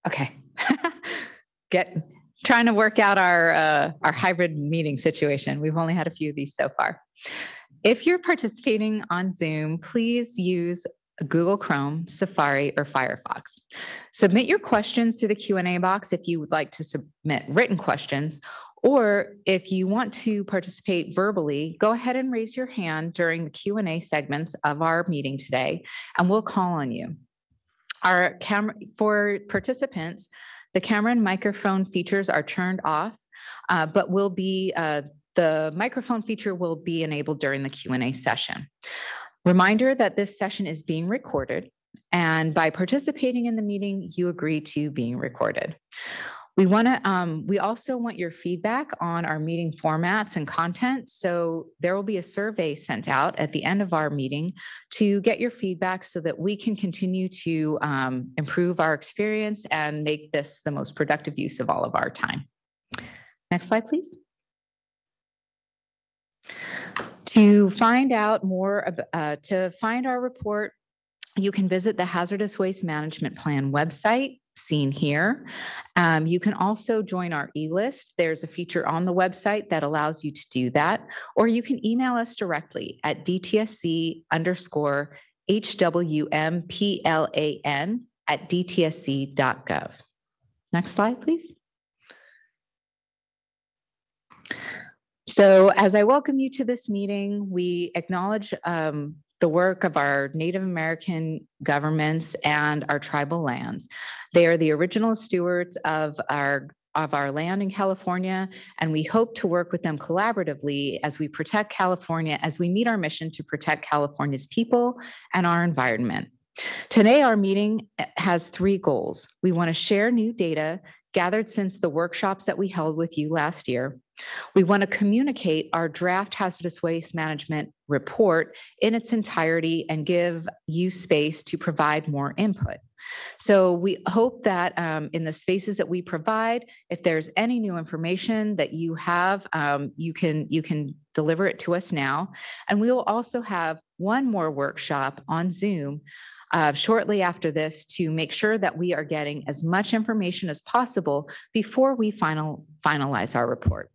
Okay. Trying to work out our hybrid meeting situation. We've only had a few of these so far. If you're participating on Zoom, please use Google Chrome, Safari, or Firefox. Submit your questions through the Q&A box if you would like to submit written questions, or if you want to participate verbally, go ahead and raise your hand during the Q&A segments of our meeting today, and we'll call on you. For participants, the camera and microphone features are turned off, but the microphone feature will be enabled during the Q&A session. Reminder that this session is being recorded, and by participating in the meeting, you agree to being recorded. We also want your feedback on our meeting formats and content. So there will be a survey sent out at the end of our meeting to get your feedback so that we can continue to improve our experience and make this the most productive use of all of our time. Next slide, please. To find out more, to find our report, you can visit the Hazardous Waste Management Plan website, seen here. You can also join our e-list. There's a feature on the website that allows you to do that, or you can email us directly at dtsc_HWMPLAN@dtsc.gov. Next slide, please. So as I welcome you to this meeting, we acknowledge the work of our Native American governments and our tribal lands. They are the original stewards of our land in California, and we hope to work with them collaboratively as we protect California, as we meet our mission to protect California's people and our environment. Today, our meeting has 3 goals. We want to share new data gathered since the workshops that we held with you last year. We want to communicate our draft hazardous waste management report in its entirety and give you space to provide more input. So we hope that in the spaces that we provide, if there's any new information that you have, you can deliver it to us now. And we will also have one more workshop on Zoom shortly after this to make sure that we are getting as much information as possible before we finalize our report.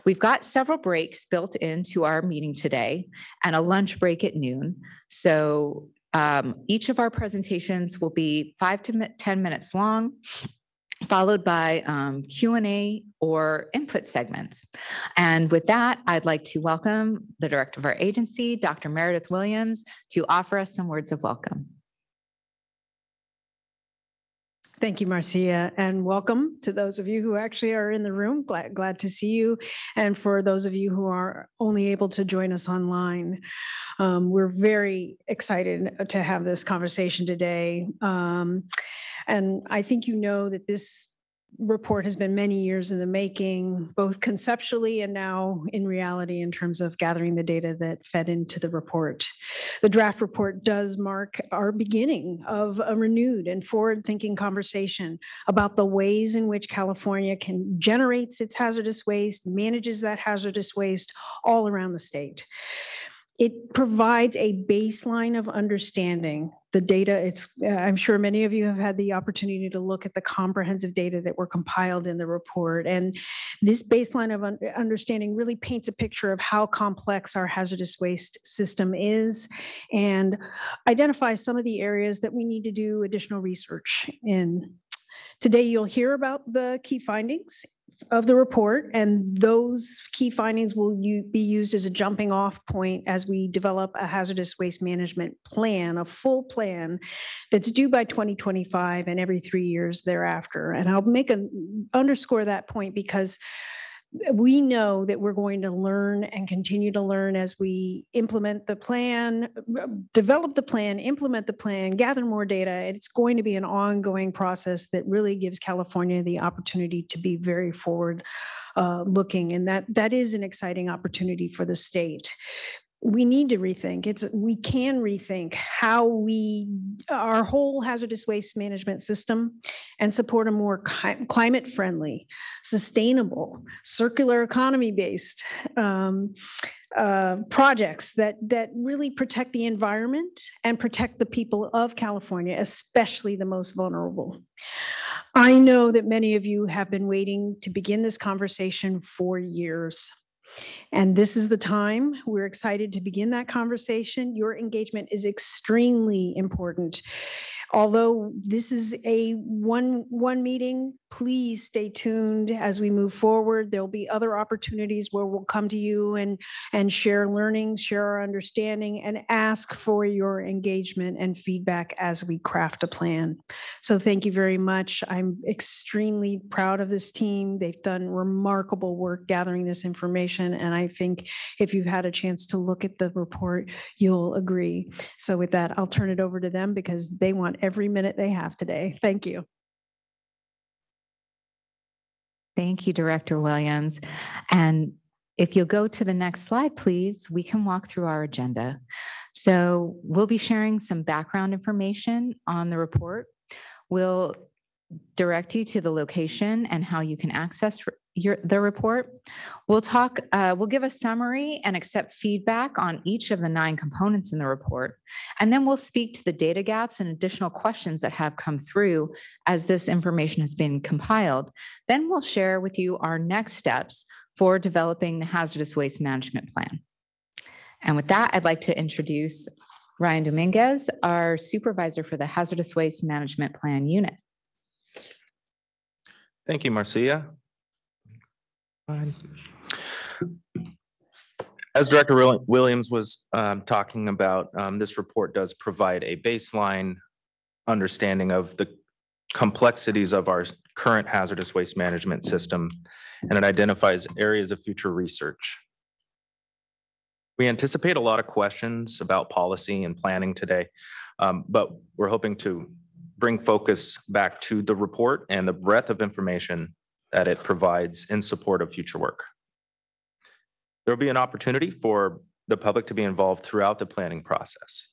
We've got several breaks built into our meeting today and a lunch break at noon. So each of our presentations will be 5 to 10 minutes long, followed by Q&A or input segments. And with that, I'd like to welcome the director of our agency, Dr. Meredith Williams, to offer us some words of welcome. Thank you, Marcia, and welcome to those of you who actually are in the room. Glad to see you. And for those of you who are only able to join us online, we're very excited to have this conversation today. And I think you know that this report has been many years in the making, both conceptually and now in reality in terms of gathering the data that fed into the report. The draft report does mark our beginning of a renewed and forward-thinking conversation about the ways in which California generates its hazardous waste, manages that hazardous waste all around the state. It provides a baseline of understanding. The data, I'm sure many of you have had the opportunity to look at the comprehensive data that were compiled in the report. And this baseline of understanding really paints a picture of how complex our hazardous waste system is and identifies some of the areas that we need to do additional research in. Today, you'll hear about the key findings of the report, and those key findings will be used as a jumping off point as we develop a hazardous waste management plan, a full plan that's due by 2025 and every 3 years thereafter. And I'll underscore that point because we know that we're going to learn and continue to learn as we implement the plan, develop the plan, implement the plan, gather more data. It's going to be an ongoing process that really gives California the opportunity to be very forward looking. And that is an exciting opportunity for the state. We need to rethink. We can rethink how our whole hazardous waste management system and support a more climate friendly, sustainable, circular economy based projects that really protect the environment and protect the people of California, especially the most vulnerable. I know that many of you have been waiting to begin this conversation for years. And this is the time. We're excited to begin that conversation. Your engagement is extremely important. Although this is a one meeting, please stay tuned as we move forward. There'll be other opportunities where we'll come to you and share learnings, share our understanding, and ask for your engagement and feedback as we craft a plan. So thank you very much. I'm extremely proud of this team. They've done remarkable work gathering this information, and I think if you've had a chance to look at the report, you'll agree. So with that, I'll turn it over to them because they want every minute they have today. Thank you. Thank you, Director Williams. And if you'll go to the next slide, please, we can walk through our agenda. So we'll be sharing some background information on the report. We'll direct you to the location and how you can access the report. We'll give a summary and accept feedback on each of the 9 components in the report. And then we'll speak to the data gaps and additional questions that have come through as this information has been compiled. Then we'll share with you our next steps for developing the hazardous waste management plan. And with that, I'd like to introduce Ryan Dominguez, our supervisor for the hazardous waste management plan unit. Thank you, Marcia. As Director Williams was talking about, this report does provide a baseline understanding of the complexities of our current hazardous waste management system, and it identifies areas of future research. We anticipate a lot of questions about policy and planning today, but we're hoping to bring focus back to the report and the breadth of information that it provides in support of future work. There will be an opportunity for the public to be involved throughout the planning process.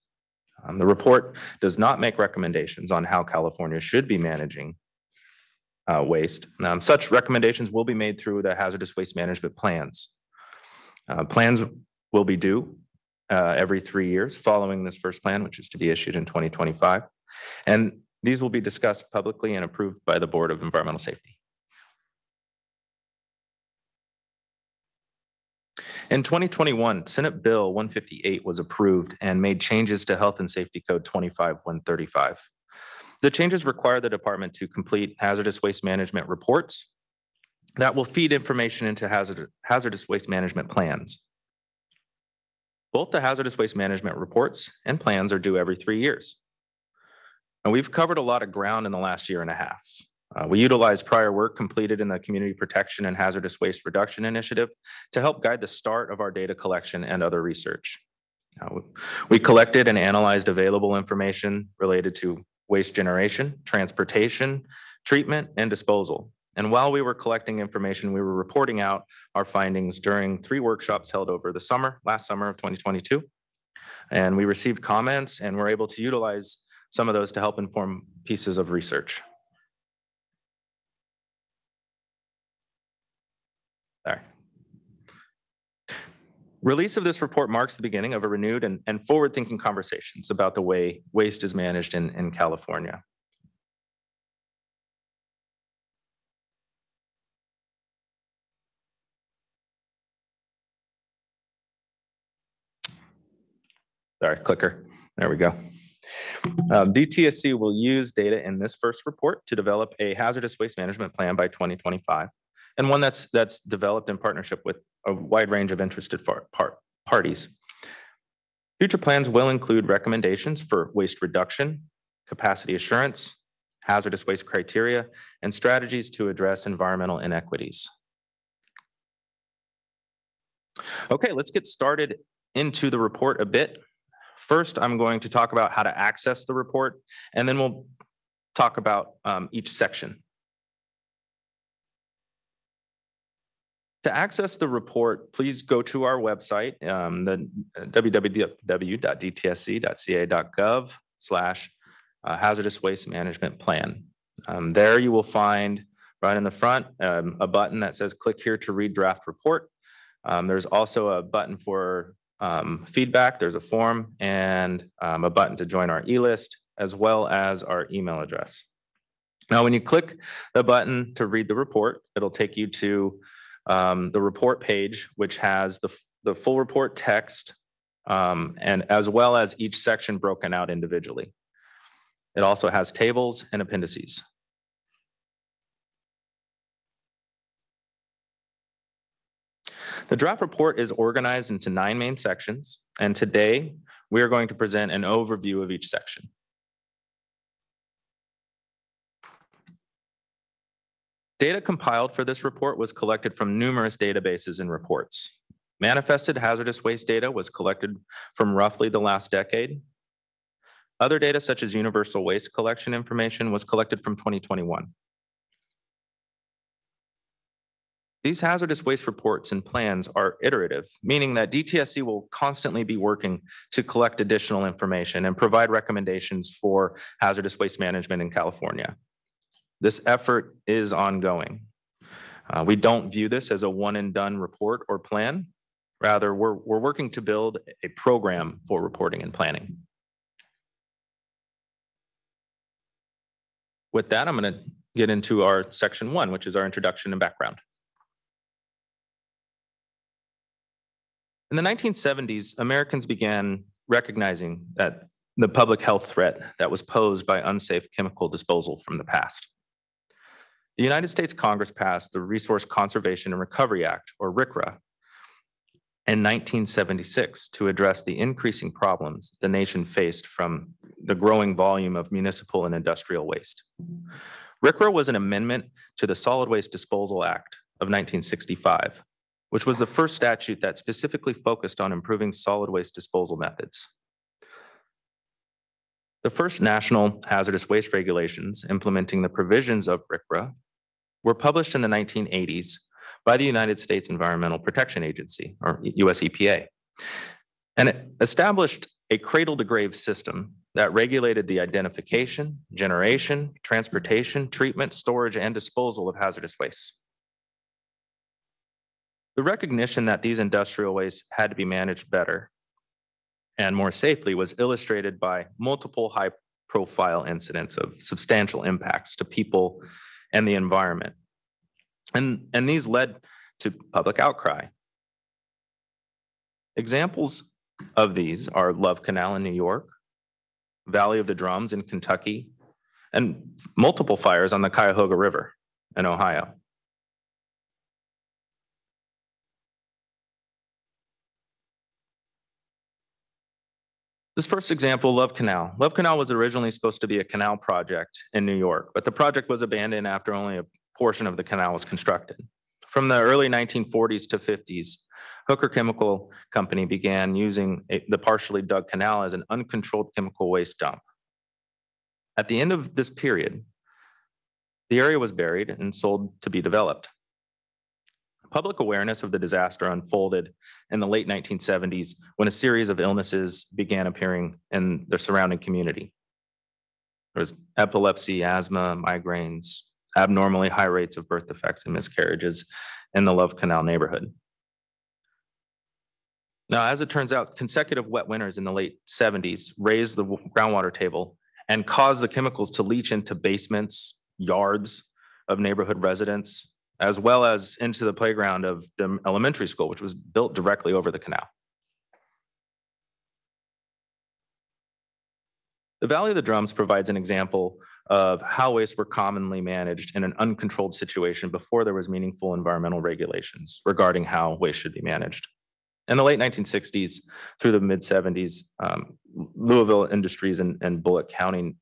The report does not make recommendations on how California should be managing waste. Such recommendations will be made through the hazardous waste management plans. Plans will be due every 3 years following this first plan, which is to be issued in 2025. And these will be discussed publicly and approved by the Board of Environmental Safety. In 2021, Senate Bill 158 was approved and made changes to Health and Safety Code 25-135. The changes require the department to complete hazardous waste management reports that will feed information into hazardous waste management plans. Both the hazardous waste management reports and plans are due every 3 years. And we've covered a lot of ground in the last year and a half. We utilized prior work completed in the Community Protection and Hazardous Waste Reduction Initiative to help guide the start of our data collection and other research. We collected and analyzed available information related to waste generation, transportation, treatment, and disposal. And while we were collecting information, we were reporting out our findings during 3 workshops held over the last summer of 2022. And we received comments and were able to utilize some of those to help inform pieces of research. Sorry. Release of this report marks the beginning of a renewed and forward-thinking conversations about the way waste is managed in California. Sorry, clicker. There we go. DTSC will use data in this first report to develop a hazardous waste management plan by 2025, and one that's developed in partnership with a wide range of interested parties. Future plans will include recommendations for waste reduction, capacity assurance, hazardous waste criteria, and strategies to address environmental inequities. Okay, let's get started into the report a bit. First, I'm going to talk about how to access the report, and then we'll talk about each section. To access the report, please go to our website, the www.dtsc.ca.gov/hazardous waste management plan. There you will find right in the front a button that says click here to read draft report. There's also a button for feedback, there's a form, and a button to join our e-list, as well as our email address. Now, when you click the button to read the report, it'll take you to the report page, which has the full report text, and as well as each section broken out individually. It also has tables and appendices. The draft report is organized into 9 main sections, and today we are going to present an overview of each section. Data compiled for this report was collected from numerous databases and reports. Manifested hazardous waste data was collected from roughly the last decade. Other data, such as universal waste collection information, was collected from 2021. These hazardous waste reports and plans are iterative, meaning that DTSC will constantly be working to collect additional information and provide recommendations for hazardous waste management in California. This effort is ongoing. We don't view this as a one and done report or plan. Rather, we're working to build a program for reporting and planning. With that, I'm going to get into our section 1, which is our introduction and background. In the 1970s, Americans began recognizing that the public health threat that was posed by unsafe chemical disposal from the past. The United States Congress passed the Resource Conservation and Recovery Act, or RCRA, in 1976 to address the increasing problems the nation faced from the growing volume of municipal and industrial waste. RCRA was an amendment to the Solid Waste Disposal Act of 1965, which was the first statute that specifically focused on improving solid waste disposal methods. The first national hazardous waste regulations implementing the provisions of RCRA were published in the 1980s by the United States Environmental Protection Agency, or US EPA. And it established a cradle-to-grave system that regulated the identification, generation, transportation, treatment, storage, and disposal of hazardous waste. The recognition that these industrial wastes had to be managed better and more safely was illustrated by multiple high-profile incidents of substantial impacts to people and the environment. And these led to public outcry. Examples of these are Love Canal in New York, Valley of the Drums in Kentucky, and multiple fires on the Cuyahoga River in Ohio. This first example, Love Canal. Love Canal was originally supposed to be a canal project in New York, but the project was abandoned after only a portion of the canal was constructed. From the early 1940s to 50s, Hooker Chemical Company began using the partially dug canal as an uncontrolled chemical waste dump. At the end of this period, the area was buried and sold to be developed. Public awareness of the disaster unfolded in the late 1970s when a series of illnesses began appearing in the surrounding community. There was epilepsy, asthma, migraines, abnormally high rates of birth defects and miscarriages in the Love Canal neighborhood. Now, as it turns out, consecutive wet winters in the late 70s raised the groundwater table and caused the chemicals to leach into basements, yards of neighborhood residents, as well as into the playground of the elementary school, which was built directly over the canal. The Valley of the Drums provides an example of how wastes were commonly managed in an uncontrolled situation before there was meaningful environmental regulations regarding how waste should be managed. In the late 1960s through the mid 70s, Louisville Industries and Bullitt County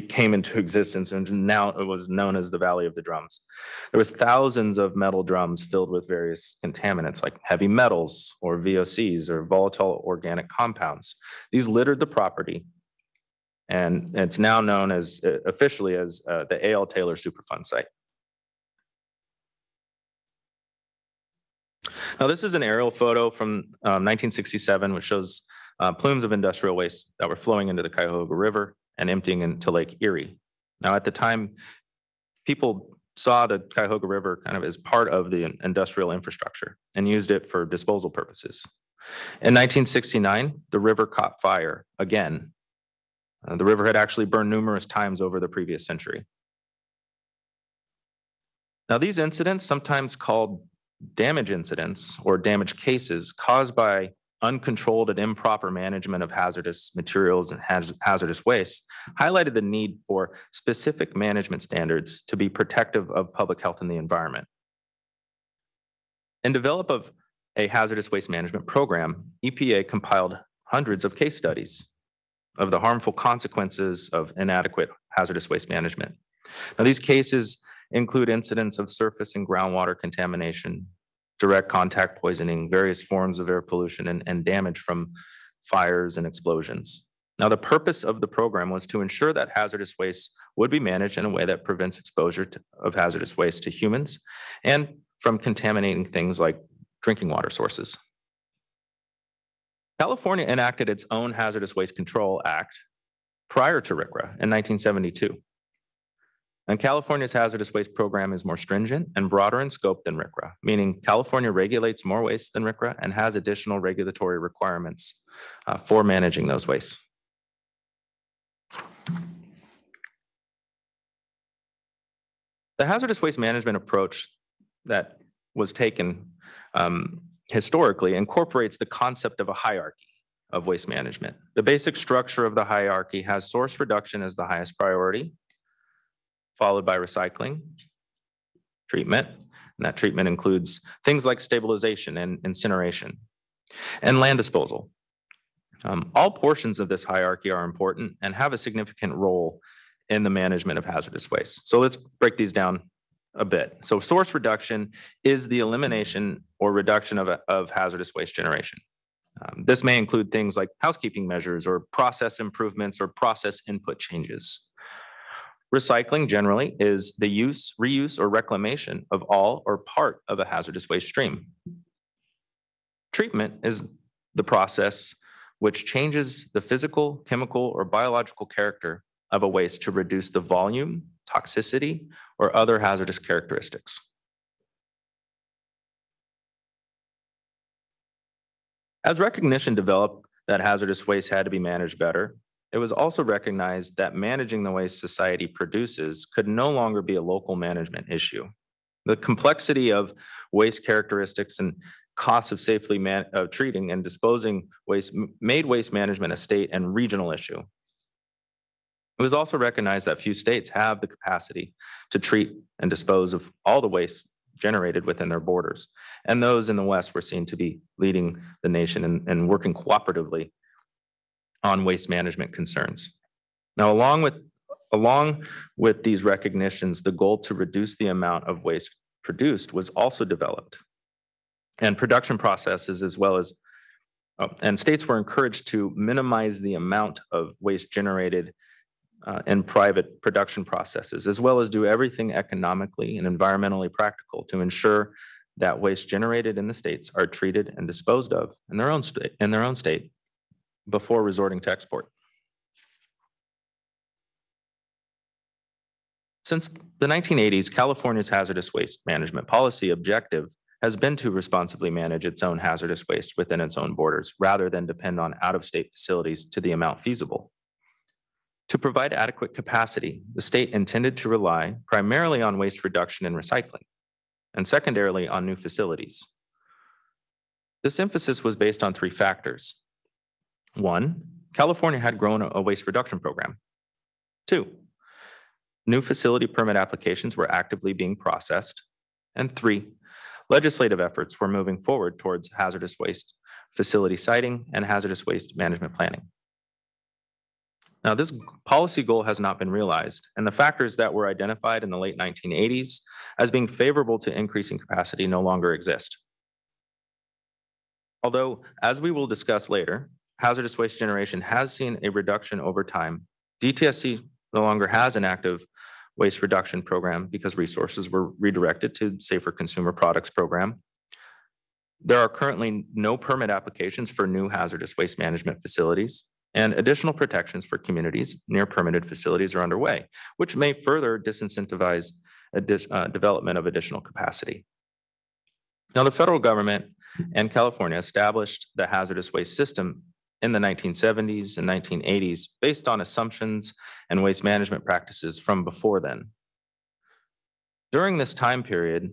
came into existence, and now it was known as the Valley of the Drums. There was thousands of metal drums filled with various contaminants like heavy metals or VOCs or volatile organic compounds. These littered the property, and it's now known as officially as the A.L. Taylor Superfund site. Now, this is an aerial photo from 1967, which shows plumes of industrial waste that were flowing into the Cuyahoga River and emptying into Lake Erie. Now, at the time, people saw the Cuyahoga River kind of as part of the industrial infrastructure and used it for disposal purposes. In 1969, the river caught fire again, The river had actually burned numerous times over the previous century. Now, these incidents, sometimes called damage incidents or damage cases caused by uncontrolled and improper management of hazardous materials and hazardous waste, highlighted the need for specific management standards to be protective of public health and the environment. In develop of a hazardous waste management program, EPA compiled hundreds of case studies of the harmful consequences of inadequate hazardous waste management. Now, these cases include incidents of surface and groundwater contamination, direct contact poisoning, various forms of air pollution, and damage from fires and explosions. Now, the purpose of the program was to ensure that hazardous waste would be managed in a way that prevents exposure of hazardous waste to humans and from contaminating things like drinking water sources. California enacted its own Hazardous Waste Control Act prior to RCRA in 1972. And California's hazardous waste program is more stringent and broader in scope than RCRA, meaning California regulates more waste than RCRA and has additional regulatory requirements for managing those wastes. The hazardous waste management approach that was taken historically incorporates the concept of a hierarchy of waste management. The basic structure of the hierarchy has source reduction as the highest priority, followed by recycling, treatment, and that treatment includes things like stabilization and incineration, and land disposal. All portions of this hierarchy are important and have a significant role in the management of hazardous waste. So let's break these down a bit. So source reduction is the elimination or reduction of hazardous waste generation. This may include things like housekeeping measures or process improvements or process input changes. Recycling generally is the use, reuse, or reclamation of all or part of a hazardous waste stream. Treatment is the process which changes the physical, chemical, or biological character of a waste to reduce the volume, toxicity, or other hazardous characteristics. As recognition developed that hazardous waste had to be managed better, it was also recognized that managing the waste society produces could no longer be a local management issue. The complexity of waste characteristics and costs of safely treating and disposing waste made waste management a state and regional issue. It was also recognized that few states have the capacity to treat and dispose of all the waste generated within their borders. And those in the West were seen to be leading the nation and working cooperatively on waste management concerns. Now, along with these recognitions, the goal to reduce the amount of waste produced was also developed. And production processes as well as, and states were encouraged to minimize the amount of waste generated in private production processes, as well as do everything economically and environmentally practical to ensure that waste generated in the states are treated and disposed of in their own state before resorting to export. Since the 1980s, California's hazardous waste management policy objective has been to responsibly manage its own hazardous waste within its own borders, rather than depend on out-of-state facilities to the amount feasible. To provide adequate capacity, the state intended to rely primarily on waste reduction and recycling, and secondarily on new facilities. This emphasis was based on three factors. One, California had grown a waste reduction program. Two, new facility permit applications were actively being processed. And three, legislative efforts were moving forward towards hazardous waste facility siting and hazardous waste management planning. Now, this policy goal has not been realized, and the factors that were identified in the late 1980s as being favorable to increasing capacity no longer exist. Although, as we will discuss later, hazardous waste generation has seen a reduction over time, DTSC no longer has an active waste reduction program because resources were redirected to Safer Consumer Products Program. There are currently no permit applications for new hazardous waste management facilities, and additional protections for communities near permitted facilities are underway, which may further disincentivize development of additional capacity. Now, the federal government and California established the hazardous waste system in the 1970s and 1980s based on assumptions and waste management practices from before then. During this time period,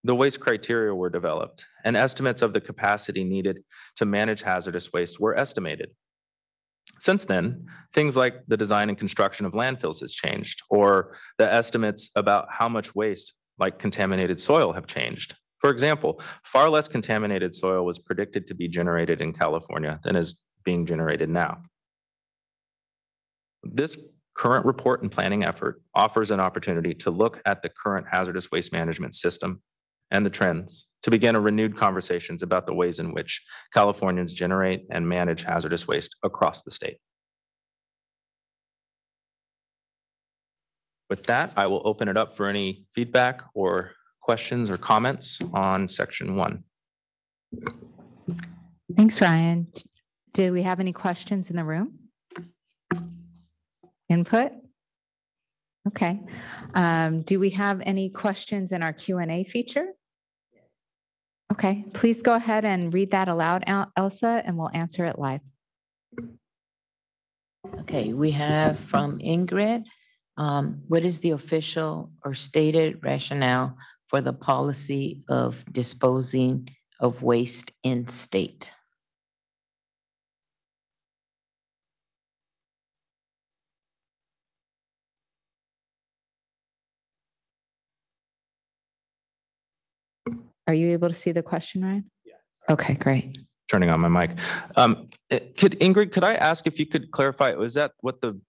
the waste criteria were developed and estimates of the capacity needed to manage hazardous waste were estimated. Since then, things like the design and construction of landfills has changed, or the estimates about how much waste, like contaminated soil, have changed. For example, far less contaminated soil was predicted to be generated in California than is being generated now. This current report and planning effort offers an opportunity to look at the current hazardous waste management system and the trends to begin a renewed conversations about the ways in which Californians generate and manage hazardous waste across the state. With that, I will open it up for any feedback or questions or comments on section 1. Thanks, Ryan. Did we have any questions in the room? Input? Okay. Do we have any questions in our Q&A feature? Okay, please go ahead and read that aloud, Elsa, and we'll answer it live. Okay, we have from Ingrid, what is the official or stated rationale for the policy of disposing of waste in state? Are you able to see the question, Ryan? Yeah. Okay, great. Turning on my mic. Ingrid, could I ask if you could clarify, was that what the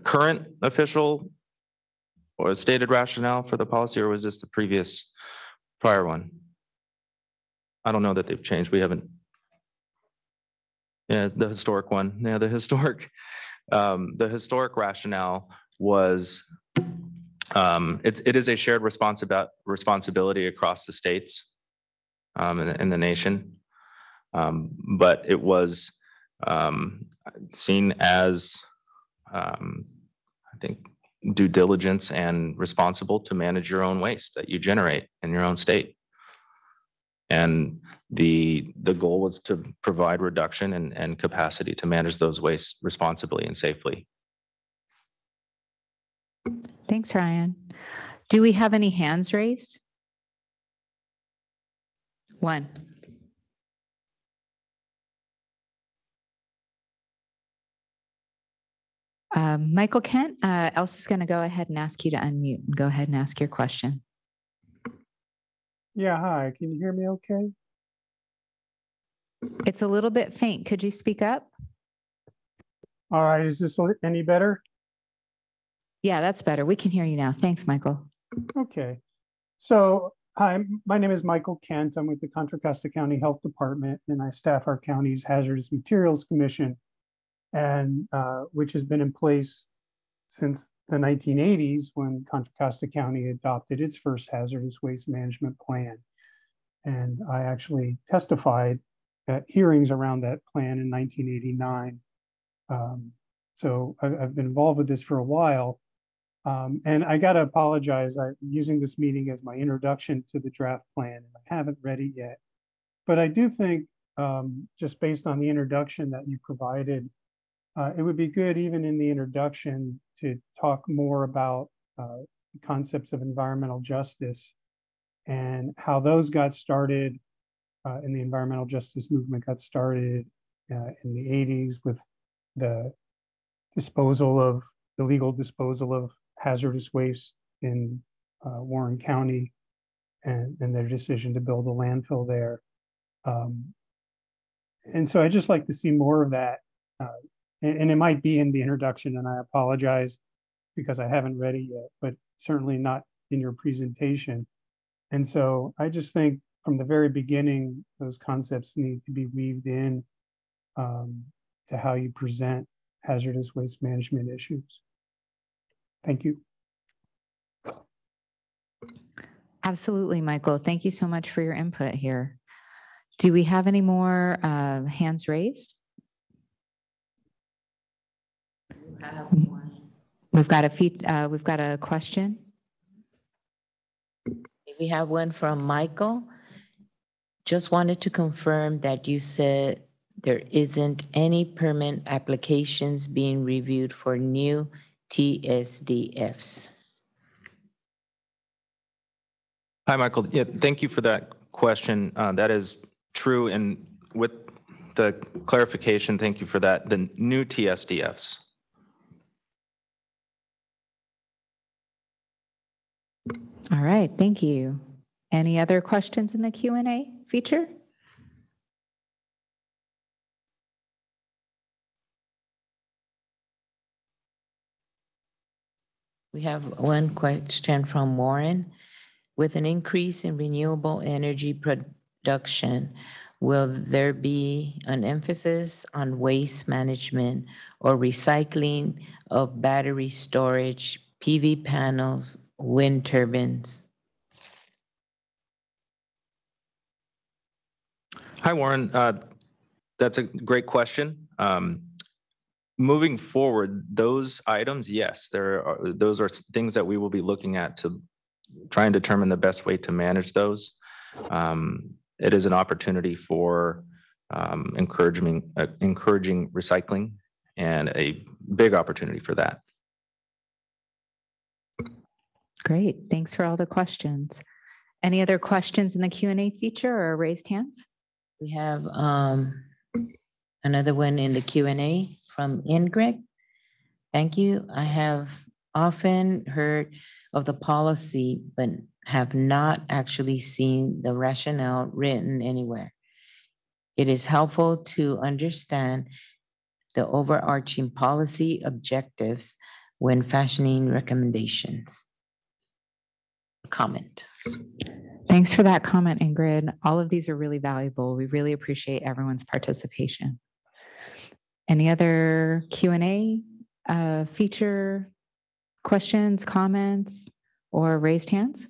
current official or stated rationale for the policy, or was this the prior one? I don't know that they've changed. We haven't. Yeah, the historic one. Yeah, the historic rationale was it is a shared responsibility across the states in the nation, but it was seen as I think due diligence and responsible to manage your own waste that you generate in your own state. And the goal was to provide reduction and capacity to manage those wastes responsibly and safely. Thanks, Ryan. Do we have any hands raised? One. Michael Kent, Elsa's going to go ahead and ask you to unmute and go ahead and ask your question. Yeah, hi. Can you hear me okay? It's a little bit faint. Could you speak up? All right. Is this any better? Yeah, that's better. We can hear you now. Thanks, Michael. Okay. So, hi, my name is Michael Kent. I'm with the Contra Costa County Health Department, and I staff our county's Hazardous Materials Commission, and which has been in place since the 1980s when Contra Costa County adopted its first hazardous waste management plan. And I actually testified at hearings around that plan in 1989. So I've been involved with this for a while. And I got to apologize. I'm using this meeting as my introduction to the draft plan, and I haven't read it yet. But I do think, just based on the introduction that you provided, it would be good even in the introduction to talk more about the concepts of environmental justice and how those got started, and the environmental justice movement got started in the 80s with the illegal disposal of hazardous waste in Warren County and their decision to build a landfill there. And so I just like to see more of that. And it might be in the introduction, and I apologize because I haven't read it yet, but certainly not in your presentation. And so I just think from the very beginning, those concepts need to be weaved in to how you present hazardous waste management issues. Thank you. Absolutely, Michael. Thank you so much for your input here. Do we have any more hands raised? We've got a question. We have one from Michael. Just wanted to confirm that you said there isn't any permit applications being reviewed for new TSDFs. Hi, Michael. Yeah, thank you for that question. That is true. And with the clarification, thank you for that. The new TSDFs. All right, thank you. Any other questions in the Q&A feature? We have one question from Warren. With an increase in renewable energy production, will there be an emphasis on waste management or recycling of battery storage, PV panels, wind turbines? Hi, Warren. That's a great question. Moving forward, those items, yes, those are things that we will be looking at to try and determine the best way to manage those. It is an opportunity for encouraging recycling and a big opportunity for that. Great, thanks for all the questions. Any other questions in the Q&A feature or raised hands? We have another one in the Q&A from Ingrid. Thank you. I have often heard of the policy, but have not actually seen the rationale written anywhere. It is helpful to understand the overarching policy objectives when fashioning recommendations. Comment. Thanks for that comment, Ingrid. All of these are really valuable. We really appreciate everyone's participation. Any other Q&A feature questions, comments, or raised hands?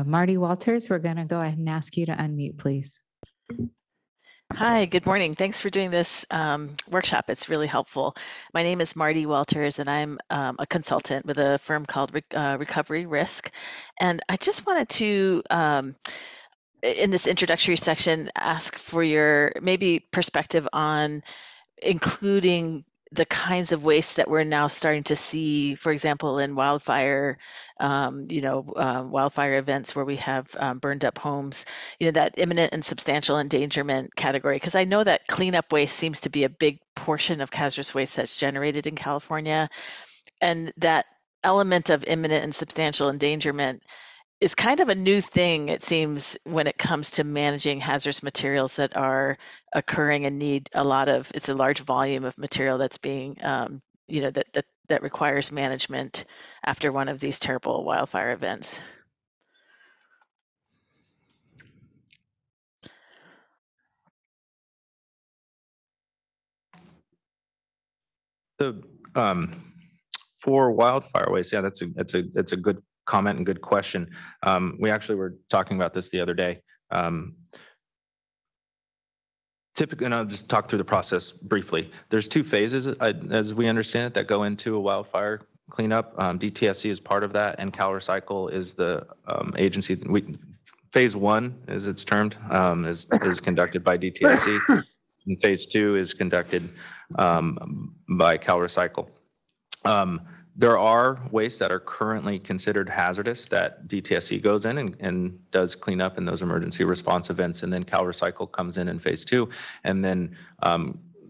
Marty Walters, we're going to go ahead and ask you to unmute, please. Hi, good morning. Thanks for doing this workshop. It's really helpful. My name is Marty Walters, and I'm a consultant with a firm called Recovery Risk. And I just wanted to, in this introductory section, ask for your maybe perspective on including the kinds of waste that we're now starting to see, for example, in wildfire, wildfire events where we have burned up homes, that imminent and substantial endangerment category. Because I know that cleanup waste seems to be a big portion of hazardous waste that's generated in California. And that element of imminent and substantial endangerment is kind of a new thing, it seems, when it comes to managing hazardous materials that are occurring and need it's a large volume of material that's being, that requires management after one of these terrible wildfire events. For wildfire waste, yeah, that's a good comment and good question. We actually were talking about this the other day. Typically, and I'll just talk through the process briefly. There's two phases, as we understand it, that go into a wildfire cleanup. DTSC is part of that, and CalRecycle is the agency. Phase one, as it's termed, is conducted by DTSC, and phase two is conducted by CalRecycle. There are wastes that are currently considered hazardous that DTSC goes in and does clean up in those emergency response events, and then CalRecycle comes in phase two and then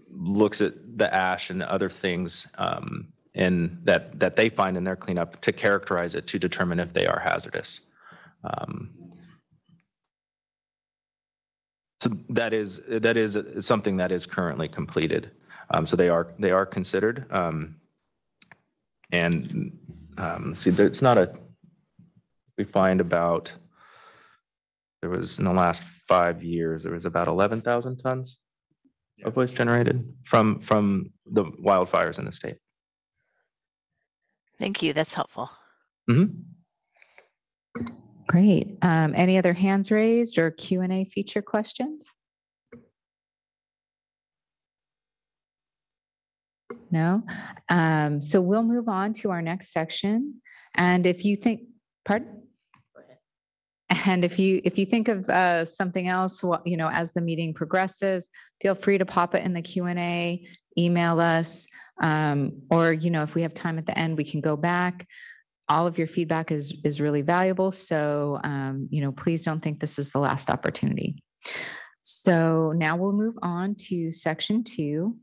looks at the ash and other things in that they find in their cleanup to characterize it to determine if they are hazardous. So that is something that is currently completed. So they are considered. And see, it's not we find there was in the last 5 years, there was about 11,000 tons of waste generated from the wildfires in the state. Thank you, that's helpful. Mm-hmm. Great. Any other hands raised or Q&A feature questions? No? So we'll move on to our next section. And if you think, pardon? And if you think of something else, as the meeting progresses, feel free to pop it in the Q&A, email us, or, if we have time at the end, we can go back. All of your feedback is really valuable. So, please don't think this is the last opportunity. So now we'll move on to section 2.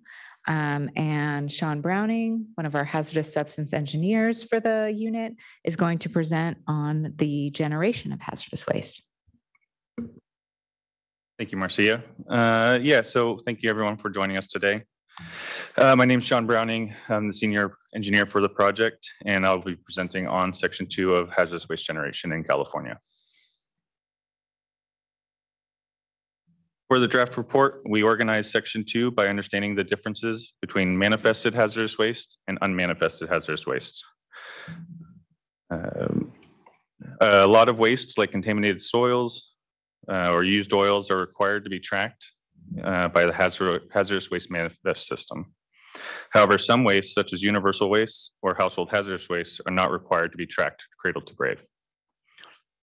And Sean Browning, one of our hazardous substance engineers for the unit, is going to present on the generation of hazardous waste. Thank you, Marcia. So thank you everyone for joining us today. My name is Sean Browning. I'm the senior engineer for the project, and I'll be presenting on section 2 of hazardous waste generation in California. For the draft report, we organized section 2 by understanding the differences between manifested hazardous waste and unmanifested hazardous waste. A lot of waste, like contaminated soils or used oils, are required to be tracked by the hazardous waste manifest system. However, some waste, such as universal waste or household hazardous waste, are not required to be tracked cradle to grave.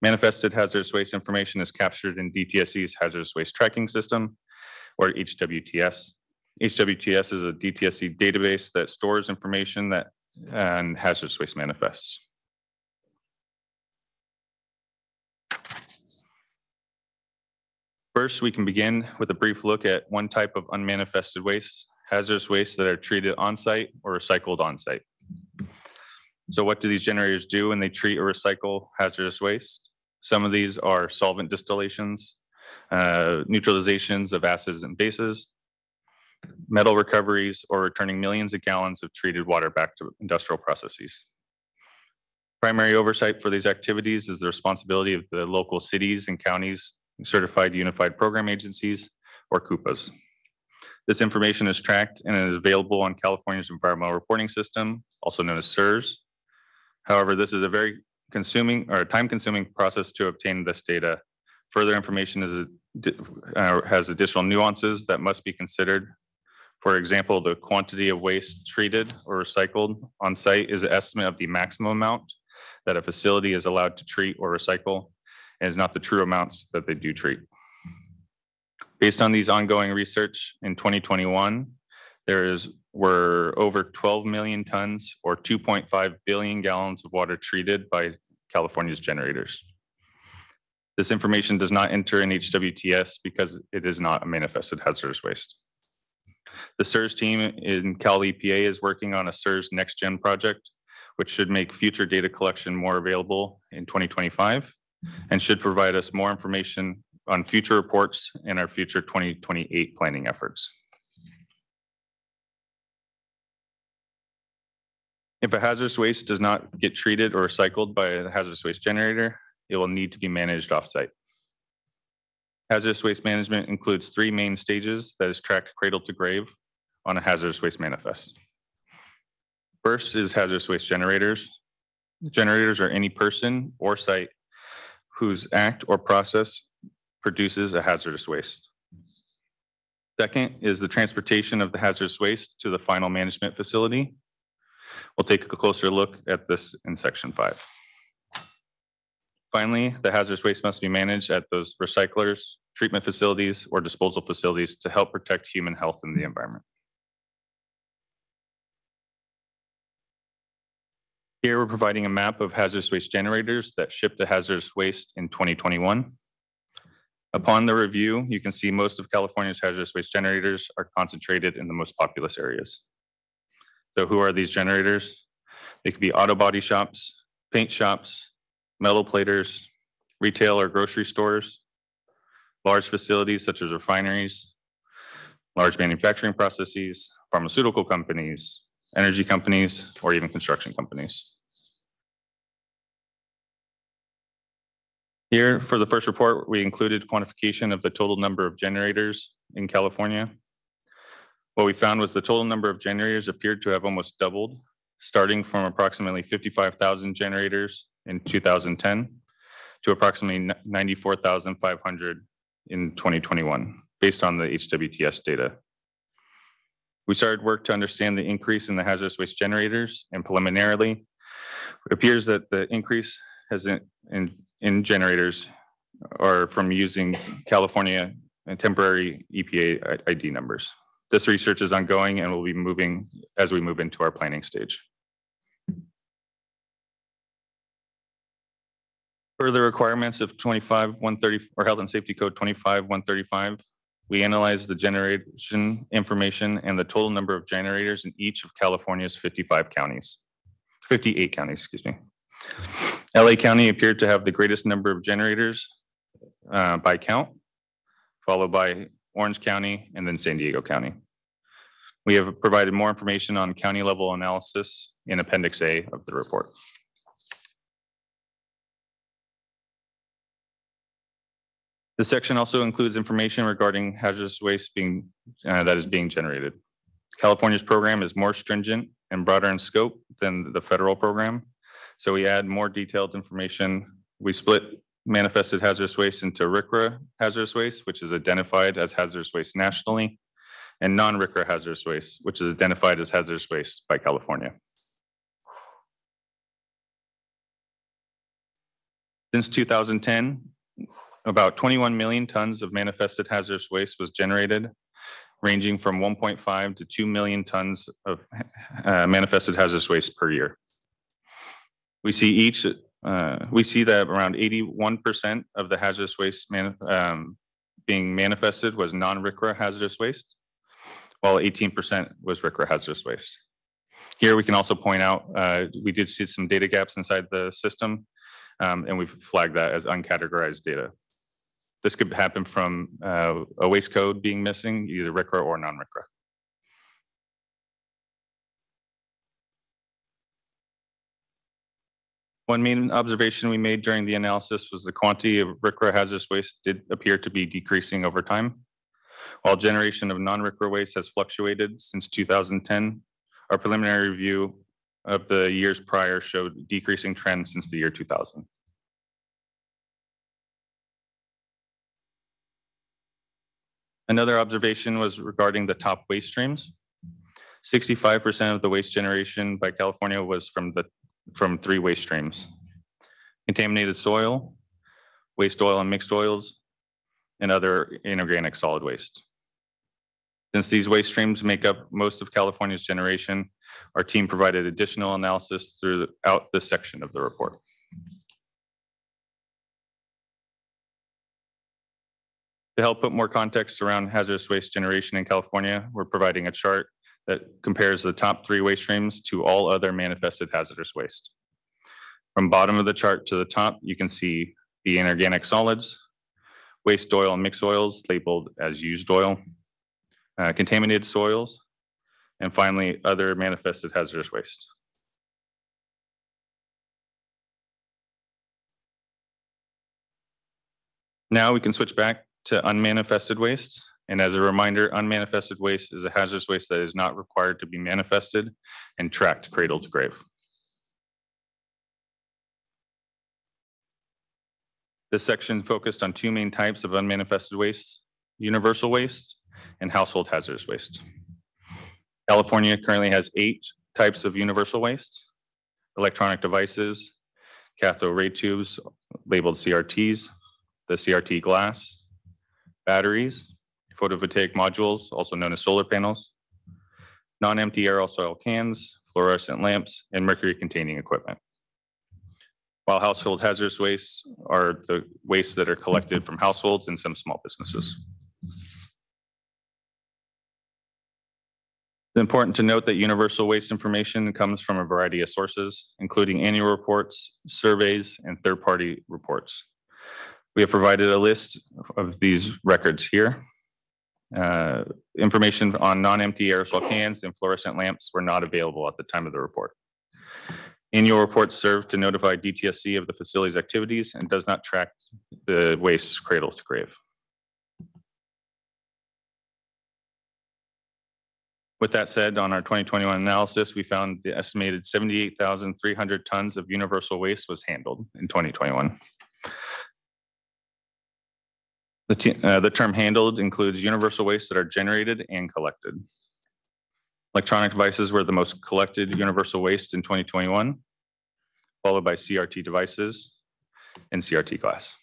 Manifested hazardous waste information is captured in DTSC's hazardous waste tracking system, or HWTS. HWTS is a DTSC database that stores information that hazardous waste manifests. First, we can begin with a brief look at one type of unmanifested waste, hazardous waste that are treated on-site or recycled on-site. So what do these generators do when they treat or recycle hazardous waste? Some of these are solvent distillations, neutralizations of acids and bases, metal recoveries, or returning millions of gallons of treated water back to industrial processes. Primary oversight for these activities is the responsibility of the local cities and counties, certified unified program agencies, or CUPAs. This information is tracked and is available on California's environmental reporting system, also known as CERS. However, this is a very time-consuming process to obtain this data. Further information has additional nuances that must be considered. For example, the quantity of waste treated or recycled on site is an estimate of the maximum amount that a facility is allowed to treat or recycle, and is not the true amounts that they do treat. Based on these ongoing research, in 2021, were over 12 million tons or 2.5 billion gallons of water treated by California's generators. This information does not enter in HWTS because it is not a manifested hazardous waste. The CERS team in Cal EPA is working on a CERS Next Gen project, which should make future data collection more available in 2025 and should provide us more information on future reports and our future 2028 planning efforts. If a hazardous waste does not get treated or recycled by a hazardous waste generator, it will need to be managed offsite. Hazardous waste management includes 3 main stages that is tracked cradle to grave on a hazardous waste manifest. First is hazardous waste generators. Generators are any person or site whose act or process produces a hazardous waste. Second is the transportation of the hazardous waste to the final management facility. We'll take a closer look at this in section 5. Finally, the hazardous waste must be managed at those recyclers, treatment facilities, or disposal facilities to help protect human health and the environment. Here we're providing a map of hazardous waste generators that shipped the hazardous waste in 2021. Upon the review, you can see most of California's hazardous waste generators are concentrated in the most populous areas. So who are these generators? They could be auto body shops, paint shops, metal platers, retail or grocery stores, large facilities such as refineries, large manufacturing processes, pharmaceutical companies, energy companies, or even construction companies. Here, for the first report, we included quantification of the total number of generators in California. What we found was the total number of generators appeared to have almost doubled, starting from approximately 55,000 generators in 2010 to approximately 94,500 in 2021, based on the HWTS data. We started work to understand the increase in the hazardous waste generators, and preliminarily, it appears that the increase has in generators are from using California and temporary EPA ID numbers. This research is ongoing and will be moving as we move into our planning stage. Further requirements of 25-130 or Health and Safety Code 25-135, we analyzed the generation information and the total number of generators in each of California's 58 counties, excuse me. LA County appeared to have the greatest number of generators by count, followed by Orange County and then San Diego County. We have provided more information on county level analysis in Appendix A of the report. This section also includes information regarding hazardous waste that is being generated. California's program is more stringent and broader in scope than the federal program, so we add more detailed information. We split manifested hazardous waste into RCRA hazardous waste, which is identified as hazardous waste nationally, and non-RCRA hazardous waste, which is identified as hazardous waste by California. Since 2010, about 21 million tons of manifested hazardous waste was generated, ranging from 1.5 to 2 million tons of manifested hazardous waste per year. We see that around 81% of the hazardous waste being manifested was non-RCRA hazardous waste, while 18% was RCRA hazardous waste. Here we can also point out, we did see some data gaps inside the system, and we've flagged that as uncategorized data. This could happen from a waste code being missing, either RCRA or non-RCRA. One main observation we made during the analysis was the quantity of RCRA hazardous waste did appear to be decreasing over time. While generation of non-RCRA waste has fluctuated since 2010, our preliminary review of the years prior showed decreasing trends since the year 2000. Another observation was regarding the top waste streams. 65% of the waste generation by California was from 3 waste streams: contaminated soil, waste oil and mixed oils, and other inorganic solid waste. Since these waste streams make up most of California's generation, our team provided additional analysis throughout this section of the report. To help put more context around hazardous waste generation in California, we're providing a chart that compares the top 3 waste streams to all other manifested hazardous waste. From bottom of the chart to the top, you can see the inorganic solids, waste oil and mixed oils labeled as used oil, contaminated soils, and finally, other manifested hazardous waste. Now we can switch back to unmanifested waste. And as a reminder, unmanifested waste is a hazardous waste that is not required to be manifested and tracked cradle to grave. This section focused on 2 main types of unmanifested waste: universal waste and household hazardous waste. California currently has 8 types of universal waste: electronic devices, cathode ray tubes labeled CRTs, the CRT glass, batteries, photovoltaic modules, also known as solar panels, non-empty aerosol cans, fluorescent lamps, and mercury-containing equipment. While household hazardous wastes are the wastes that are collected from households and some small businesses. It's important to note that universal waste information comes from a variety of sources, including annual reports, surveys, and third-party reports. We have provided a list of these records here. Information on non-empty aerosol cans and fluorescent lamps were not available at the time of the report. Annual reports serve to notify DTSC of the facility's activities and does not track the waste cradle to grave. With that said, on our 2021 analysis, we found the estimated 78,300 tons of universal waste was handled in 2021. The term handled includes universal waste that are generated and collected. Electronic devices were the most collected universal waste in 2021, followed by CRT devices and CRT glass.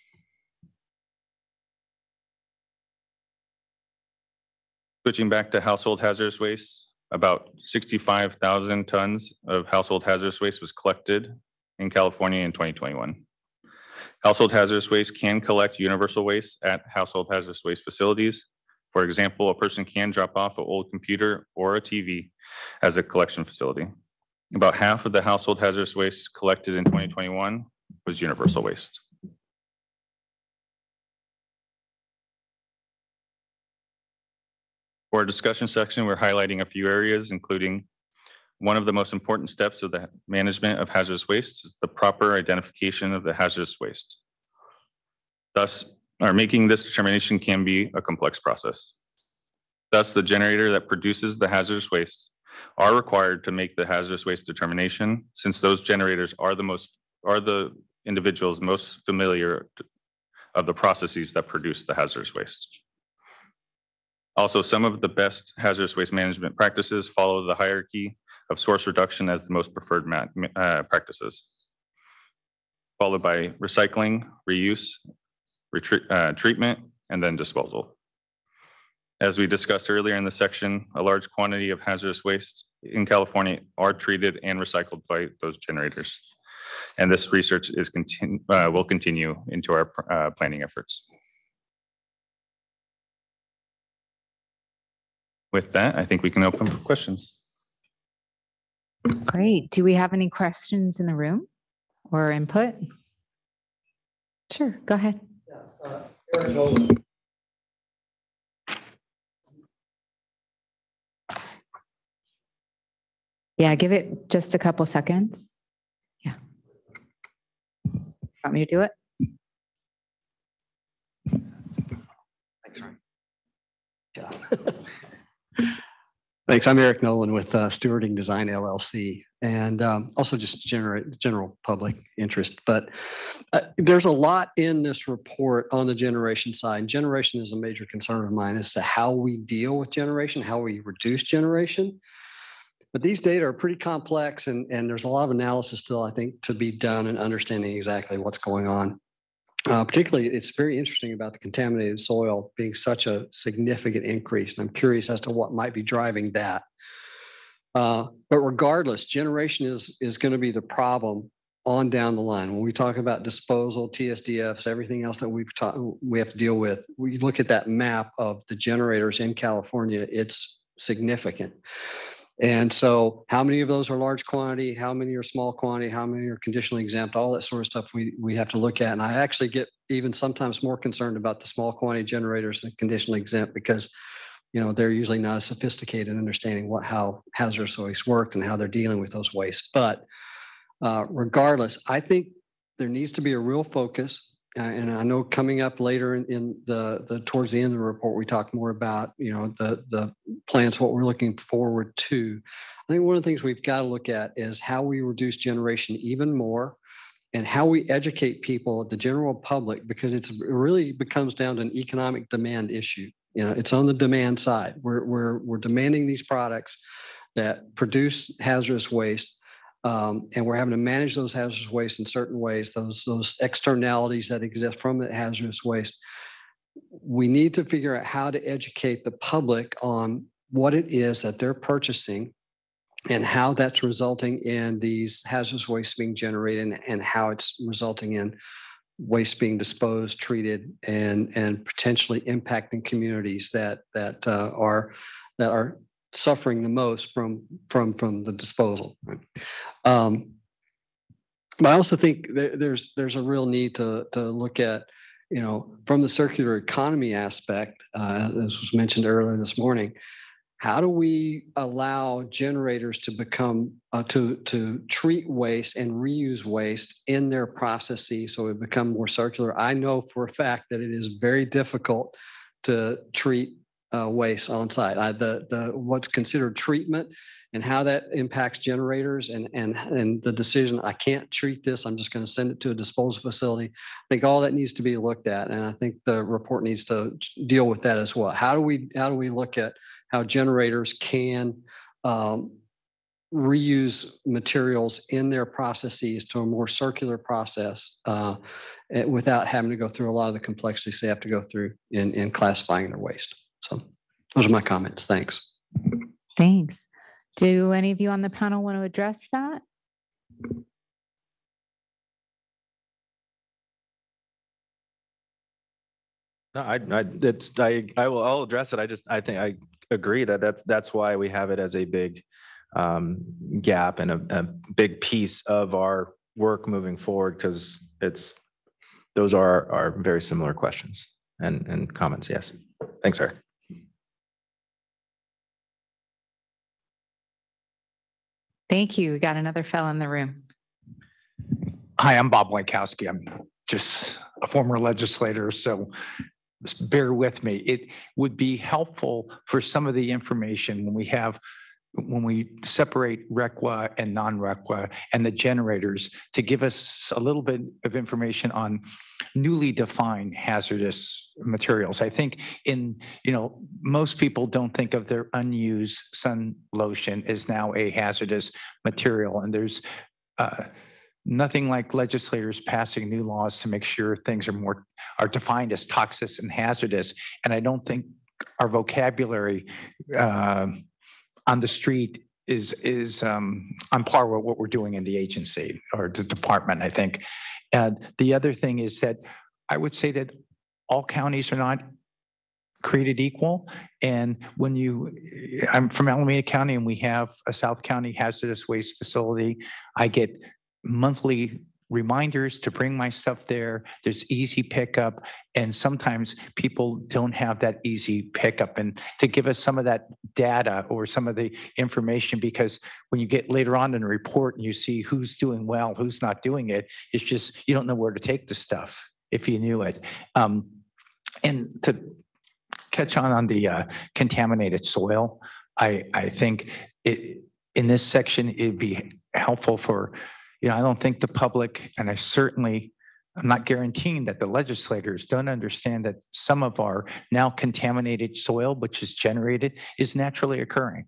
Switching back to household hazardous waste, about 65,000 tons of household hazardous waste was collected in California in 2021. Household hazardous waste can collect universal waste at household hazardous waste facilities. For example, a person can drop off an old computer or a TV as a collection facility. About half of the household hazardous waste collected in 2021 was universal waste. For our discussion section, we're highlighting a few areas, including one of the most important steps of the management of hazardous waste is the proper identification of the hazardous waste. Thus, making this determination can be a complex process. Thus, the generator that produces the hazardous waste are required to make the hazardous waste determination, since those generators are the individuals most familiar of the processes that produce the hazardous waste. Also, some of the best hazardous waste management practices follow the hierarchy of source reduction as the most preferred practices, followed by recycling, reuse, treatment, and then disposal. As we discussed earlier in the section, a large quantity of hazardous waste in California are treated and recycled by those generators. And this research will continue into our planning efforts. With that, I think we can open for questions. Great. Do we have any questions in the room or input? Sure, go ahead. Yeah, give it just a couple seconds. Yeah. Want me to do it? Thanks, Ryan. Yeah. Thanks. I'm Eric Nolan with Stewarding Design LLC, and also just general public interest. But there's a lot in this report on the generation side. Generation is a major concern of mine as to how we deal with generation, how we reduce generation. But these data are pretty complex, and there's a lot of analysis still, I think, to be done in understanding exactly what's going on. Particularly, it's very interesting about the contaminated soil being such a significant increase. And I'm curious as to what might be driving that. But regardless, generation is going to be the problem on down the line. When we talk about disposal, TSDFs, everything else that we have to deal with, we look at that map of the generators in California, it's significant. And so how many of those are large quantity? How many are small quantity? How many are conditionally exempt? All that sort of stuff we have to look at. And I actually get even sometimes more concerned about the small quantity generators than conditionally exempt because, they're usually not as sophisticated in understanding how hazardous waste works and how they're dealing with those wastes. But regardless, I think there needs to be a real focus. And I know coming up later in the towards the end of the report, we talk more about, the plans, what we're looking forward to. I think one of the things we've got to look at is how we reduce generation even more and how we educate people, the general public, because it really becomes down to an economic demand issue. It's on the demand side. We're demanding these products that produce hazardous waste. And we're having to manage those hazardous waste in certain ways, those externalities that exist from the hazardous waste. We need to figure out how to educate the public on what it is that they're purchasing and how that's resulting in these hazardous waste being generated and how it's resulting in waste being disposed, treated, and potentially impacting communities that are suffering the most from the disposal. But I also think there's a real need to look at, from the circular economy aspect, as was mentioned earlier this morning, how do we allow generators to become to treat waste and reuse waste in their processes so it become more circular? I know for a fact that it is very difficult to treat waste on site. The what's considered treatment and how that impacts generators and the decision, I can't treat this, I'm just going to send it to a disposal facility. I think all that needs to be looked at, and I think the report needs to deal with that as well. How do we look at how generators can reuse materials in their processes to a more circular process without having to go through a lot of the complexities they have to go through in classifying their waste. So those are my comments. Thanks. Thanks. Do any of you on the panel want to address that? No, I'll address it. I think I agree that that's why we have it as a big gap and a big piece of our work moving forward, because those are very similar questions and comments. Yes. Thanks, Eric. Thank you. We got another fellow in the room. Hi, I'm Bob Lankowski. I'm just a former legislator, so just bear with me. It would be helpful for some of the information when we separate RECWA and non-RECWA and the generators, to give us a little bit of information on newly defined hazardous materials. I think most people don't think of their unused sun lotion as now a hazardous material, and there's nothing like legislators passing new laws to make sure things are defined as toxic and hazardous. And I don't think our vocabulary on the street is on par with what we're doing in the agency or the department, I think. And the other thing is that I would say that all counties are not created equal. And I'm from Alameda County, and we have a South County hazardous waste facility. I get monthly reminders to bring my stuff there. There's easy pickup, and sometimes people don't have that easy pickup. And to give us some of that data or some of the information, because when you get later on in the report and you see who's doing well, who's not doing it, it's just, you don't know where to take the stuff if you knew it. And to catch on the contaminated soil, I think in this section, it'd be helpful for, I don't think the public, and I'm not guaranteeing that the legislators don't understand that some of our now contaminated soil, which is generated, is naturally occurring.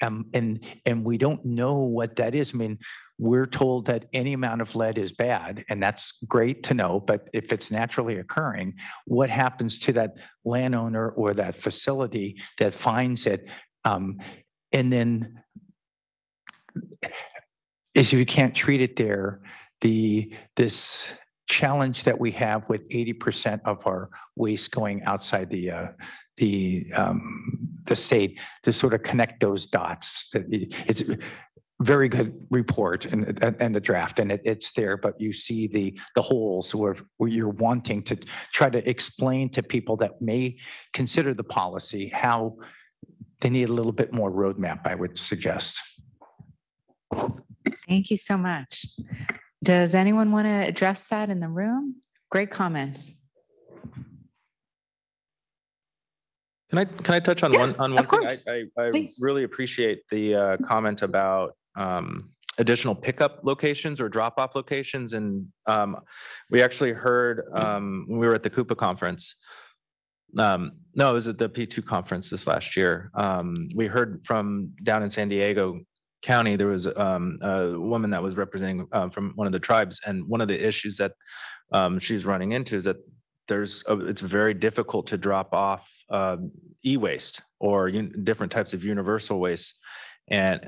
And we don't know what that is. I mean, we're told that any amount of lead is bad, and that's great to know, but if it's naturally occurring, what happens to that landowner or that facility that finds it? And then if you can't treat it there, this challenge that we have with 80% of our waste going outside the state, to sort of connect those dots. It's a very good report and the draft, and it's there, but you see the holes where you're wanting to try to explain to people that may consider the policy how they need a little bit more roadmap, I would suggest. Thank you so much. Does anyone want to address that in the room? Great comments. Can I touch on one thing? I really appreciate the comment about additional pickup locations or drop-off locations. And we actually heard when we were at the Coupa conference. No, it was at the P2 conference this last year. We heard from down in San Diego County, there was a woman that was representing from one of the tribes, and one of the issues that she's running into is that it's very difficult to drop off e-waste or different types of universal waste, and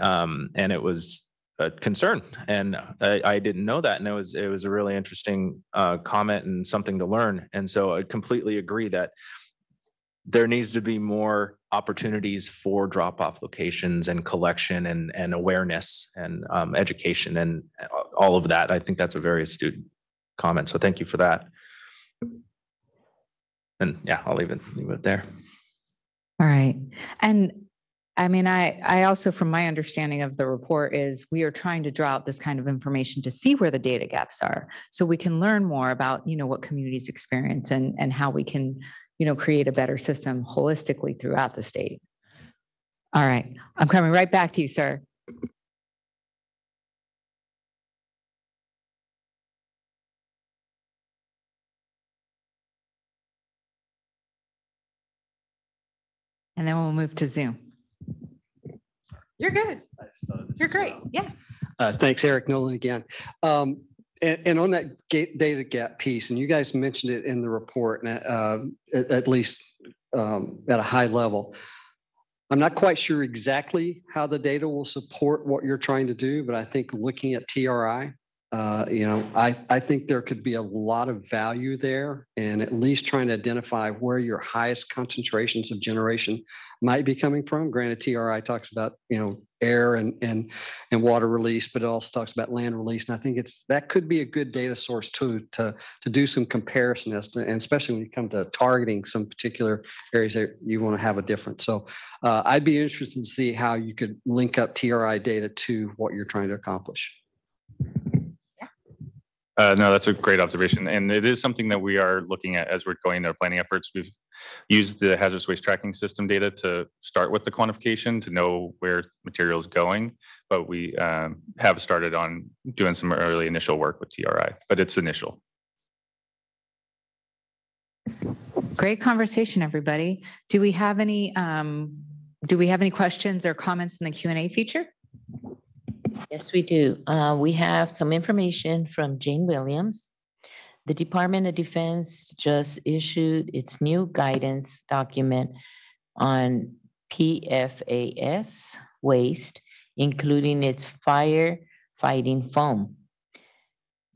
it was a concern, and I didn't know that, and it was a really interesting comment and something to learn. And so I completely agree that there needs to be more opportunities for drop-off locations and collection and awareness and education and all of that. I think that's a very astute comment. So thank you for that. And yeah, I'll leave it there. All right. And I mean, I also, from my understanding of the report, is we are trying to draw out this kind of information to see where the data gaps are, so we can learn more about, what communities experience and how we can, create a better system holistically throughout the state. All right. I'm coming right back to you, sir. And then we'll move to Zoom. You're good. You're great. Yeah. Thanks, Eric Nolan again. And on that data gap piece, and you guys mentioned it in the report, at least at a high level. I'm not quite sure exactly how the data will support what you're trying to do, but I think looking at TRI, I think there could be a lot of value there, and at least trying to identify where your highest concentrations of generation might be coming from. Granted, TRI talks about air and water release, but it also talks about land release, and I think that could be a good data source too to do some comparison, and especially when you come to targeting some particular areas that you want to have a difference. So I'd be interested to see how you could link up TRI data to what you're trying to accomplish. No, that's a great observation. And it is something that we are looking at as we're going into our planning efforts. We've used the hazardous waste tracking system data to start with the quantification to know where material is going. But we have started on doing some early initial work with TRI, but it's initial. Great conversation, everybody. Do we have any questions or comments in the Q&A feature? Yes, we do. We have some information from Jane Williams. The Department of Defense just issued its new guidance document on PFAS waste, including its fire-fighting foam.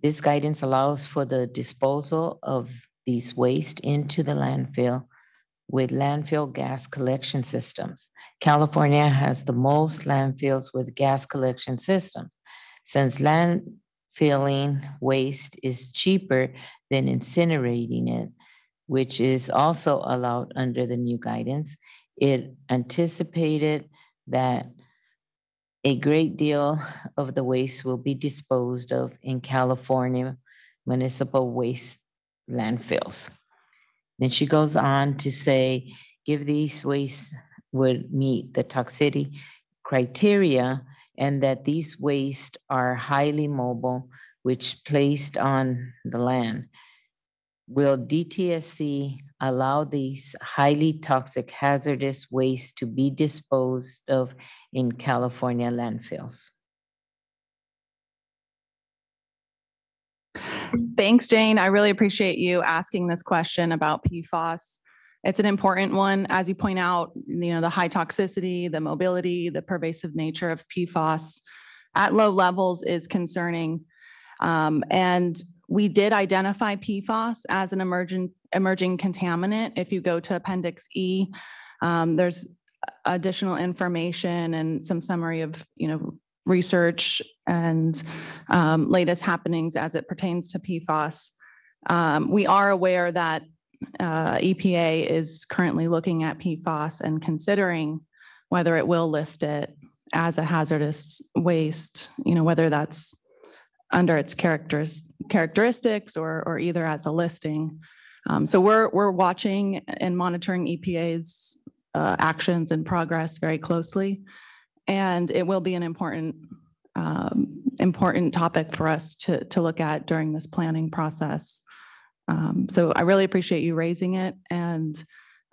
This guidance allows for the disposal of these waste into the landfill with landfill gas collection systems. California has the most landfills with gas collection systems. Since landfilling waste is cheaper than incinerating it, which is also allowed under the new guidance, it anticipated that a great deal of the waste will be disposed of in California municipal waste landfills. Then she goes on to say, if these wastes would meet the toxicity criteria and that these wastes are highly mobile, which placed on the land, will DTSC allow these highly toxic hazardous wastes to be disposed of in California landfills? Thanks, Jane. I really appreciate you asking this question about PFAS. It's an important one. As you point out, the high toxicity, the mobility, the pervasive nature of PFAS at low levels is concerning. And we did identify PFAS as an emerging contaminant. If you go to Appendix E, there's additional information and some summary of, research and latest happenings as it pertains to PFAS. We are aware that EPA is currently looking at PFAS and considering whether it will list it as a hazardous waste, whether that's under its characteristics or either as a listing. So we're watching and monitoring EPA's actions and progress very closely. And it will be an important topic for us to look at during this planning process. So I really appreciate you raising it. And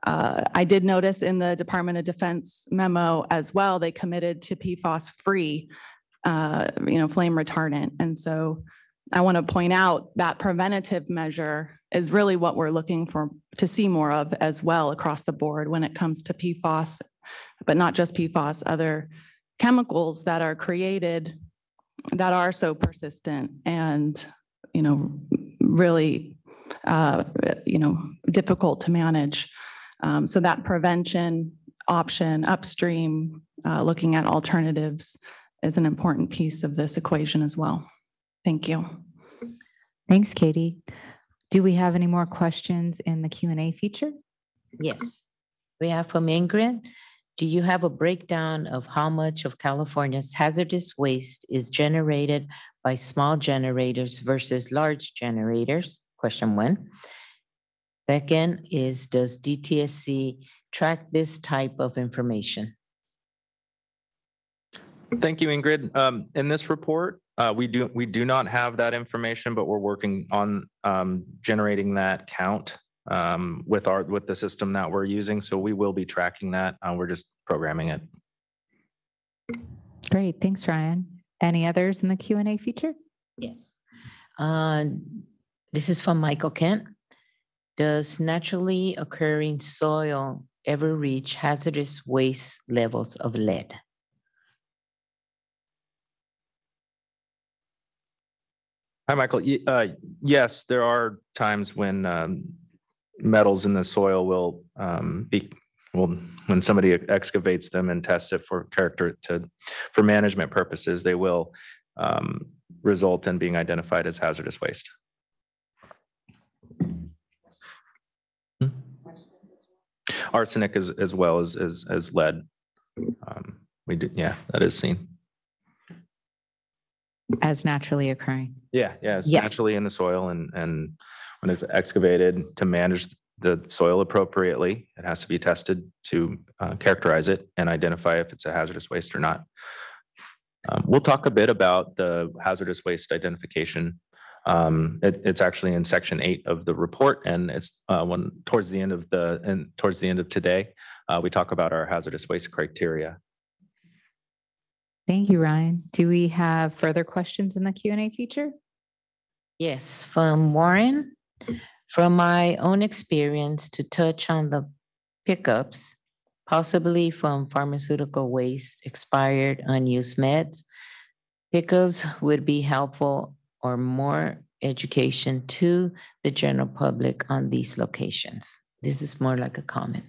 I did notice in the Department of Defense memo as well, they committed to PFAS-free, flame retardant. And so I want to point out that preventative measure is really what we're looking for to see more of as well across the board when it comes to PFAS, but not just PFAS, other chemicals that are created that are so persistent and, really, difficult to manage. So that prevention option upstream, looking at alternatives is an important piece of this equation as well. Thank you. Thanks, Katie. Do we have any more questions in the Q&A feature? Yes, we have from Ingrid. Do you have a breakdown of how much of California's hazardous waste is generated by small generators versus large generators? Question one. Second is, does DTSC track this type of information? Thank you, Ingrid. In this report, we do not have that information, but we're working on generating that count with the system that we're using. So we will be tracking that. We're just programming it. Great, thanks, Ryan. Any others in the Q&A feature? Yes. Uh, This is from Michael Kent. Does naturally occurring soil ever reach hazardous waste levels of lead? Hi, Michael. Yes, there are times when metals in the soil will when somebody excavates them and tests it for for management purposes, they will result in being identified as hazardous waste. Arsenic as well as lead. We do, yeah, that is seen. As naturally occurring. Yeah, it's Yes. naturally in the soil, and when it's excavated to manage the soil appropriately, it has to be tested to characterize it and identify if it's a hazardous waste or not. We'll talk a bit about the hazardous waste identification. It's actually in section 8 of the report, and it's towards the end of today, we talk about our hazardous waste criteria. Thank you, Ryan. Do we have further questions in the Q&A feature? Yes, from Warren. From my own experience, to touch on the pickups, possibly from pharmaceutical waste, expired, unused meds, pickups would be helpful, or more education to the general public on these locations. This is more like a comment.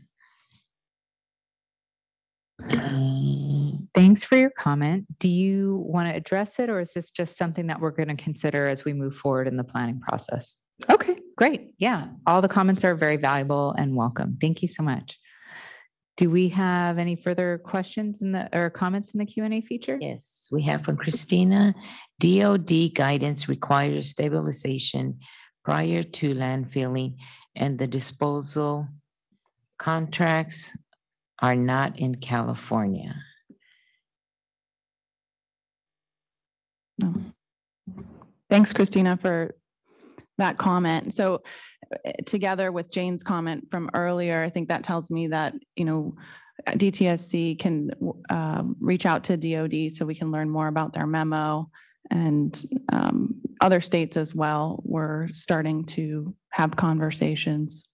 Thanks for your comment. Do you want to address it, or is this just something that we're going to consider as we move forward in the planning process? Okay, great. Yeah, all the comments are very valuable and welcome. Thank you so much. Do we have any further questions or comments in the Q&A feature? Yes, we have from Christina. DOD guidance requires stabilization prior to landfilling, and the disposal contracts are not in California. No. Thanks, Christina, for that comment. So together with Jane's comment from earlier, I think that tells me that, DTSC can reach out to DOD so we can learn more about their memo, and other states as well. We're starting to have conversations,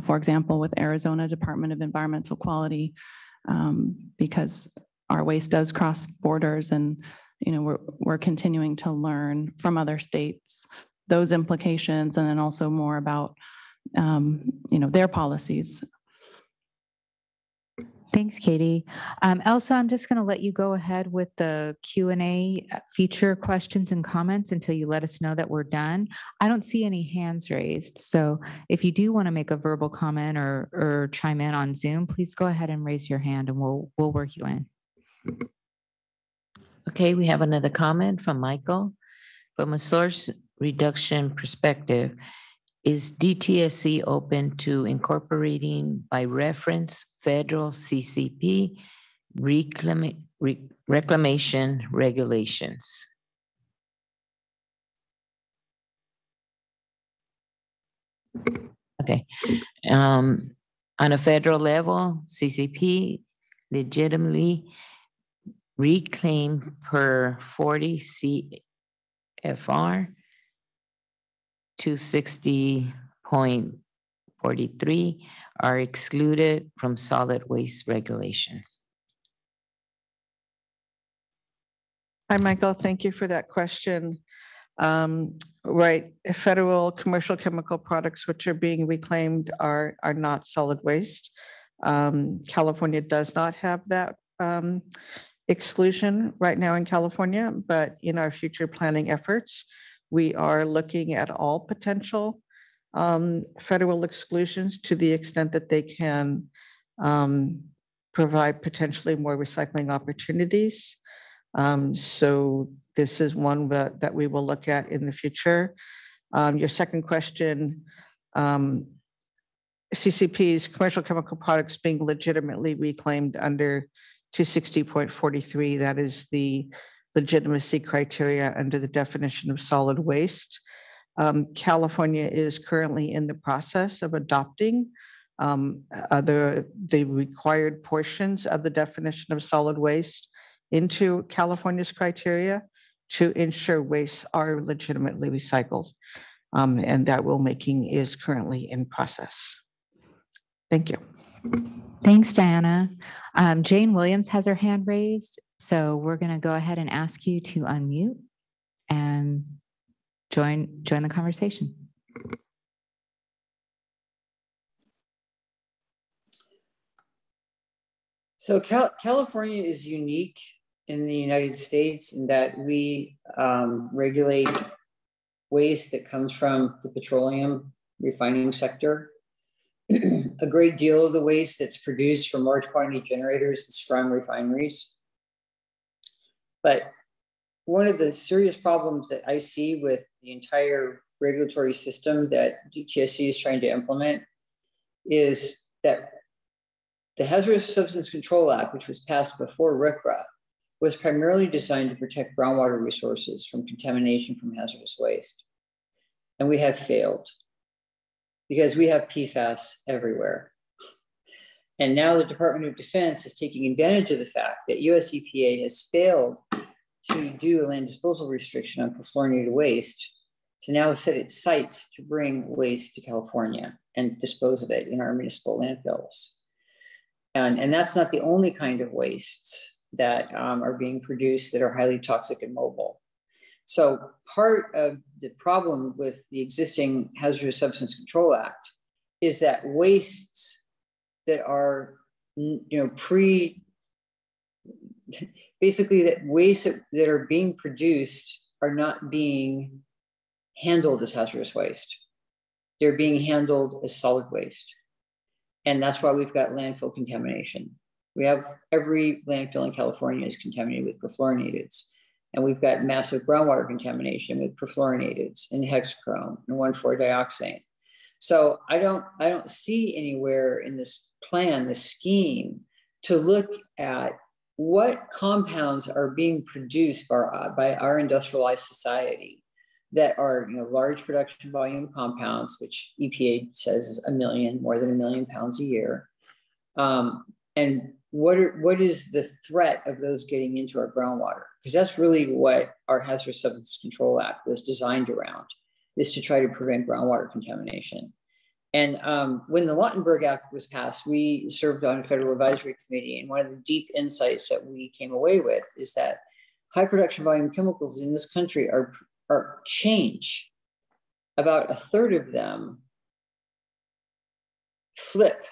for example, with Arizona Department of Environmental Quality, because our waste does cross borders, and we're continuing to learn from other states those implications, and then also more about their policies. Thanks, Katie. Elsa, I'm just going to let you go ahead with the Q&A feature questions and comments until you let us know that we're done. I don't see any hands raised. So if you do want to make a verbal comment or chime in on Zoom, please go ahead and raise your hand and we'll work you in. Okay, we have another comment from Michael. From a source reduction perspective, is DTSC open to incorporating by reference federal CCP reclamation regulations? Okay. On a federal level, CCP legitimately reclaim per 40 CFR 260.43 are excluded from solid waste regulations. Hi, Michael. Thank you for that question. Right, federal commercial chemical products which are being reclaimed are not solid waste. California does not have that exclusion right now in California, but in our future planning efforts, we are looking at all potential federal exclusions to the extent that they can provide potentially more recycling opportunities. So this is one that we will look at in the future. Your second question, CCP's commercial chemical products being legitimately reclaimed under 260.43, that is the legitimacy criteria under the definition of solid waste. California is currently in the process of adopting the required portions of the definition of solid waste into California's criteria to ensure wastes are legitimately recycled. And that rulemaking is currently in process. Thank you. Thanks, Diana. Jane Williams has her hand raised, so we're going to go ahead and ask you to unmute and join the conversation. So California is unique in the United States in that we regulate waste that comes from the petroleum refining sector. A great deal of the waste that's produced from large quantity generators is from refineries. But one of the serious problems that I see with the entire regulatory system that DTSC is trying to implement is that the Hazardous Substance Control Act, which was passed before RCRA, was primarily designed to protect groundwater resources from contamination from hazardous waste. And we have failed because we have PFAS everywhere. And now the Department of Defense is taking advantage of the fact that US EPA has failed to do a land disposal restriction on perfluorinated waste to now set its sights to bring waste to California and dispose of it in our municipal landfills. And that's not the only kind of wastes that are being produced that are highly toxic and mobile. So part of the problem with the existing Hazardous Substance Control Act is that wastes that are, basically that wastes that are being produced are not being handled as hazardous waste. They're being handled as solid waste. And that's why we've got landfill contamination. We have every landfill in California is contaminated with perfluorinateds. And we've got massive groundwater contamination with perfluorinateds and hexachrome and 1,4-dioxane. So I don't see anywhere in this plan, the scheme, to look at what compounds are being produced by our industrialized society that are large production volume compounds, which EPA says is more than 1 million pounds a year. And what is the threat of those getting into our groundwater? Because that's really what our Hazardous Substance Control Act was designed around, is to try to prevent groundwater contamination. And when the Lautenberg Act was passed, we served on a federal advisory committee. And one of the deep insights that we came away with is that high production volume chemicals in this country are change. About a third of them flip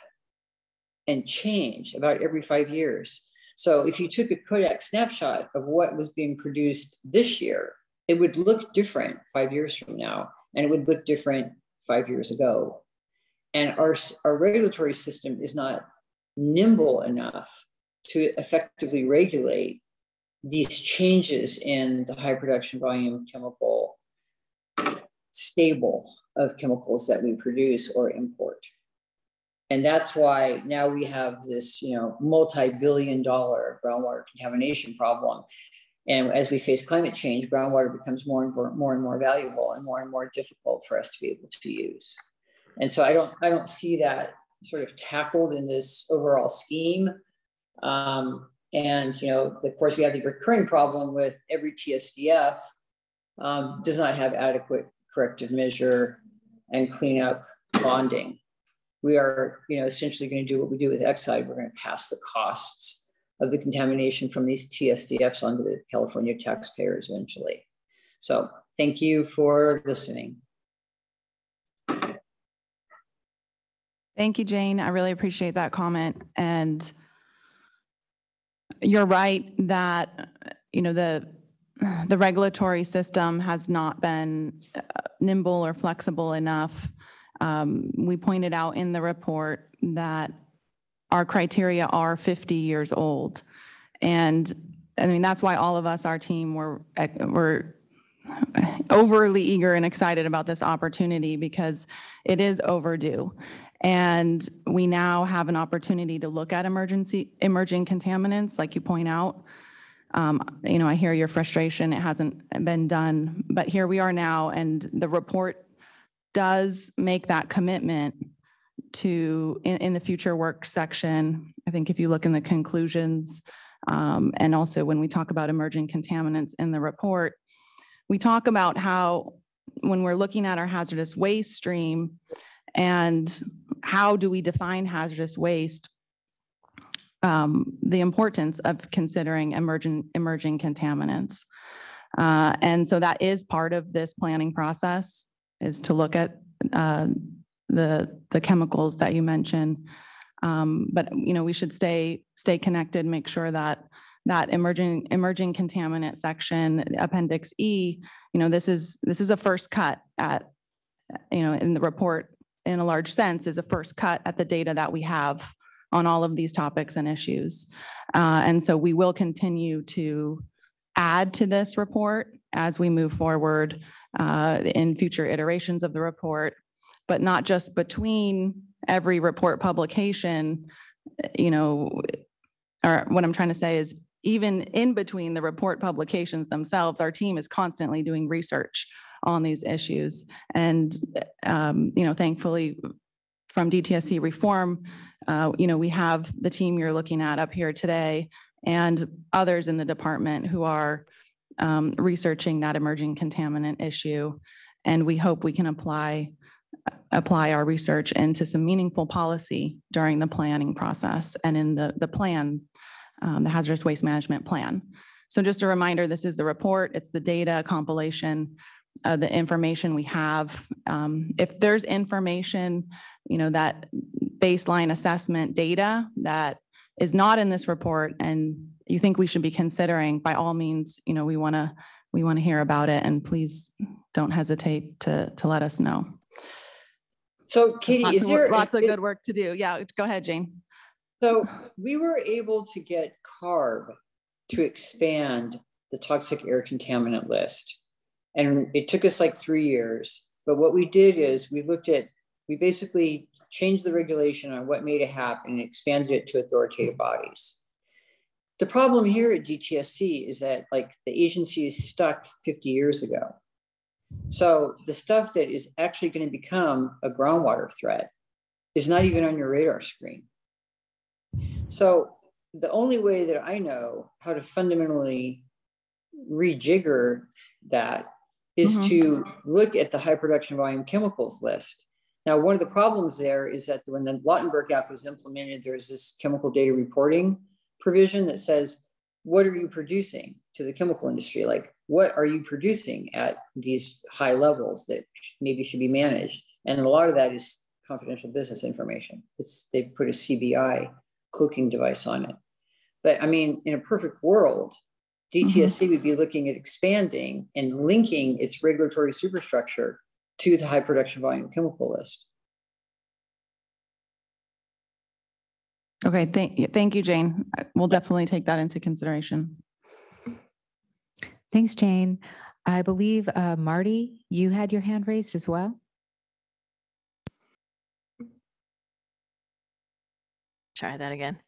and change about every 5 years. So if you took a Kodak snapshot of what was being produced this year, it would look different 5 years from now, and it would look different 5 years ago. And our regulatory system is not nimble enough to effectively regulate these changes in the high production volume chemical stable of chemicals that we produce or import. And that's why now we have this, multi-billion-dollar groundwater contamination problem. And as we face climate change, groundwater becomes more and more valuable and more difficult for us to be able to use. And so I don't see that sort of tackled in this overall scheme. And of course, we have the recurring problem with every TSDF does not have adequate corrective measure and cleanup bonding. We are, essentially going to do what we do with Exide. We're going to pass the costs of the contamination from these TSDFs onto the California taxpayers eventually. So thank you for listening. Thank you, Jane. I really appreciate that comment. And you're right that, the regulatory system has not been nimble or flexible enough. We pointed out in the report that our criteria are 50 years old. And that's why all of us, our team, were overly eager and excited about this opportunity because it is overdue. And we now have an opportunity to look at emerging contaminants, like you point out. I hear your frustration. It hasn't been done, but here we are now, and the report does make that commitment to, in the future work section. I think if you look in the conclusions, And also when we talk about emerging contaminants in the report, we talk about how when we're looking at our hazardous waste stream and how do we define hazardous waste, the importance of considering emerging contaminants. And so that is part of this planning process, is to look at the chemicals that you mentioned. But we should stay connected, make sure that emerging contaminant section, Appendix E, this is a first cut at, in the report, in a large sense, is a first cut at the data that we have on all of these topics and issues. And so we will continue to add to this report as we move forward in future iterations of the report, but not just between every report publication, or what I'm trying to say is even in between the report publications themselves, our team is constantly doing research on these issues. And, thankfully from DTSC reform, we have the team you're looking at up here today and others in the department who are researching that emerging contaminant issue. And we hope we can apply our research into some meaningful policy during the planning process and in the plan, the hazardous waste management plan. So just a reminder, this is the report. It's the data compilation, the information we have. If there's information, that baseline assessment data that is not in this report and you think we should be considering, by all means, we want to hear about it, and please don't hesitate to let us know. So Katie, lots of good work to do? Yeah, go ahead, Jane. So we were able to get CARB to expand the toxic air contaminant list. And it took us like 3 years. But what we did is we basically changed the regulation on what made it happen and expanded it to authoritative bodies. The problem here at DTSC is that the agency is stuck 50 years ago. So the stuff that is actually going to become a groundwater threat is not even on your radar screen. So the only way that I know how to fundamentally rejigger that is to look at the high production volume chemicals list. Now, one of the problems there is that when the Lautenberg Act was implemented, there's this chemical data reporting provision that says, what are you producing to the chemical industry? What are you producing at these high levels that maybe should be managed? And a lot of that is confidential business information. They put a CBI cloaking device on it. But I mean, in a perfect world, DTSC would be looking at expanding and linking its regulatory superstructure to the high production volume chemical list. Okay, thank you, Jane. We'll definitely take that into consideration. Thanks, Jane. I believe, Marty, you had your hand raised as well. Try that again.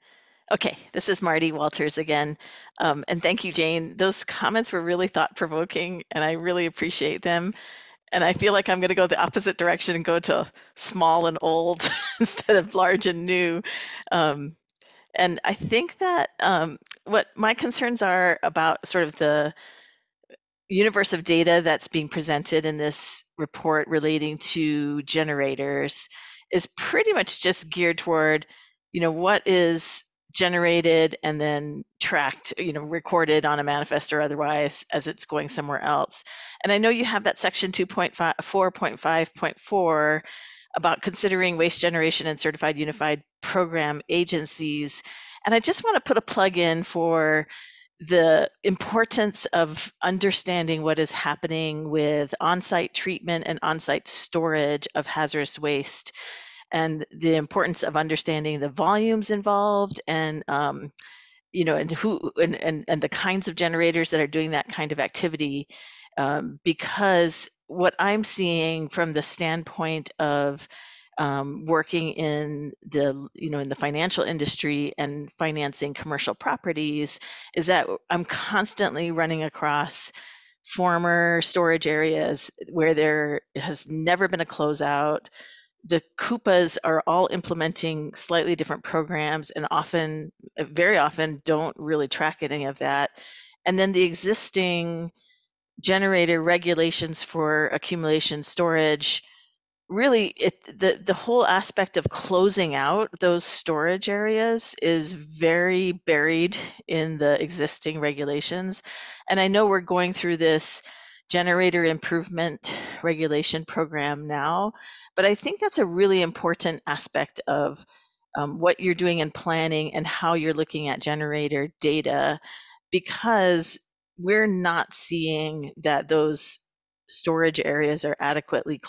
Okay, this is Marty Walters again. And thank you, Jane. Those comments were really thought-provoking, and I really appreciate them. And I feel like I'm going to go the opposite direction and go to small and old instead of large and new. And I think that what my concerns are about sort of the universe of data that's being presented in this report relating to generators is pretty much just geared toward, what is generated and then tracked, recorded on a manifest or otherwise as it's going somewhere else. And I know you have that section 2.4.5.4 about considering waste generation and certified unified program agencies. And I just want to put a plug in for the importance of understanding what is happening with on-site treatment and on-site storage of hazardous waste, and the importance of understanding the volumes involved and and who and the kinds of generators that are doing that kind of activity, because what I'm seeing from the standpoint of working in the in the financial industry and financing commercial properties is that I'm constantly running across former storage areas where there has never been a closeout, the Coupas are all implementing slightly different programs and often, very often, don't really track any of that. And then the existing generator regulations for accumulation storage, really the whole aspect of closing out those storage areas is very buried in the existing regulations. And I know we're going through this generator improvement regulation program now, but I think that's a really important aspect of what you're doing in planning and how you're looking at generator data, because we're not seeing that those storage areas are adequately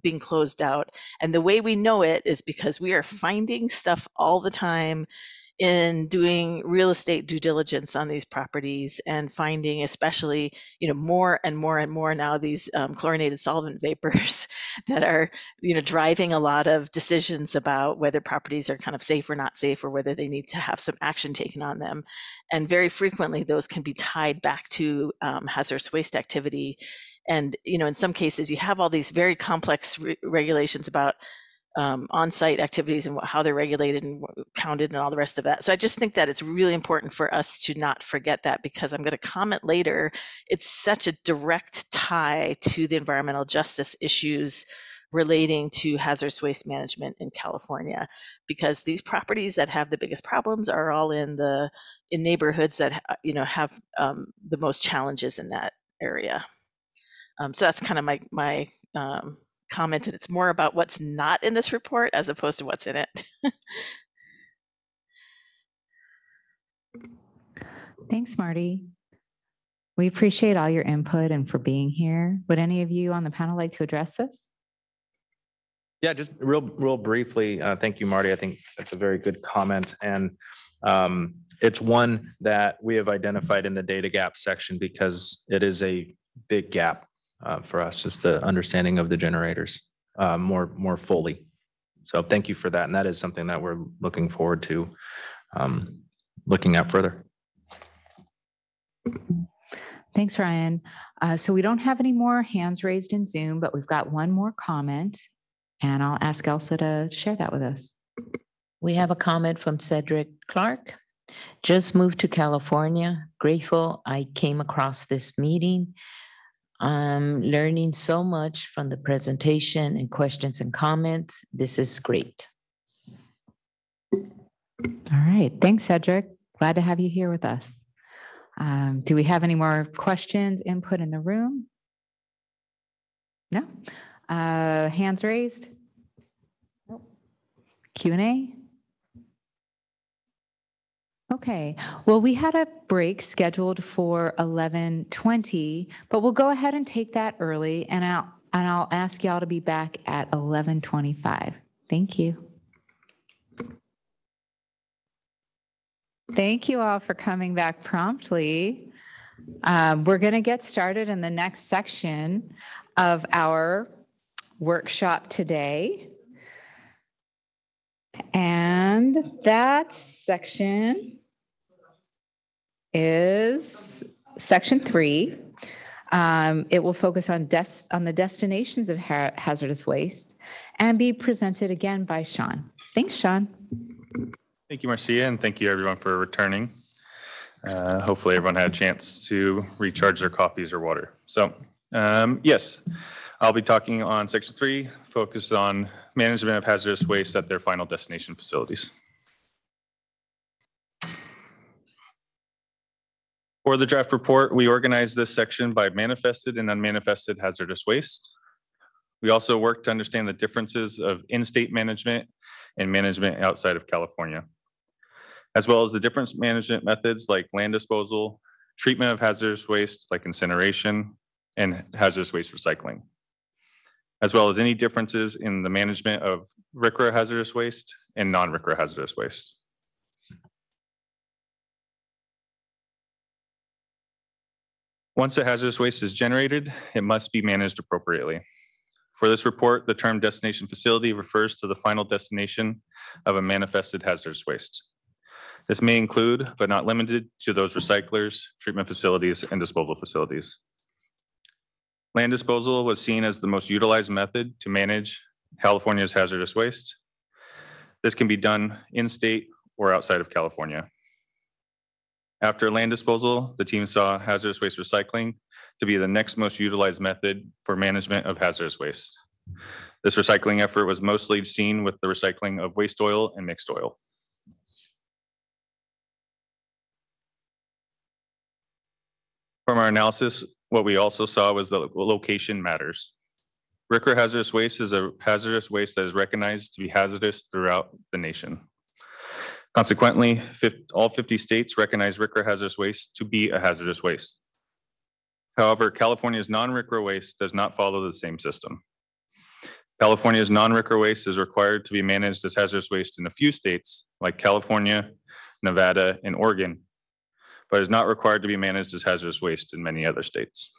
being closed out. And the way we know it is because we are finding stuff all the time in doing real estate due diligence on these properties, and finding, especially, more and more and more now, these chlorinated solvent vapors that are, driving a lot of decisions about whether properties are kind of safe or not safe, or whether they need to have some action taken on them. And very frequently, those can be tied back to hazardous waste activity. And, in some cases, you have all these very complex regulations about on-site activities and how they're regulated and counted and all the rest of that. So I just think that it's really important for us to not forget that, because I'm going to comment later, it's such a direct tie to the environmental justice issues relating to hazardous waste management in California, because these properties that have the biggest problems are all in neighborhoods that have the most challenges in that area. So that's kind of my comment, and it's more about what's not in this report as opposed to what's in it. Thanks, Marty. We appreciate all your input and for being here. Would any of you on the panel like to address this? Yeah, just real briefly. Thank you, Marty. I think that's a very good comment. And it's one that we have identified in the data gap section, because it is a big gap for us, is the understanding of the generators more fully. So thank you for that. And that is something that we're looking forward to looking at further. Thanks, Ryan. So we don't have any more hands raised in Zoom, but we've got one more comment, and I'll ask Elsa to share that with us. We have a comment from Cedric Clark. Just moved to California. Grateful I came across this meeting. I'm learning so much from the presentation and questions and comments. This is great. All right. Thanks, Cedric. Glad to have you here with us. Do we have any more questions, input in the room? No? Hands raised? Q&A? Okay, well, we had a break scheduled for 11:20, but we'll go ahead and take that early, and I'll ask y'all to be back at 11:25. Thank you. Thank you all for coming back promptly. We're going to get started in the next section of our workshop today. And that section is section 3. It will focus on the destinations of hazardous waste and be presented again by Sean. Thanks, Sean. Thank you, Marcia, and thank you everyone for returning. Hopefully everyone had a chance to recharge their coffees or water. So yes, I'll be talking on section 3, focus on management of hazardous waste at their final destination facilities. For the draft report, we organized this section by manifested and unmanifested hazardous waste. We also worked to understand the differences of in-state management and management outside of California, as well as the different management methods like land disposal, treatment of hazardous waste like incineration, and hazardous waste recycling, as well as any differences in the management of RCRA hazardous waste and non-RCRA hazardous waste. Once a hazardous waste is generated, it must be managed appropriately. For this report, the term destination facility refers to the final destination of a manifested hazardous waste. This may include, but not limited to, those recyclers, treatment facilities, and disposal facilities. Land disposal was seen as the most utilized method to manage California's hazardous waste. This can be done in-state or outside of California. After land disposal, the team saw hazardous waste recycling to be the next most utilized method for management of hazardous waste. This recycling effort was mostly seen with the recycling of waste oil and mixed oil. From our analysis, what we also saw was the location matters. RCRA hazardous waste is a hazardous waste that is recognized to be hazardous throughout the nation. Consequently, all 50 states recognize RCRA hazardous waste to be a hazardous waste. However, California's non-RCRA waste does not follow the same system. California's non-RCRA waste is required to be managed as hazardous waste in a few states like California, Nevada, and Oregon, but is not required to be managed as hazardous waste in many other states.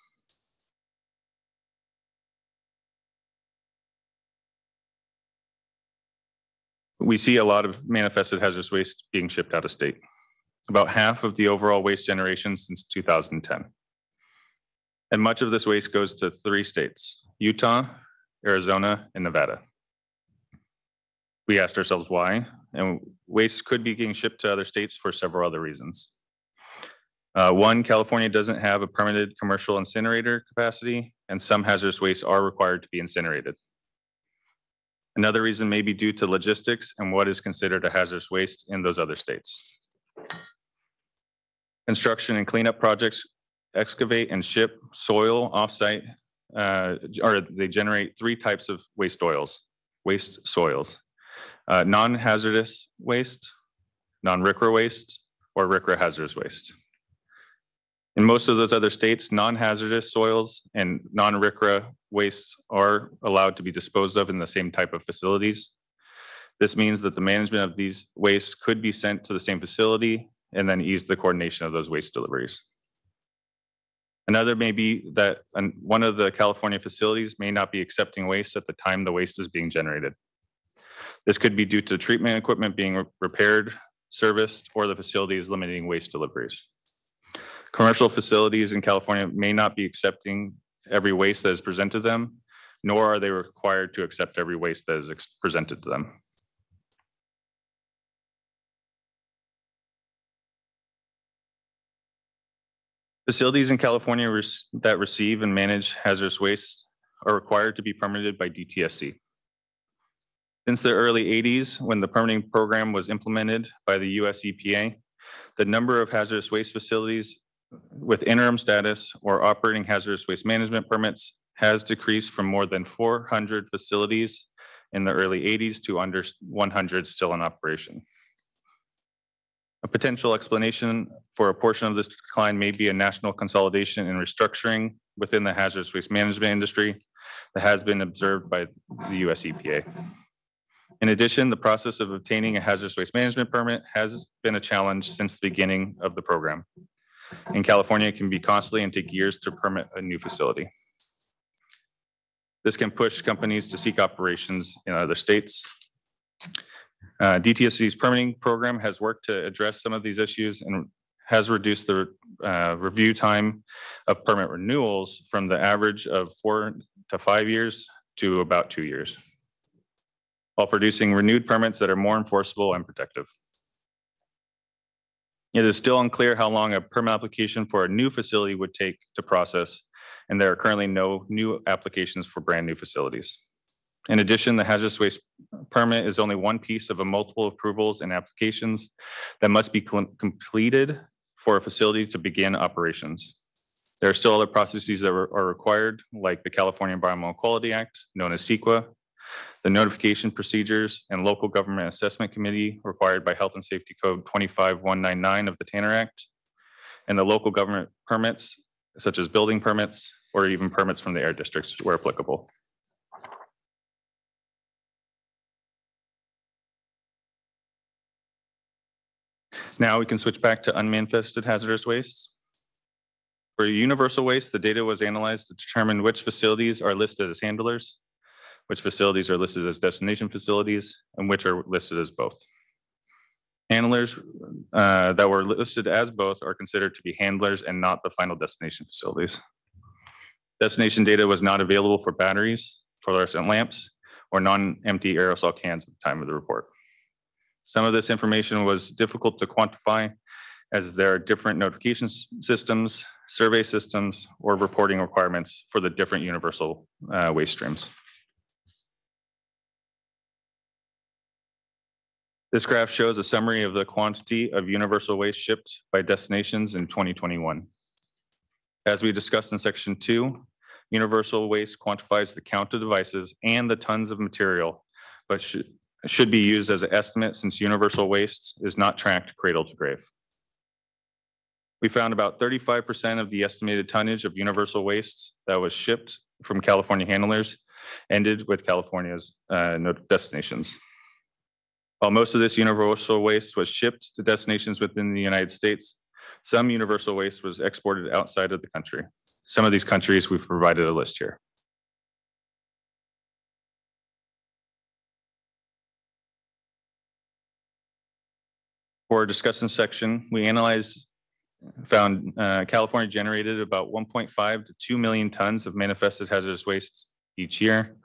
We see a lot of manifested hazardous waste being shipped out of state, about half of the overall waste generation since 2010. And much of this waste goes to 3 states, Utah, Arizona, and Nevada. We asked ourselves why, and waste could be getting shipped to other states for several other reasons. One, California doesn't have a permitted commercial incinerator capacity, and some hazardous wastes are required to be incinerated. Another reason may be due to logistics and what is considered a hazardous waste in those other states. Construction and cleanup projects excavate and ship soil offsite, or they generate 3 types of waste soils. Non-hazardous waste, non-RCRA waste, or RCRA hazardous waste. In most of those other states, non-hazardous soils and non-RCRA wastes are allowed to be disposed of in the same type of facilities. This means that the management of these wastes could be sent to the same facility and then ease the coordination of those waste deliveries. Another may be that one of the California facilities may not be accepting waste at the time the waste is being generated. This could be due to treatment equipment being repaired, serviced, or the facility is limiting waste deliveries. Commercial facilities in California may not be accepting every waste that is presented to them, nor are they required to accept every waste that is presented to them. Facilities in California that receive and manage hazardous waste are required to be permitted by DTSC. Since the early 80s, when the permitting program was implemented by the US EPA, the number of hazardous waste facilities with interim status or operating hazardous waste management permits has decreased from more than 400 facilities in the early 80s to under 100 still in operation. A potential explanation for a portion of this decline may be a national consolidation and restructuring within the hazardous waste management industry that has been observed by the US EPA. In addition, the process of obtaining a hazardous waste management permit has been a challenge since the beginning of the program. In California, it can be costly and take years to permit a new facility. This can push companies to seek operations in other states. DTSC's permitting program has worked to address some of these issues and has reduced the review time of permit renewals from the average of 4 to 5 years to about 2 years, while producing renewed permits that are more enforceable and protective. It is still unclear how long a permit application for a new facility would take to process, and there are currently no new applications for brand new facilities. In addition, the hazardous waste permit is only one piece of a multiple approvals and applications that must be completed for a facility to begin operations. There are still other processes that are required, like the California Environmental Quality Act, known as CEQA, the notification procedures and local government assessment committee required by Health and Safety Code 25199 of the Tanner Act, and the local government permits, such as building permits, or even permits from the air districts where applicable. Now we can switch back to unmanifested hazardous waste. For universal waste, the data was analyzed to determine which facilities are listed as handlers, which facilities are listed as destination facilities, and which are listed as both. Handlers that were listed as both are considered to be handlers and not the final destination facilities. Destination data was not available for batteries, fluorescent lamps, or non-empty aerosol cans at the time of the report. Some of this information was difficult to quantify as there are different notification systems, survey systems, or reporting requirements for the different universal waste streams. This graph shows a summary of the quantity of universal waste shipped by destinations in 2021. As we discussed in section 2, universal waste quantifies the count of devices and the tons of material, but should be used as an estimate since universal waste is not tracked cradle to grave. We found about 35% of the estimated tonnage of universal waste that was shipped from California handlers ended with California's destinations. While most of this universal waste was shipped to destinations within the United States, some universal waste was exported outside of the country. Some of these countries, we've provided a list here. For our discussion section, we found California generated about 1.5 to 2 million tons of manifested hazardous waste each year,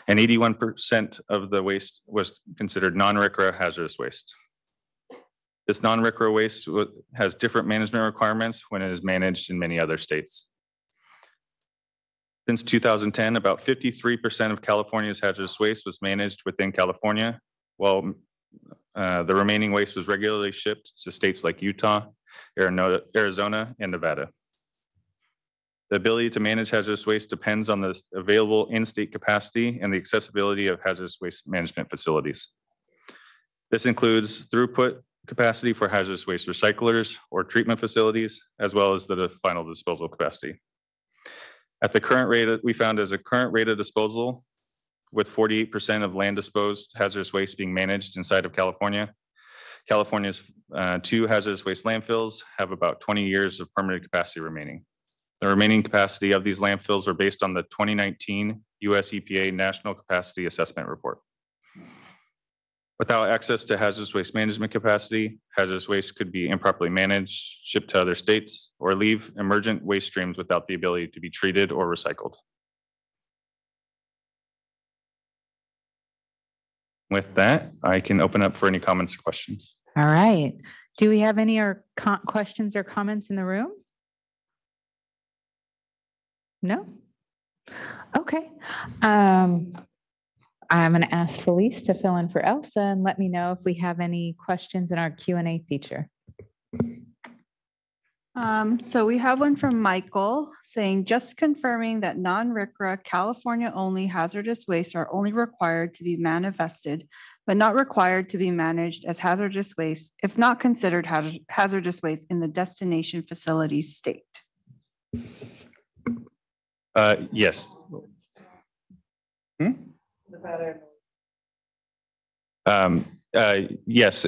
and 81% of the waste was considered non-RCRA hazardous waste. This non-RCRA waste has different management requirements when it is managed in many other states. Since 2010, about 53% of California's hazardous waste was managed within California, while the remaining waste was regularly shipped to states like Utah, Arizona, and Nevada. The ability to manage hazardous waste depends on the available in-state capacity and the accessibility of hazardous waste management facilities. This includes throughput capacity for hazardous waste recyclers or treatment facilities, as well as the final disposal capacity. At the current rate, we found as a current rate of disposal, with 48% of land disposed hazardous waste being managed inside of California, California's 2 hazardous waste landfills have about 20 years of permanent capacity remaining. The remaining capacity of these landfills are based on the 2019 US EPA National Capacity Assessment Report. Without access to hazardous waste management capacity, hazardous waste could be improperly managed, shipped to other states, or leave emergent waste streams without the ability to be treated or recycled. With that, I can open up for any comments or questions. All right. Do we have any questions or comments in the room? No? Okay. I'm going to ask Felice to fill in for Elsa and let me know if we have any questions in our Q&A feature. So we have one from Michael saying, just confirming that non-RCRA California only hazardous waste are only required to be manifested, but not required to be managed as hazardous waste if not considered hazardous waste in the destination facility state. Yes. Yes,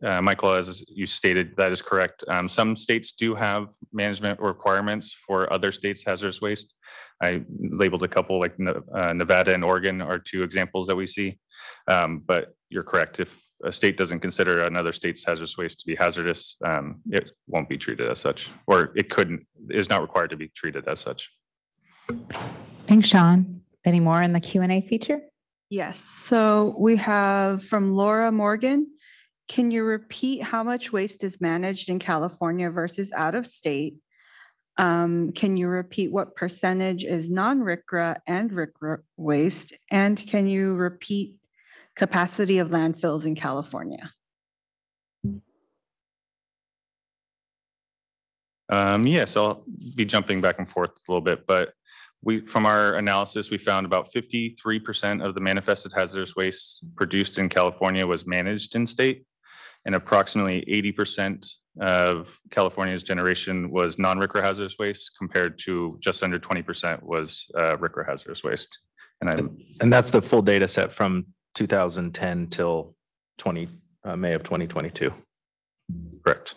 Michael, as you stated, that is correct. Some states do have management requirements for other states' hazardous waste. I labeled a couple, like Nevada and Oregon are 2 examples that we see. But you're correct. If a state doesn't consider another state's hazardous waste to be hazardous, it won't be treated as such, or it is not required to be treated as such. Thanks, Sean. Any more in the Q&A feature? Yes. So we have from Laura Morgan. Can you repeat how much waste is managed in California versus out of state? Can you repeat what percentage is non-RCRA and RCRA waste? And can you repeat capacity of landfills in California? Yes, I'll be jumping back and forth a little bit, but from our analysis, we found about 53% of the manifested hazardous waste produced in California was managed in state, and approximately 80% of California's generation was non-RCRA hazardous waste, compared to just under 20% was RCRA hazardous waste. And that's the full data set from 2010 till May of 2022. Correct.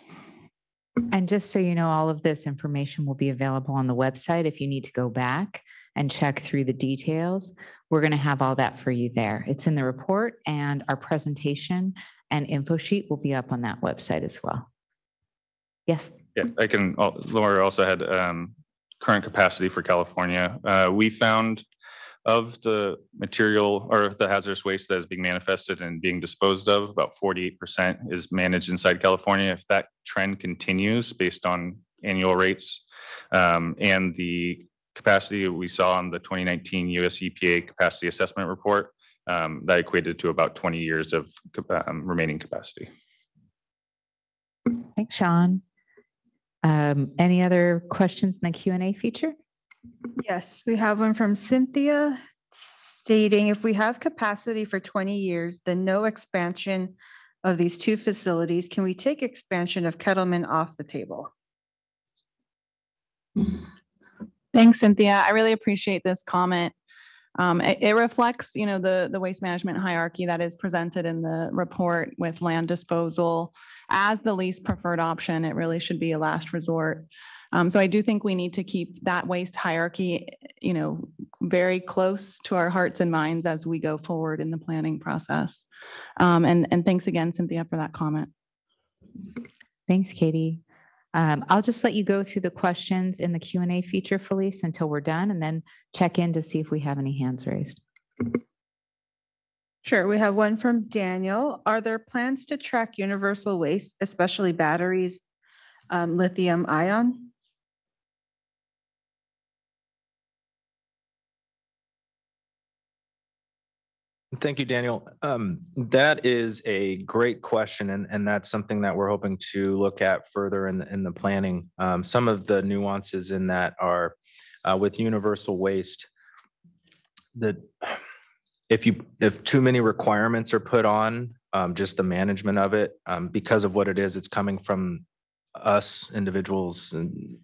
And just so you know, all of this information will be available on the website. If you need to go back and check through the details, we're going to have all that for you there. It's in the report, and our presentation and info sheet will be up on that website as well. Yes. Yeah, Laura also had current capacity for California. We found Of the material or the hazardous waste that is being manifested and being disposed of, about 48% is managed inside California. If that trend continues based on annual rates and the capacity we saw on the 2019 US EPA capacity assessment report, that equated to about 20 years of remaining capacity. Thanks, Sean. Any other questions in the Q&A feature? Yes, we have one from Cynthia stating, if we have capacity for 20 years, then no expansion of these two facilities. Can we take expansion of Kettleman off the table? Thanks, Cynthia. I really appreciate this comment. It reflects, the waste management hierarchy that is presented in the report with land disposal as the least preferred option. It really should be a last resort. So I do think we need to keep that waste hierarchy, very close to our hearts and minds as we go forward in the planning process. And thanks again, Cynthia, for that comment. Thanks, Katie. I'll just let you go through the questions in the Q&A feature, Felice, until we're done, and then check in to see if we have any hands raised. Sure. We have one from Daniel. Are there plans to track universal waste, especially batteries, lithium ion? Thank you, Daniel. That is a great question, and that's something that we're hoping to look at further in the planning. Some of the nuances in that are with universal waste, that if too many requirements are put on just the management of it, because of what it is, it's coming from us individuals and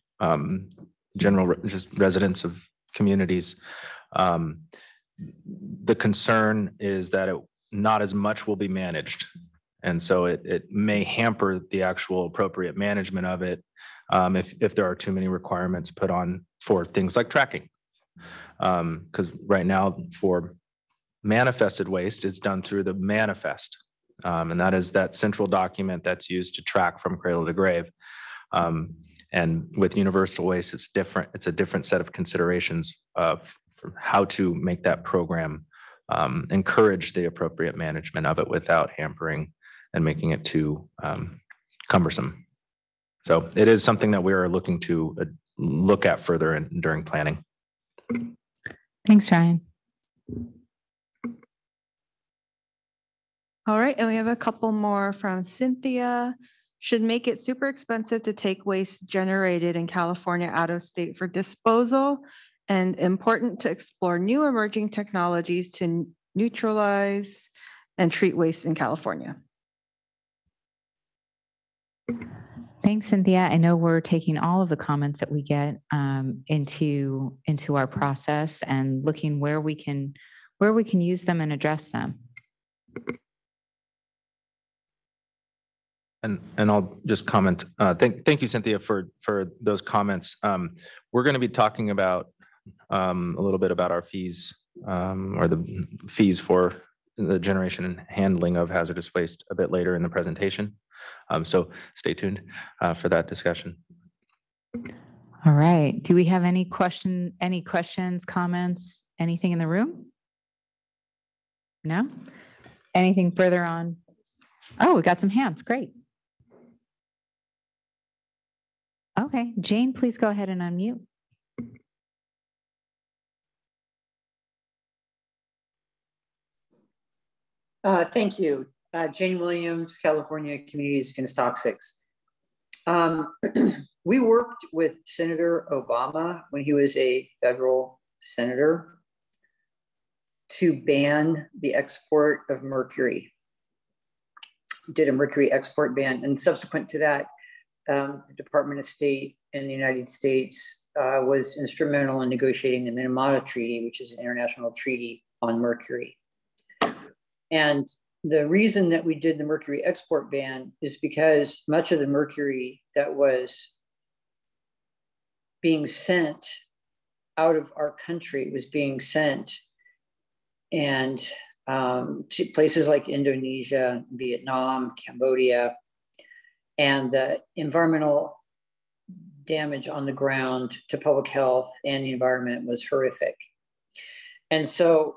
general just residents of communities. The concern is that not as much will be managed. And so it may hamper the actual appropriate management of it if there are too many requirements put on for things like tracking. Because right now for manifested waste, it's done through the manifest. And that is that central document that's used to track from cradle to grave. And with universal waste, it's different. It's a different set of considerations of how to make that program encourage the appropriate management of it without hampering and making it too cumbersome. So it is something that we are looking to look at further during planning. Thanks, Ryan. All right, and we have a couple more from Cynthia. Should make it super expensive to take waste generated in California out of state for disposal, and important to explore new emerging technologies to neutralize and treat waste in California. Thanks, Cynthia. I know we're taking all of the comments that we get into our process and looking where we can use them and address them. And I'll just comment. Thank you, Cynthia, for those comments. We're going to be talking about a little bit about our fees or the fees for the generation and handling of hazardous waste a bit later in the presentation. So stay tuned for that discussion. All right. Do we have any questions, comments, anything in the room? No? Anything further on? Oh, we got some hands. Great. Okay. Jane, please go ahead and unmute. Thank you. Jane Williams, California Communities Against Toxics. We worked with Senator Obama when he was a federal senator to ban the export of mercury. Did a mercury export ban, and subsequent to that, the Department of State in the United States was instrumental in negotiating the Minamata Treaty, which is an international treaty on mercury. And the reason that we did the mercury export ban is because much of the mercury that was being sent out of our country was being sent and to places like Indonesia, Vietnam, Cambodia, and the environmental damage on the ground to public health and the environment was horrific. And so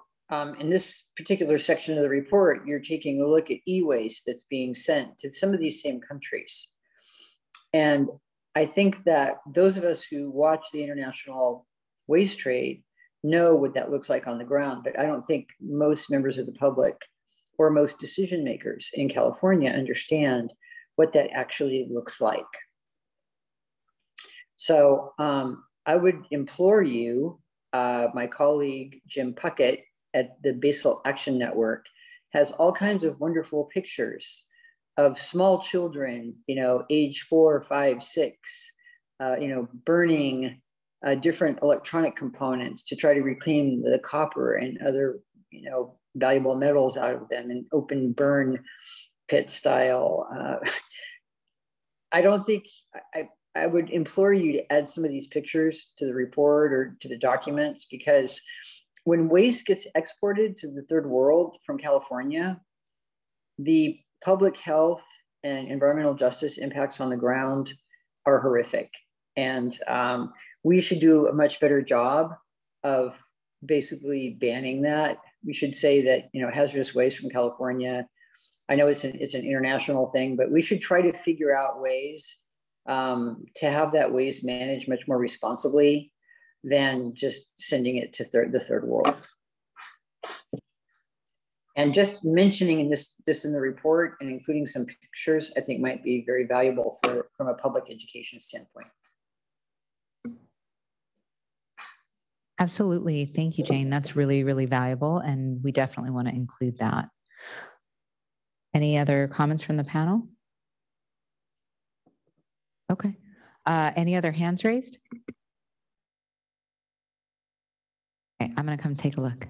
in this particular section of the report, you're taking a look at e-waste that's being sent to some of these same countries. And I think that those of us who watch the international waste trade know what that looks like on the ground, but I don't think most members of the public or most decision makers in California understand what that actually looks like. So I would implore you, my colleague Jim Puckett at the Basal Action Network has all kinds of wonderful pictures of small children, age 4, 5, 6, burning different electronic components to try to reclaim the copper and other, valuable metals out of them in open burn pit style. I don't think, I would implore you to add some of these pictures to the report or to the documents, because when waste gets exported to the third world from California, the public health and environmental justice impacts on the ground are horrific. And we should do a much better job of basically banning that. We should say that, hazardous waste from California, I know it's an international thing, but we should try to figure out ways to have that waste managed much more responsibly than just sending it to the third world. And just mentioning this in the report and including some pictures, I think might be very valuable from a public education standpoint. Absolutely. Thank you, Jane. That's really, really valuable. And we definitely want to include that. Any other comments from the panel? Okay. Any other hands raised? Okay, I'm going to come take a look.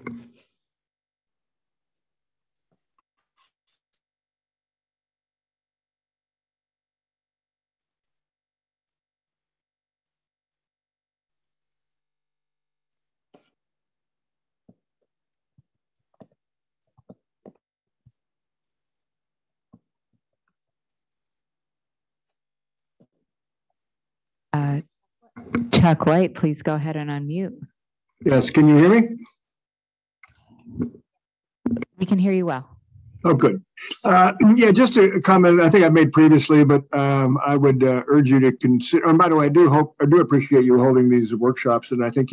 Chuck White, please go ahead and unmute. Yes, can you hear me? We can hear you well. Oh, good. Yeah, just a comment I think I've made previously, but I would urge you to consider, and by the way, I do appreciate you holding these workshops, and I think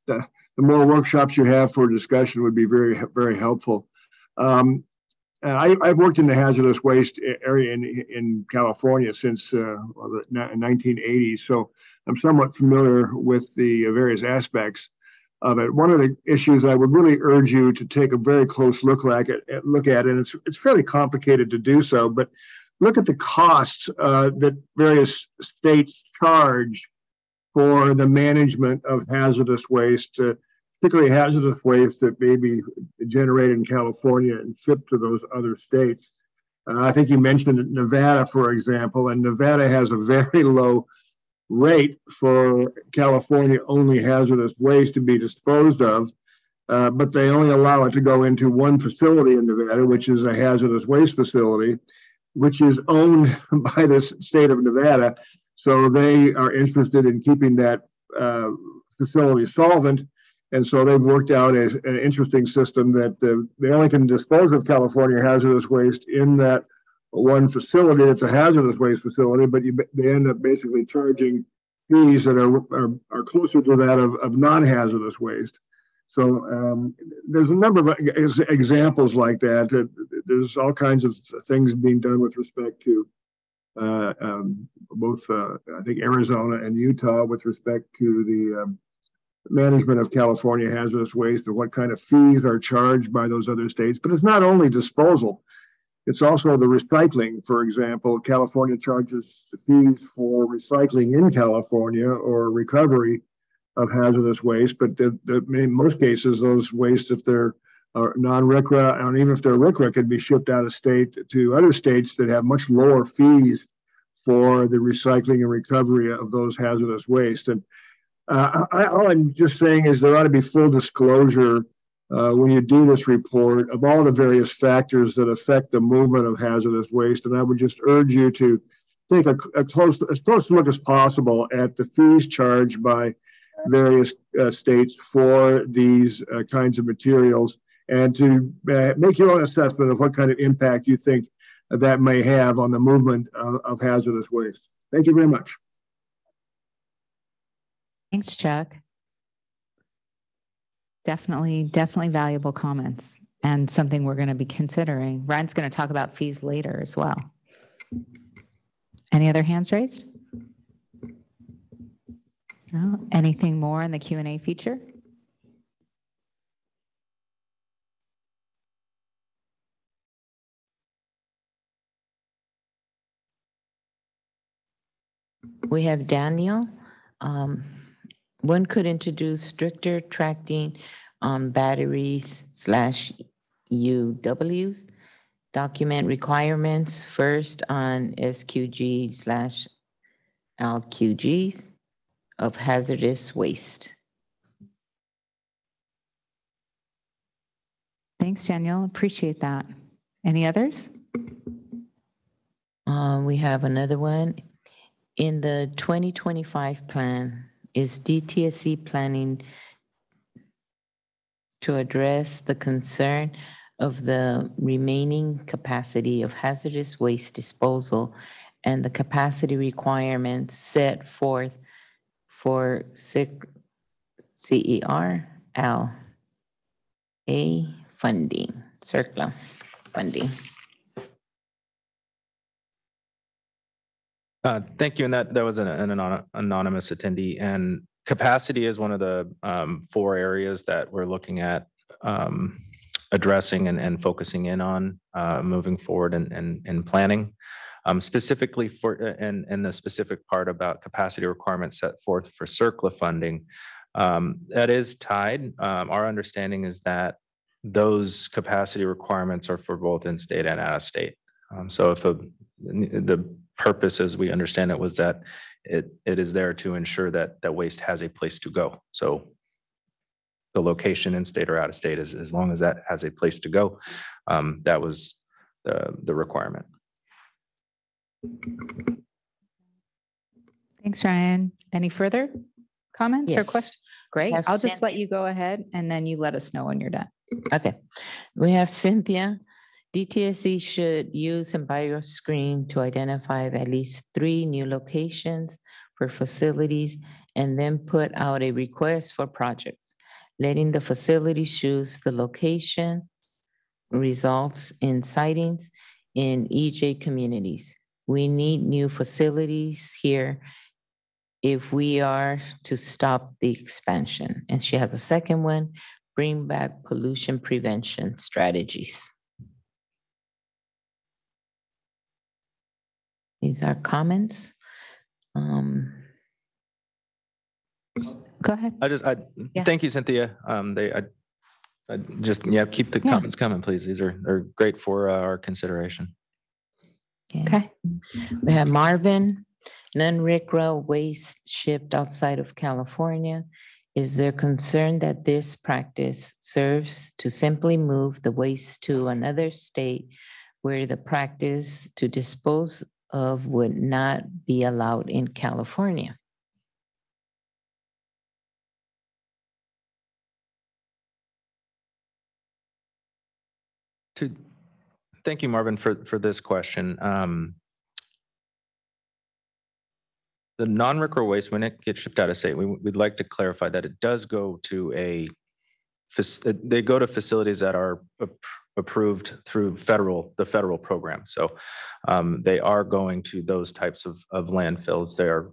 the more workshops you have for discussion would be very, very helpful. I've worked in the hazardous waste area in California since the 1980s, so I'm somewhat familiar with the various aspects of it. One of the issues I would really urge you to take a very close look at, and it's fairly complicated to do so, but look at the costs that various states charge for the management of hazardous waste, particularly hazardous waste that may be generated in California and shipped to those other states. I think you mentioned Nevada, for example, and Nevada has a very low rate for California-only hazardous waste to be disposed of, but they only allow it to go into one facility in Nevada, which is a hazardous waste facility, which is owned by the state of Nevada. So they are interested in keeping that facility solvent. And so they've worked out an interesting system that they only can dispose of California hazardous waste in that one facility. It's a hazardous waste facility, but they end up basically charging fees that are closer to that of non-hazardous waste. So there's a number of examples like that. There's all kinds of things being done with respect to both, I think, Arizona and Utah with respect to the management of California hazardous waste and what kind of fees are charged by those other states. But it's not only disposal. It's also the recycling. For example, California charges fees for recycling in California or recovery of hazardous waste, but in most cases, those wastes, if they're non-RCRA, and even if they're RCRA, can be shipped out of state to other states that have much lower fees for the recycling and recovery of those hazardous waste. And all I'm just saying is there ought to be full disclosure when you do this report of all the various factors that affect the movement of hazardous waste. And I would just urge you to take as close look as possible at the fees charged by various states for these kinds of materials, and to make your own assessment of what kind of impact you think that may have on the movement of hazardous waste. Thank you very much. Thanks, Chuck. Definitely valuable comments and something we're going to be considering. Ryan's going to talk about fees later as well. Any other hands raised? No? Anything more in the Q&A feature? We have Daniel. One could introduce stricter tracking on batteries /UWs, document requirements first on SQG/LQGs of hazardous waste. Thanks, Daniel. Appreciate that. Any others? We have another one. In the 2025 plan, is DTSC planning to address the concern of the remaining capacity of hazardous waste disposal and the capacity requirements set forth for CERL funding, CERCLA funding? Thank you. And that was an anonymous attendee. And capacity is one of the 4 areas that we're looking at addressing and focusing in on moving forward and planning. Specifically for and the specific part about capacity requirements set forth for CERCLA funding, that is tied. Our understanding is that those capacity requirements are for both in-state and out-of-state. So if the purpose, as we understand it, was that it is there to ensure that waste has a place to go. So the location in state or out of state, as long as that has a place to go, that was the requirement. Thanks, Ryan. Any further comments or questions? Great. Have I'll just let you go ahead and then you let us know when you're done. Okay. We have Cynthia. DTSC should use Enviro Screen to identify at least 3 new locations for facilities and then put out a request for projects. Letting the facility choose the location results in sightings in EJ communities. We need new facilities here if we are to stop the expansion. And she has a second one, bring back pollution prevention strategies. These are comments. Go ahead. Thank you, Cynthia. Keep the comments coming, please. These are great for our consideration. Okay. We have Marvin. Non-RCRA waste shipped outside of California. Is there concern that this practice serves to simply move the waste to another state where the practice to dispose of would not be allowed in California? Thank you, Marvin, for this question. The non-RCRA waste, when it gets shipped out of state, we'd like to clarify that it does go to they go to facilities that are approved through the federal program. So they are going to those types of landfills. They are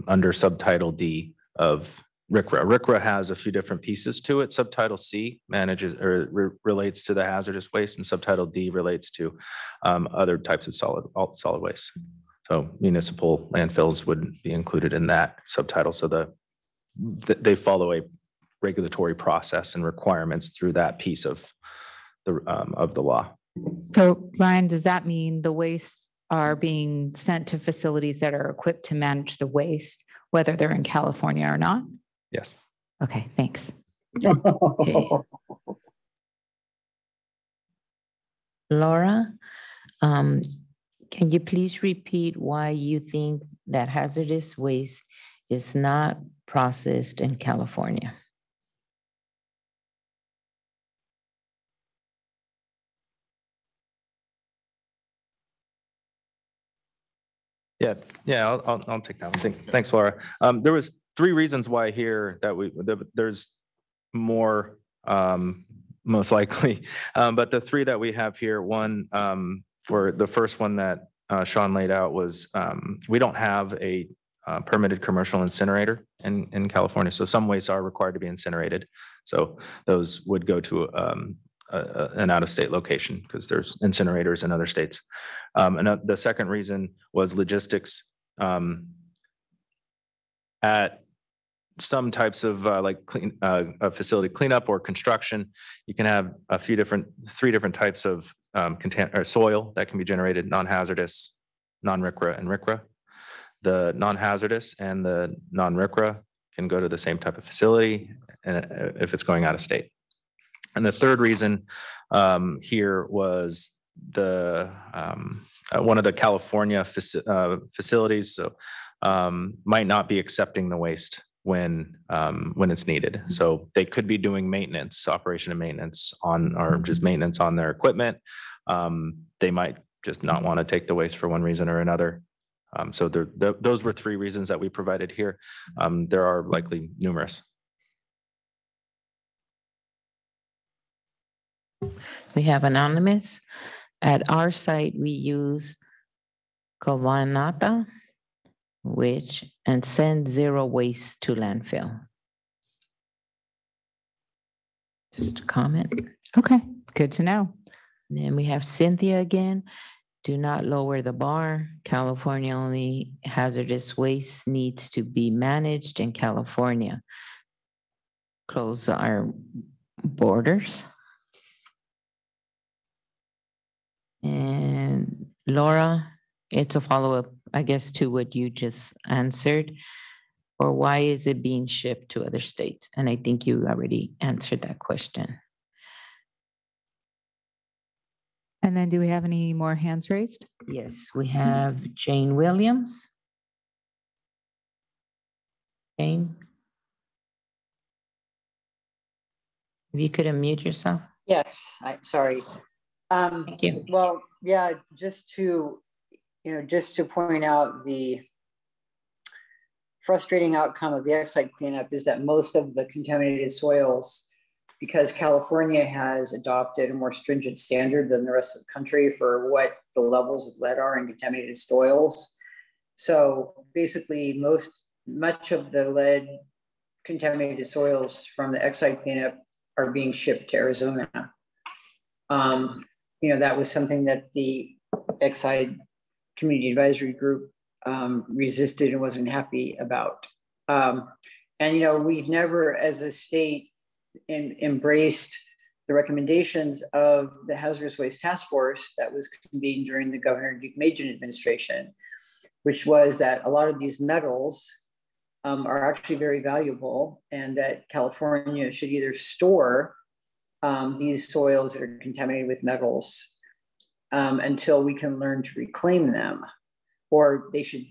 under Subtitle D of RCRA. RCRA has a few different pieces to it. Subtitle C relates to the hazardous waste, and Subtitle D relates to other types of solid waste. So municipal landfills would be included in that subtitle. So they follow a regulatory process and requirements through that piece of the law. So Ryan, does that mean the wastes are being sent to facilities that are equipped to manage the waste, whether they're in California or not? Yes. Okay, thanks. Okay. Laura, can you please repeat why you think that hazardous waste is not processed in California? Yeah, I'll take that one. Thanks, Laura. There was 3 reasons why here that there's more, most likely. But the 3 that we have here, one, for the first one that Sean laid out was, we don't have a permitted commercial incinerator in California. So some wastes are required to be incinerated. So those would go to an out-of-state location because there's incinerators in other states. And the second reason was logistics. At some types of facility cleanup or construction, you can have 3 different types of soil that can be generated: non-hazardous, non-RCRA, and RCRA. The non-hazardous and the non-RCRA can go to the same type of facility if it's going out of state. And the third reason here was the one of the California facilities might not be accepting the waste when it's needed. So they could be doing maintenance, operation and maintenance or just maintenance on their equipment. They might just not want to take the waste for one reason or another. So those were 3 reasons that we provided here. There are likely numerous. We have anonymous. At our site, we use Kawanata, and send 0 waste to landfill. Just a comment. Okay, good to know. And then we have Cynthia again. Do not lower the bar. California only hazardous waste needs to be managed in California. Close our borders. And Laura, it's a follow-up, I guess, to what you just answered. Or why is it being shipped to other states? And I think you already answered that question. And then do we have any more hands raised? Yes, we have Jane Williams. Jane, if you could unmute yourself. Yes, sorry. Thank you. Well, yeah, just to point out the frustrating outcome of the X-site cleanup is that most of the contaminated soils, because California has adopted a more stringent standard than the rest of the country for what the levels of lead are in contaminated soils. So basically much of the lead contaminated soils from the X-site cleanup are being shipped to Arizona. That was something that the X-site Community Advisory Group resisted and wasn't happy about. We've never, as a state, embraced the recommendations of the Hazardous Waste Task Force that was convened during the Governor Duke-Majan administration, which was that a lot of these metals are actually very valuable, and that California should either store these soils that are contaminated with metals until we can learn to reclaim them, or they should,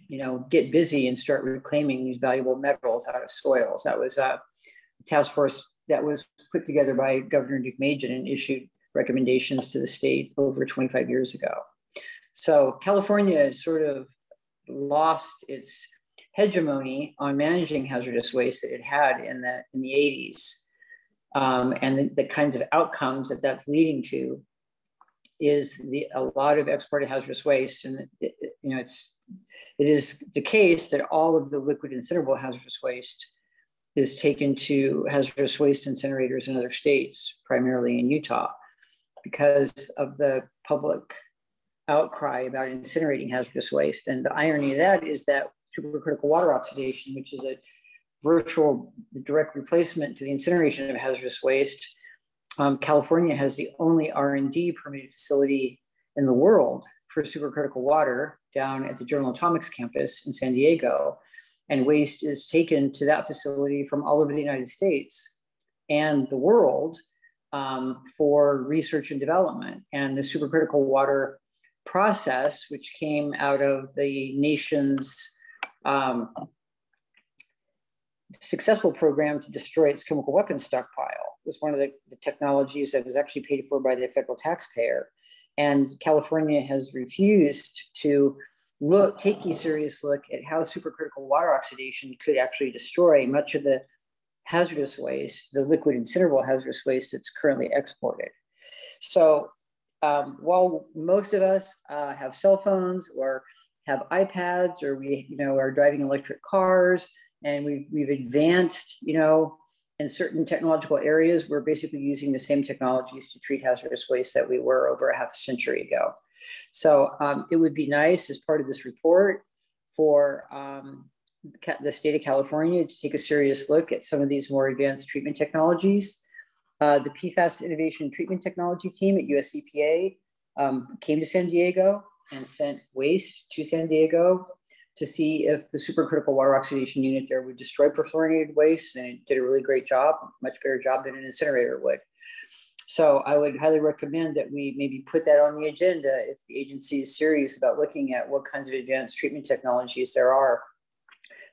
get busy and start reclaiming these valuable metals out of soils. That was a task force that was put together by Governor Duke-Majan and issued recommendations to the state over 25 years ago. So California has sort of lost its hegemony on managing hazardous waste that it had in the 80s. And the kinds of outcomes that that's leading to is a lot of exported hazardous waste. And it is the case that all of the liquid incinerable hazardous waste is taken to hazardous waste incinerators in other states, primarily in Utah, because of the public outcry about incinerating hazardous waste. And the irony of that is that supercritical water oxidation, which is a virtual direct replacement to the incineration of hazardous waste, California has the only R&D permitted facility in the world for supercritical water down at the General Atomics campus in San Diego. And waste is taken to that facility from all over the United States and the world for research and development. And the supercritical water process, which came out of the nation's successful program to destroy its chemical weapons stockpile. It was one of the technologies that was actually paid for by the federal taxpayer. And California has refused to take a serious look at how supercritical water oxidation could actually destroy much of the hazardous waste, the liquid incinerable hazardous waste that's currently exported. So while most of us have cell phones or have iPads, or we are driving electric cars, and we've advanced in certain technological areas, we're basically using the same technologies to treat hazardous waste that we were over a half a century ago. So it would be nice, as part of this report, for the state of California to take a serious look at some of these more advanced treatment technologies. The PFAS Innovation Treatment Technology team at US EPA came to San Diego and sent waste to San Diego to see if the supercritical water oxidation unit there would destroy perfluorinated waste, and it did a really great job, much better job than an incinerator would. So I would highly recommend that we maybe put that on the agenda if the agency is serious about looking at what kinds of advanced treatment technologies there are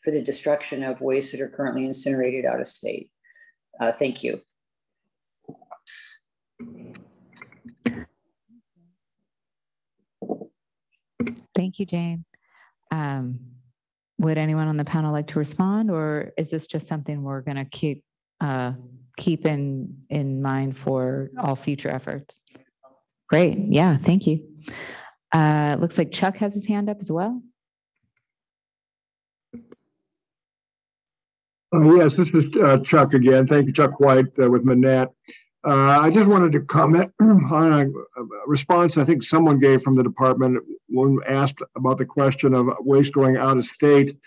for the destruction of waste that are currently incinerated out of state. Thank you. Thank you, Jane. Would anyone on the panel like to respond, or is this just something we're going to keep in mind for all future efforts? Great. Yeah, thank you. Looks like Chuck has his hand up as well. Yes, this is Chuck again. Thank you, Chuck White with Manette. I just wanted to comment on a response I think someone gave from the department when asked about the question of waste going out of state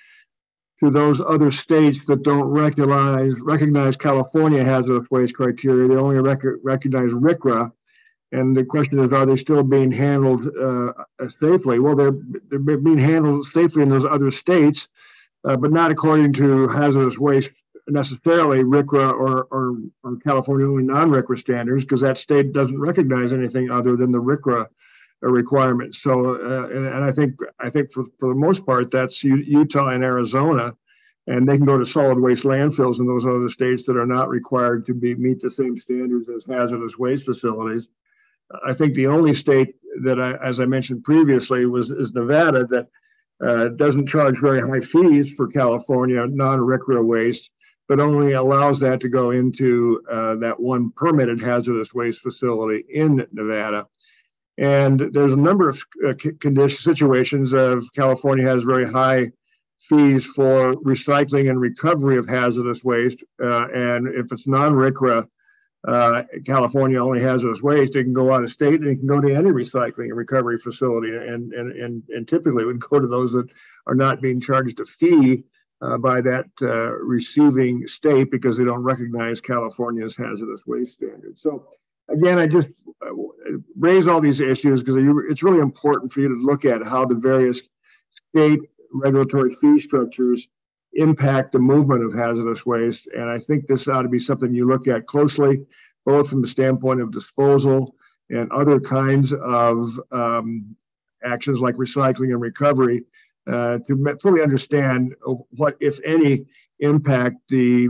to those other states that don't recognize California hazardous waste criteria. They only recognize RCRA. And the question is, are they still being handled safely? Well, they're being handled safely in those other states, but not according to hazardous waste necessarily RCRA or California only non-RCRA standards, because that state doesn't recognize anything other than the RCRA requirements. So, and I think for the most part, that's Utah and Arizona, and they can go to solid waste landfills in those other states that are not required to meet the same standards as hazardous waste facilities. I think the only state that, as I mentioned previously, is Nevada, that doesn't charge very high fees for California non-RCRA waste, but only allows that to go into that one permitted hazardous waste facility in Nevada. And there's a number of situations of California has very high fees for recycling and recovery of hazardous waste. And if it's non-RCRA, California only hazardous waste, it can go out of state and it can go to any recycling and recovery facility. And typically it would go to those that are not being charged a fee by that receiving state because they don't recognize California's hazardous waste standards. So again, I just raise all these issues because it's really important for you to look at how the various state regulatory fee structures impact the movement of hazardous waste. And I think this ought to be something you look at closely, both from the standpoint of disposal and other kinds of actions like recycling and recovery, to fully understand what, if any, impact the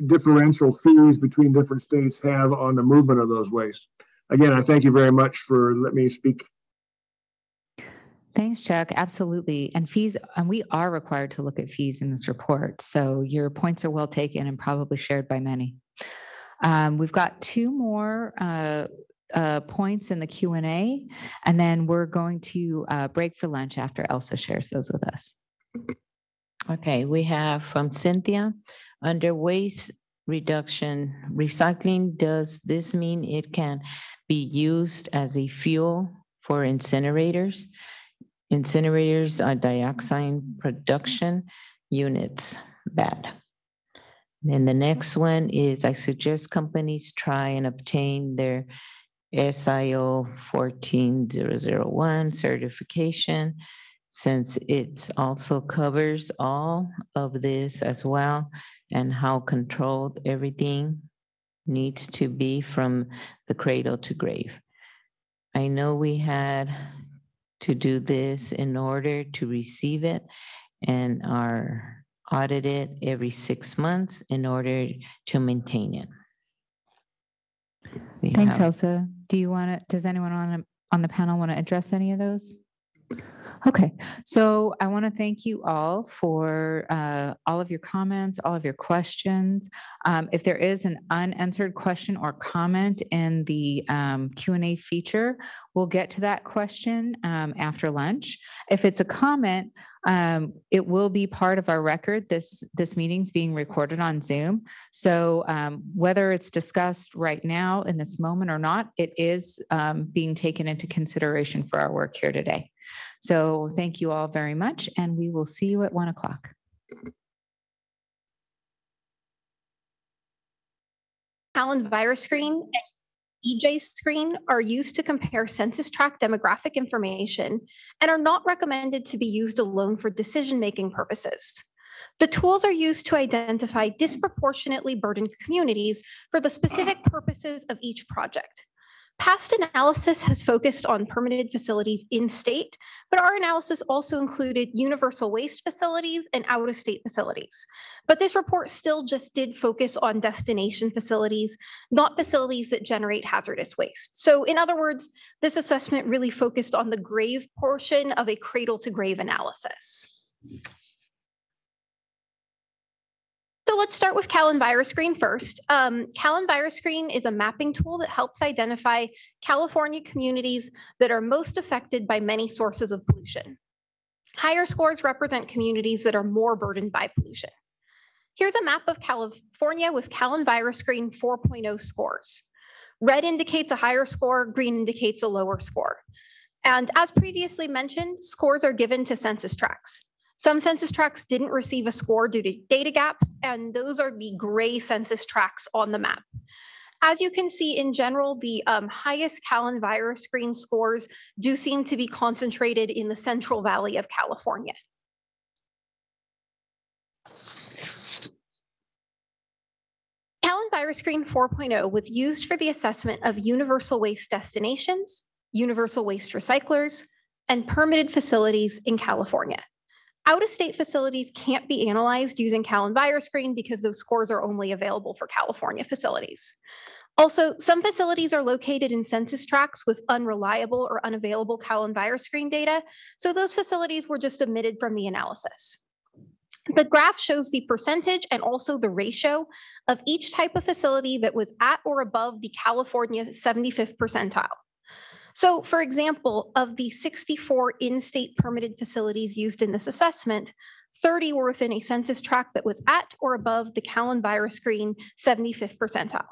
differential fees between different states have on the movement of those wastes. Again, I thank you very much for letting me speak. Thanks, Chuck. Absolutely. And fees, and we are required to look at fees in this report. So your points are well taken and probably shared by many. We've got two more points in the Q&A, and then we're going to break for lunch after Elsa shares those with us. Okay, we have from Cynthia, under waste reduction, recycling, does this mean it can be used as a fuel for incinerators? Incinerators are dioxide production units. Bad. Then the next one is, I suggest companies try and obtain their SIO 14001 certification, since it also covers all of this as well, and how controlled everything needs to be from the cradle to grave. I know we had to do this in order to receive it, and our audited every 6 months in order to maintain it. Thanks, Elsa. Does anyone on the panel want to address any of those? Okay, so I want to thank you all for all of your comments, all of your questions. If there is an unanswered question or comment in the Q&A feature, we'll get to that question after lunch. If it's a comment, it will be part of our record. This meeting's being recorded on Zoom. So whether it's discussed right now in this moment or not, it is being taken into consideration for our work here today. So thank you all very much, and we will see you at 1 o'clock. Callan virus screen and EJ screen are used to compare census tract demographic information and are not recommended to be used alone for decision-making purposes. The tools are used to identify disproportionately burdened communities for the specific purposes of each project. Past analysis has focused on permitted facilities in state, but our analysis also included universal waste facilities and out-of-state facilities. But this report still just did focus on destination facilities, not facilities that generate hazardous waste. So in other words, this assessment really focused on the grave portion of a cradle-to-grave analysis. So let's start with Callan virus screen first. Callan virus screen is a mapping tool that helps identify California communities that are most affected by many sources of pollution. Higher scores represent communities that are more burdened by pollution. Here's a map of California with Callan virus screen 4.0 scores. Red indicates a higher score, green indicates a lower score. And as previously mentioned, scores are given to census tracts. Some census tracts didn't receive a score due to data gaps, and those are the gray census tracts on the map. As you can see, in general, the highest Callan virus screen scores do seem to be concentrated in the Central Valley of California. Callan virus screen 4.0 was used for the assessment of universal waste destinations, universal waste recyclers, and permitted facilities in California. Out-of-state facilities can't be analyzed using Callan virus screen because those scores are only available for California facilities. Also, some facilities are located in census tracts with unreliable or unavailable Callan virus screen data, so those facilities were just omitted from the analysis. The graph shows the percentage and also the ratio of each type of facility that was at or above the California 75th percentile. So for example, of the 64 in-state permitted facilities used in this assessment, 30 were within a census tract that was at or above the Callan virus screen 75th percentile.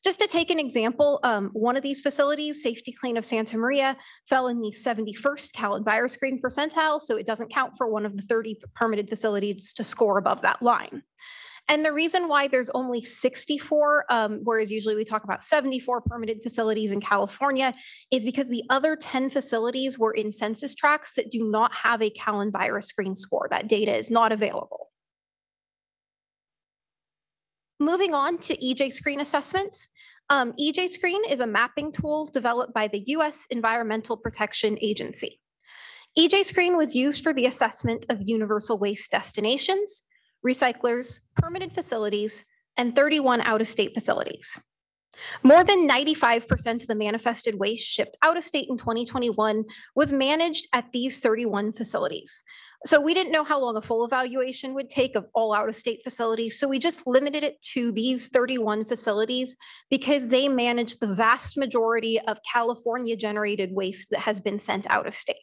Just to take an example, one of these facilities, Safety Clean of Santa Maria, fell in the 71st Callan virus screen percentile, so it doesn't count for one of the 30 permitted facilities to score above that line. And the reason why there's only 64, whereas usually we talk about 74 permitted facilities in California, is because the other 10 facilities were in census tracts that do not have a Callan virus screen score. That data is not available. Moving on to EJ screen assessments. EJ screen is a mapping tool developed by the US Environmental Protection Agency. EJ screen was used for the assessment of universal waste destinations, recyclers, permitted facilities, and 31 out-of-state facilities. More than 95% of the manifested waste shipped out of state in 2021 was managed at these 31 facilities. So we didn't know how long a full evaluation would take of all out-of-state facilities, so we just limited it to these 31 facilities because they manage the vast majority of California-generated waste that has been sent out of state.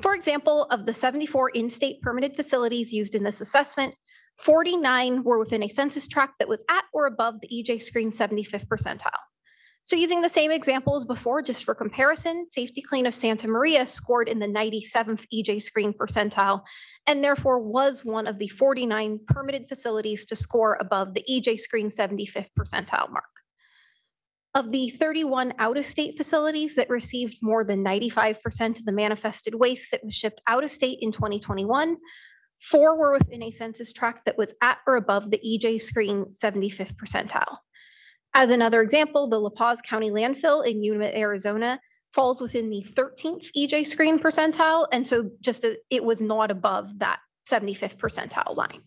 For example, of the 74 in-state permitted facilities used in this assessment, 49 were within a census tract that was at or above the EJ screen 75th percentile. So using the same example as before, just for comparison, Safety Clean of Santa Maria scored in the 97th EJ screen percentile, and therefore was one of the 49 permitted facilities to score above the EJ screen 75th percentile mark. Of the 31 out-of-state facilities that received more than 95% of the manifested waste that was shipped out of state in 2021, 4 were within a census tract that was at or above the EJ screen 75th percentile. As another example, the La Paz County landfill in Yuma, Arizona falls within the 13th EJ screen percentile, and so just it was not above that 75th percentile line.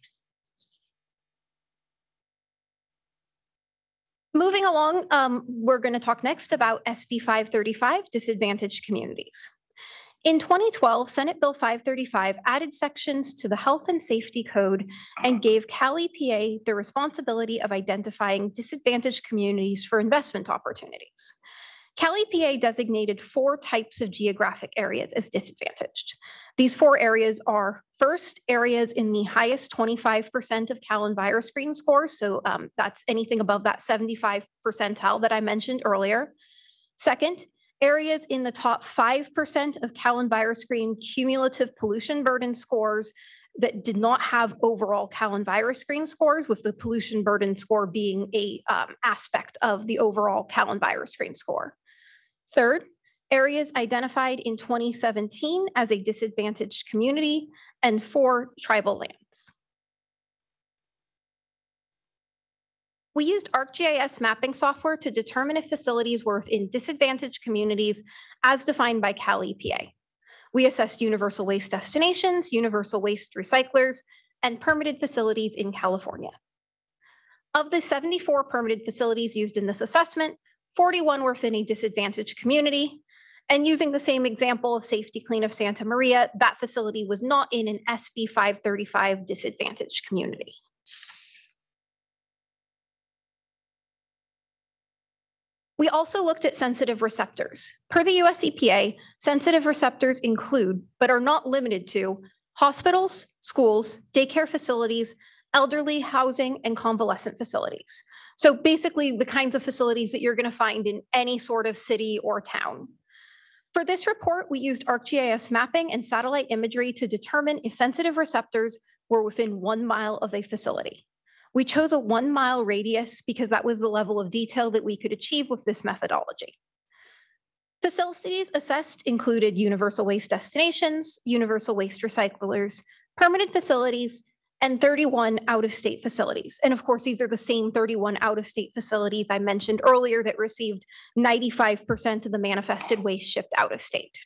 Moving along, we're going to talk next about SB 535, disadvantaged communities. In 2012, Senate Bill 535 added sections to the Health and Safety Code and gave Cal EPA the responsibility of identifying disadvantaged communities for investment opportunities. Cal EPA designated 4 types of geographic areas as disadvantaged. These 4 areas are, first, areas in the highest 25% of Cal EnviroScreen scores. So that's anything above that 75 percentile that I mentioned earlier. Second, areas in the top 5% of Cal EnviroScreen cumulative pollution burden scores that did not have overall Cal EnviroScreen scores, with the pollution burden score being a aspect of the overall Cal EnviroScreen score. Third, areas identified in 2017 as a disadvantaged community, and 4, tribal lands. We used ArcGIS mapping software to determine if facilities were within disadvantaged communities as defined by Cal EPA. We assessed universal waste destinations, universal waste recyclers, and permitted facilities in California. Of the 74 permitted facilities used in this assessment, 41 were within a disadvantaged community. And using the same example of Safety Clean of Santa Maria, that facility was not in an SB 535 disadvantaged community. We also looked at sensitive receptors. Per the US EPA, sensitive receptors include, but are not limited to, hospitals, schools, daycare facilities, elderly housing, and convalescent facilities. So basically the kinds of facilities that you're going to find in any sort of city or town. For this report, we used ArcGIS mapping and satellite imagery to determine if sensitive receptors were within 1 mile of a facility. We chose a 1 mile radius because that was the level of detail that we could achieve with this methodology. Facilities assessed included universal waste destinations, universal waste recyclers, permitted facilities, and 31 out-of-state facilities. And of course, these are the same 31 out-of-state facilities I mentioned earlier that received 95% of the manifested waste shipped out of state.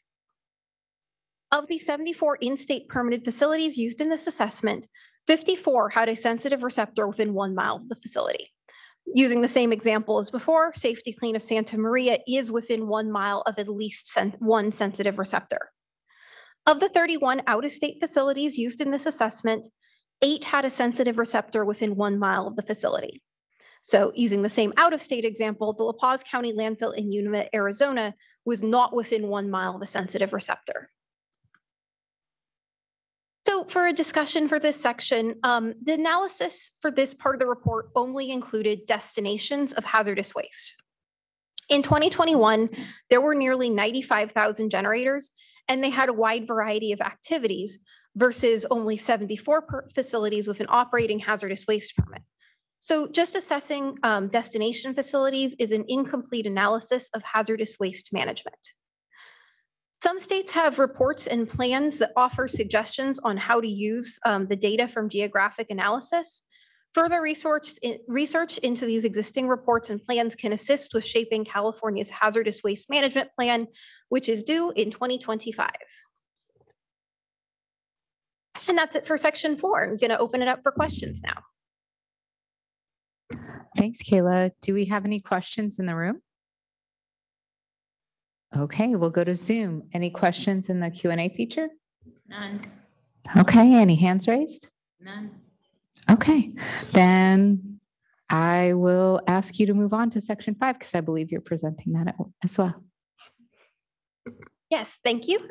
Of the 74 in-state permitted facilities used in this assessment, 54 had a sensitive receptor within 1 mile of the facility. Using the same example as before, Safety Clean of Santa Maria is within 1 mile of at least one sensitive receptor. Of the 31 out-of-state facilities used in this assessment, 8 had a sensitive receptor within 1 mile of the facility. So using the same out-of-state example, the La Paz County landfill in Yuma, Arizona was not within 1 mile of a sensitive receptor. So for a discussion for this section, the analysis for this part of the report only included destinations of hazardous waste. In 2021, there were nearly 95,000 generators, and they had a wide variety of activities versus only 74 facilities with an operating hazardous waste permit. So just assessing destination facilities is an incomplete analysis of hazardous waste management. Some states have reports and plans that offer suggestions on how to use the data from geographic analysis. Further research into these existing reports and plans can assist with shaping California's hazardous waste management plan, which is due in 2025. And that's it for section 4. I'm going to open it up for questions now. Thanks, Kayla. Do we have any questions in the room? Okay, we'll go to Zoom. Any questions in the Q&A feature? None. Okay, any hands raised? None. Okay, then I will ask you to move on to section 5 because I believe you're presenting that as well. Yes, thank you.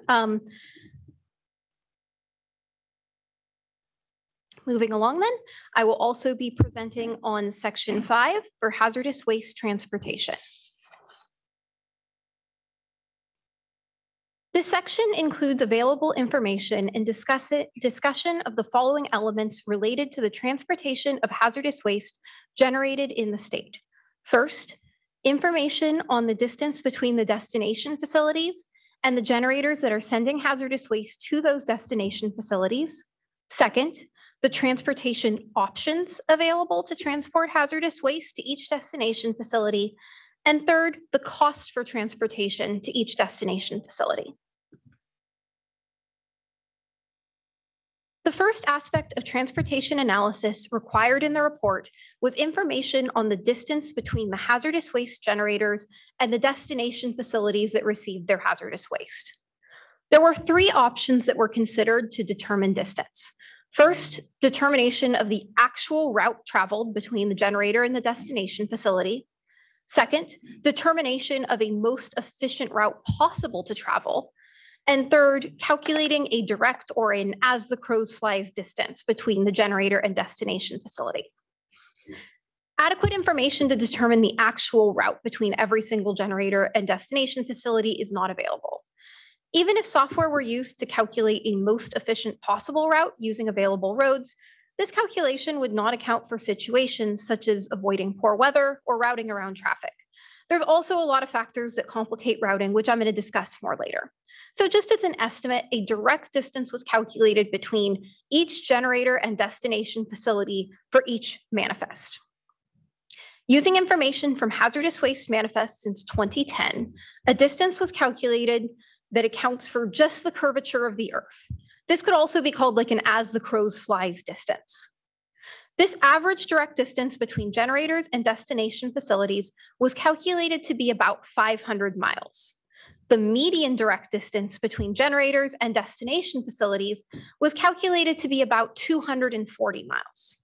Moving along then, I will also be presenting on section 5 for hazardous waste transportation. This section includes available information and discussion of the following elements related to the transportation of hazardous waste generated in the state. First, information on the distance between the destination facilities and the generators that are sending hazardous waste to those destination facilities. Second, the transportation options available to transport hazardous waste to each destination facility. And third, the cost for transportation to each destination facility. The first aspect of transportation analysis required in the report was information on the distance between the hazardous waste generators and the destination facilities that received their hazardous waste. There were three options that were considered to determine distance. First, determination of the actual route traveled between the generator and the destination facility. Second, determination of a most efficient route possible to travel. And third, calculating a direct or an as the crows flies distance between the generator and destination facility. Adequate information to determine the actual route between every single generator and destination facility is not available. Even if software were used to calculate a most efficient possible route using available roads, this calculation would not account for situations such as avoiding poor weather or routing around traffic. There's also a lot of factors that complicate routing, which I'm going to discuss more later. So just as an estimate, a direct distance was calculated between each generator and destination facility for each manifest. Using information from hazardous waste manifests since 2010, a distance was calculated that accounts for just the curvature of the earth. This could also be called like an as the crows flies distance. This average direct distance between generators and destination facilities was calculated to be about 500 miles. The median direct distance between generators and destination facilities was calculated to be about 240 miles.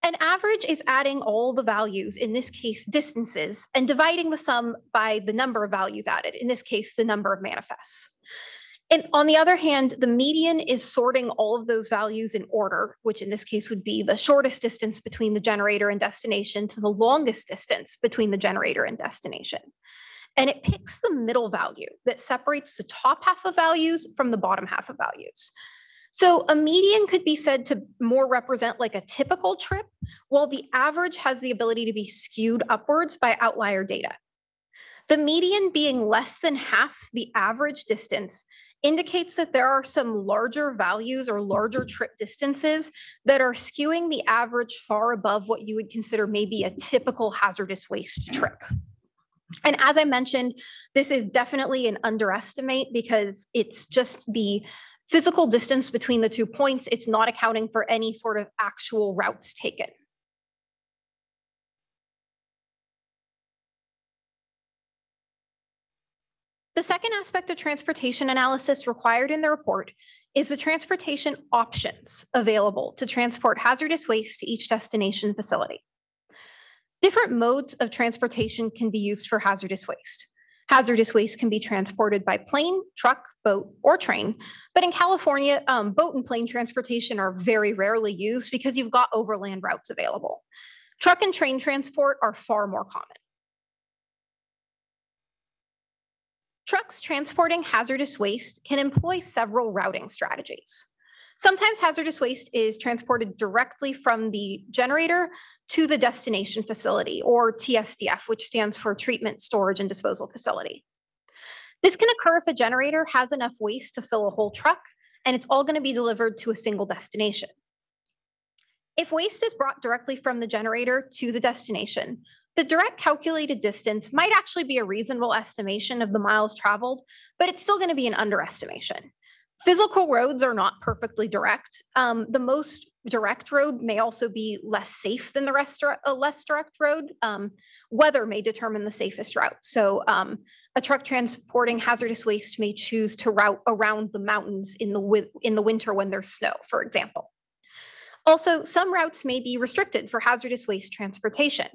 An average is adding all the values, in this case distances, and dividing the sum by the number of values added, in this case the number of manifests. And on the other hand, the median is sorting all of those values in order, which in this case would be the shortest distance between the generator and destination to the longest distance between the generator and destination. And it picks the middle value that separates the top half of values from the bottom half of values. So a median could be said to more represent like a typical trip, while the average has the ability to be skewed upwards by outlier data. The median being less than half the average distance indicates that there are some larger values or larger trip distances that are skewing the average far above what you would consider maybe a typical hazardous waste trip. And as I mentioned, this is definitely an underestimate because it's just the physical distance between the 2 points. It's not accounting for any sort of actual routes taken. The second aspect of transportation analysis required in the report is the transportation options available to transport hazardous waste to each destination facility. Different modes of transportation can be used for hazardous waste. Hazardous waste can be transported by plane, truck, boat, or train. But in California, boat and plane transportation are very rarely used because you've got overland routes available. Truck and train transport are far more common. Trucks transporting hazardous waste can employ several routing strategies. Sometimes hazardous waste is transported directly from the generator to the destination facility, or TSDF, which stands for Treatment, Storage, and Disposal Facility. This can occur if a generator has enough waste to fill a whole truck, and it's all going to be delivered to a single destination. If waste is brought directly from the generator to the destination, the direct calculated distance might actually be a reasonable estimation of the miles traveled, but it's still going to be an underestimation. Physical roads are not perfectly direct. The most direct road may also be less safe than the less direct road. Weather may determine the safest route. So a truck transporting hazardous waste may choose to route around the mountains in the winter when there's snow, for example. Also, some routes may be restricted for hazardous waste transportation.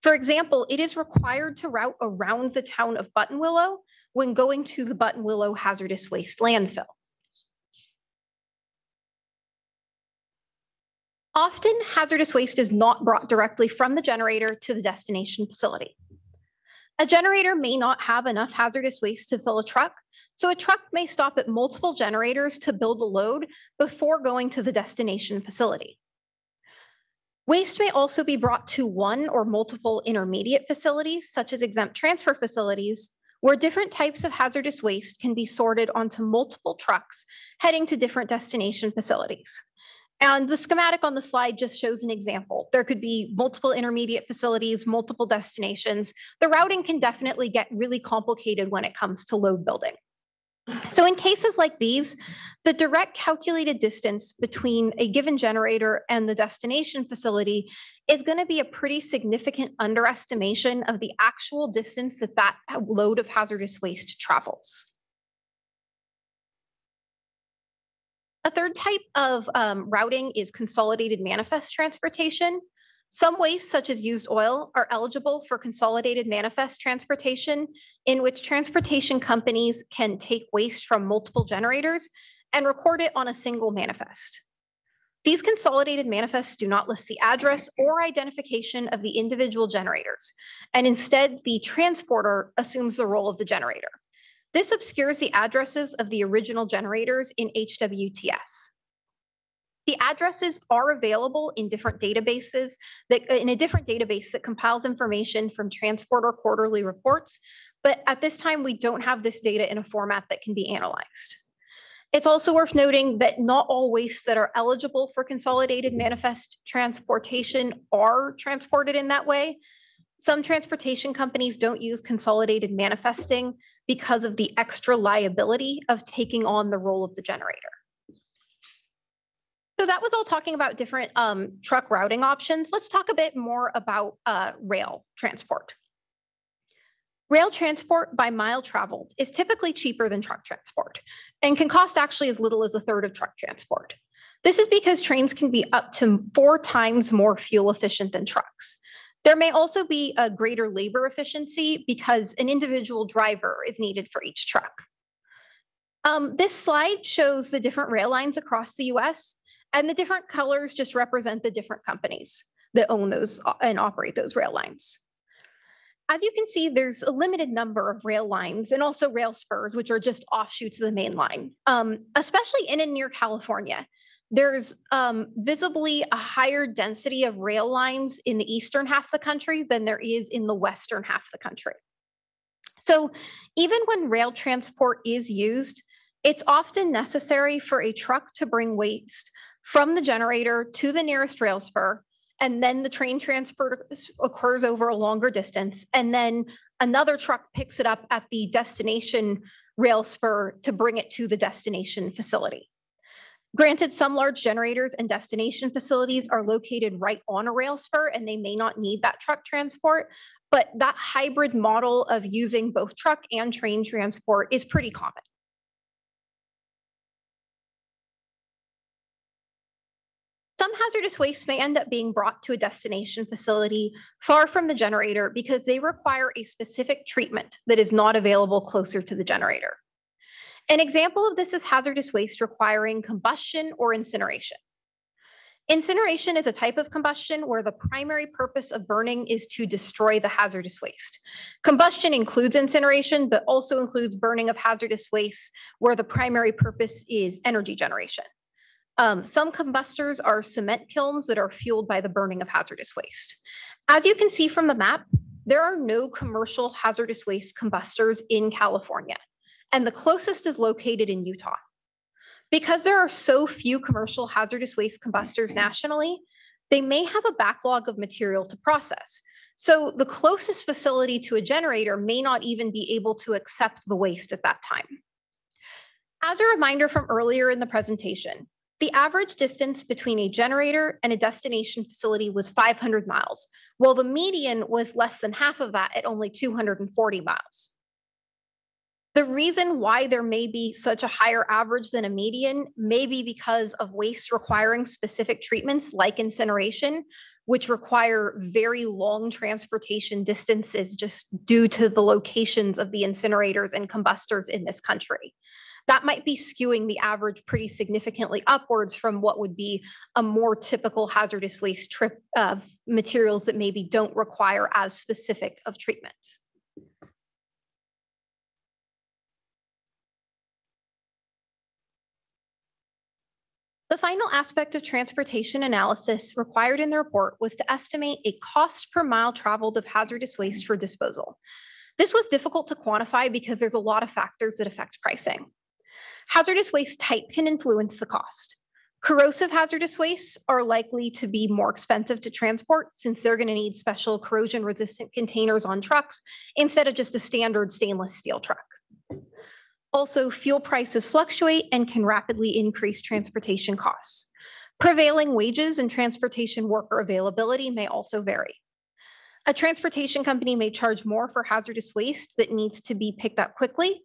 For example, it is required to route around the town of Buttonwillow when going to the Buttonwillow hazardous waste landfill. Often, hazardous waste is not brought directly from the generator to the destination facility. A generator may not have enough hazardous waste to fill a truck, so a truck may stop at multiple generators to build a load before going to the destination facility. Waste may also be brought to one or multiple intermediate facilities, such as exempt transfer facilities, where different types of hazardous waste can be sorted onto multiple trucks heading to different destination facilities. And the schematic on the slide just shows an example. There could be multiple intermediate facilities, multiple destinations. The routing can definitely get really complicated when it comes to load building. So in cases like these, the direct calculated distance between a given generator and the destination facility is going to be a pretty significant underestimation of the actual distance that that load of hazardous waste travels. A third type of routing is consolidated manifest transportation. Some wastes, such as used oil, are eligible for consolidated manifest transportation, in which transportation companies can take waste from multiple generators and record it on a single manifest. These consolidated manifests do not list the address or identification of the individual generators, and instead the transporter assumes the role of the generator. This obscures the addresses of the original generators in HWTS. The addresses are available in different databases in a different database that compiles information from transporter quarterly reports, but at this time we don't have this data in a format that can be analyzed. It's also worth noting that not all wastes that are eligible for consolidated manifest transportation are transported in that way. Some transportation companies don't use consolidated manifesting because of the extra liability of taking on the role of the generator. So that was all talking about different truck routing options. Let's talk a bit more about rail transport. Rail transport by mile traveled is typically cheaper than truck transport and can cost actually as little as a third of truck transport. This is because trains can be up to 4 times more fuel efficient than trucks. There may also be a greater labor efficiency because an individual driver is needed for each truck. This slide shows the different rail lines across the US, and the different colors just represent the different companies that own those and operate those rail lines. As you can see, there's a limited number of rail lines and also rail spurs, which are just offshoots of the main line, especially in and near California. There's visibly a higher density of rail lines in the eastern half of the country than there is in the western half of the country. So even when rail transport is used, it's often necessary for a truck to bring waste from the generator to the nearest rail spur, and then the train transport occurs over a longer distance, and then another truck picks it up at the destination rail spur to bring it to the destination facility. Granted, some large generators and destination facilities are located right on a rail spur and they may not need that truck transport, but that hybrid model of using both truck and train transport is pretty common. Some hazardous waste may end up being brought to a destination facility far from the generator because they require a specific treatment that is not available closer to the generator. An example of this is hazardous waste requiring combustion or incineration. Incineration is a type of combustion where the primary purpose of burning is to destroy the hazardous waste. Combustion includes incineration, but also includes burning of hazardous waste where the primary purpose is energy generation. Some combustors are cement kilns that are fueled by the burning of hazardous waste. As you can see from the map, there are no commercial hazardous waste combustors in California, and the closest is located in Utah. Because there are so few commercial hazardous waste combustors nationally, they may have a backlog of material to process. So the closest facility to a generator may not even be able to accept the waste at that time. As a reminder from earlier in the presentation, the average distance between a generator and a destination facility was 500 miles, while the median was less than half of that at only 240 miles. The reason why there may be such a higher average than a median may be because of waste requiring specific treatments like incineration, which require very long transportation distances just due to the locations of the incinerators and combustors in this country. That might be skewing the average pretty significantly upwards from what would be a more typical hazardous waste trip of materials that maybe don't require as specific of treatments. The final aspect of transportation analysis required in the report was to estimate a cost per mile traveled of hazardous waste for disposal. This was difficult to quantify because there's a lot of factors that affect pricing. Hazardous waste type can influence the cost. Corrosive hazardous wastes are likely to be more expensive to transport since they're going to need special corrosion resistant containers on trucks instead of just a standard stainless steel truck. Also, fuel prices fluctuate and can rapidly increase transportation costs. Prevailing wages and transportation worker availability may also vary. A transportation company may charge more for hazardous waste that needs to be picked up quickly.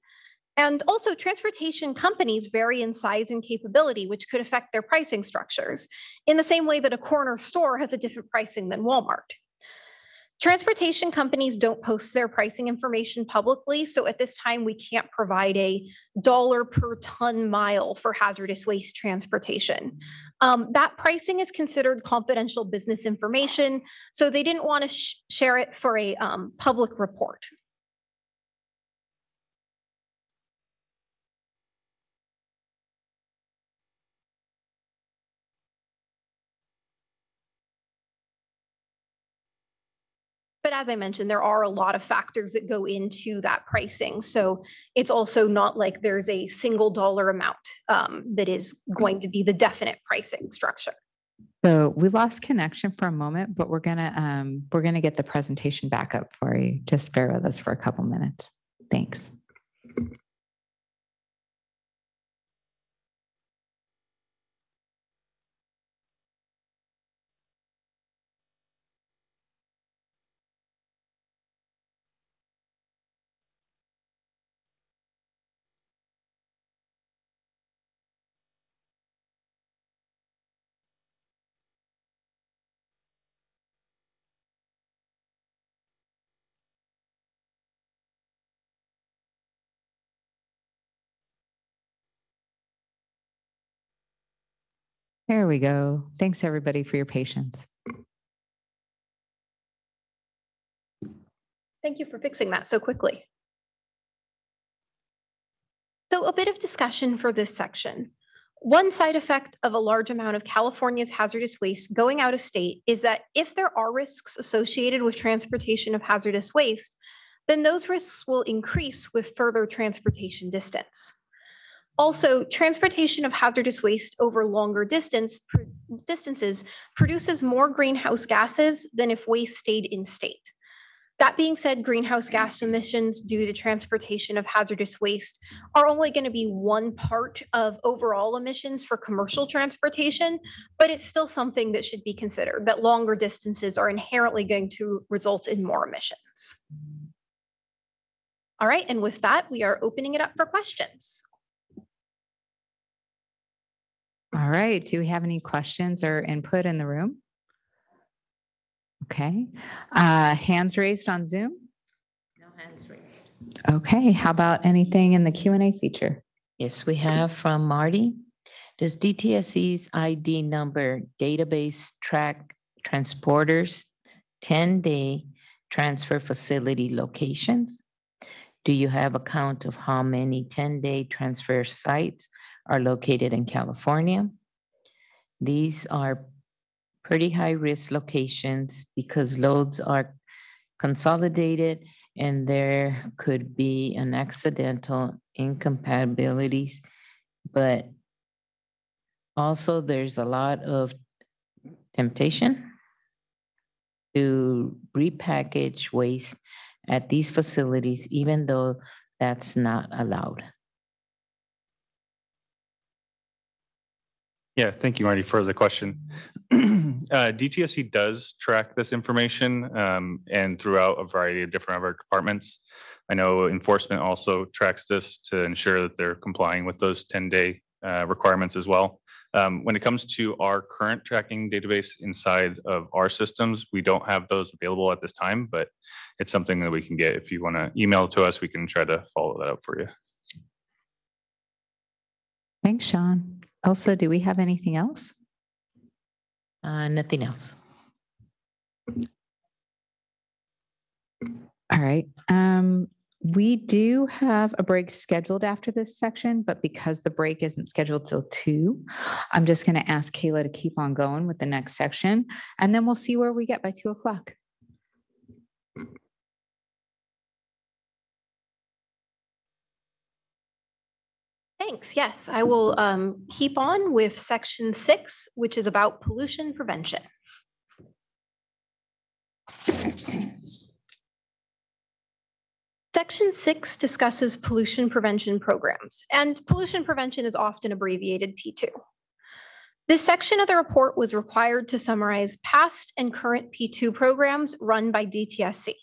And also, transportation companies vary in size and capability, which could affect their pricing structures, in the same way that a corner store has a different pricing than Walmart. Transportation companies don't post their pricing information publicly, so at this time we can't provide a dollar per ton mile for hazardous waste transportation. That pricing is considered confidential business information, so they didn't want to share it for a public report. But as I mentioned, there are a lot of factors that go into that pricing. So it's also not like there's a single dollar amount that is going to be the definite pricing structure. So we lost connection for a moment, but we're gonna get the presentation back up for you. Just bear with us for a couple minutes. Thanks. There we go. Thanks everybody for your patience. Thank you for fixing that so quickly. So a bit of discussion for this section. One side effect of a large amount of California's hazardous waste going out of state is that if there are risks associated with transportation of hazardous waste, then those risks will increase with further transportation distance. Also, transportation of hazardous waste over longer distances produces more greenhouse gases than if waste stayed in state. That being said, greenhouse gas emissions due to transportation of hazardous waste are only going to be one part of overall emissions for commercial transportation, but it's still something that should be considered, that longer distances are inherently going to result in more emissions. All right, and with that, we are opening it up for questions. All right, do we have any questions or input in the room? Okay, hands raised on Zoom? No hands raised. Okay, how about anything in the Q&A feature? Yes, we have from Marty. Does DTSC's ID number database track transporters' 10-day transfer facility locations? Do you have a count of how many 10-day transfer sites are located in California? These are pretty high risk locations because loads are consolidated and there could be an accidental incompatibilities, but also there's a lot of temptation to repackage waste at these facilities, even though that's not allowed. Yeah, thank you, Marty, for the question. DTSC does track this information and throughout a variety of different of our departments. I know enforcement also tracks this to ensure that they're complying with those 10-day requirements as well. When it comes to our current tracking database inside of our systems, we don't have those available at this time, but it's something that we can get. If you want to email it to us, we can try to follow that up for you. Thanks, Sean. Elsa, do we have anything else? Nothing else. All right. We do have a break scheduled after this section, but because the break isn't scheduled till 2, I'm just going to ask Kayla to keep on going with the next section, and then we'll see where we get by 2 o'clock. Thanks. Yes, I will keep on with section 6, which is about pollution prevention. Section 6 discusses pollution prevention programs, and pollution prevention is often abbreviated P2. This section of the report was required to summarize past and current P2 programs run by DTSC.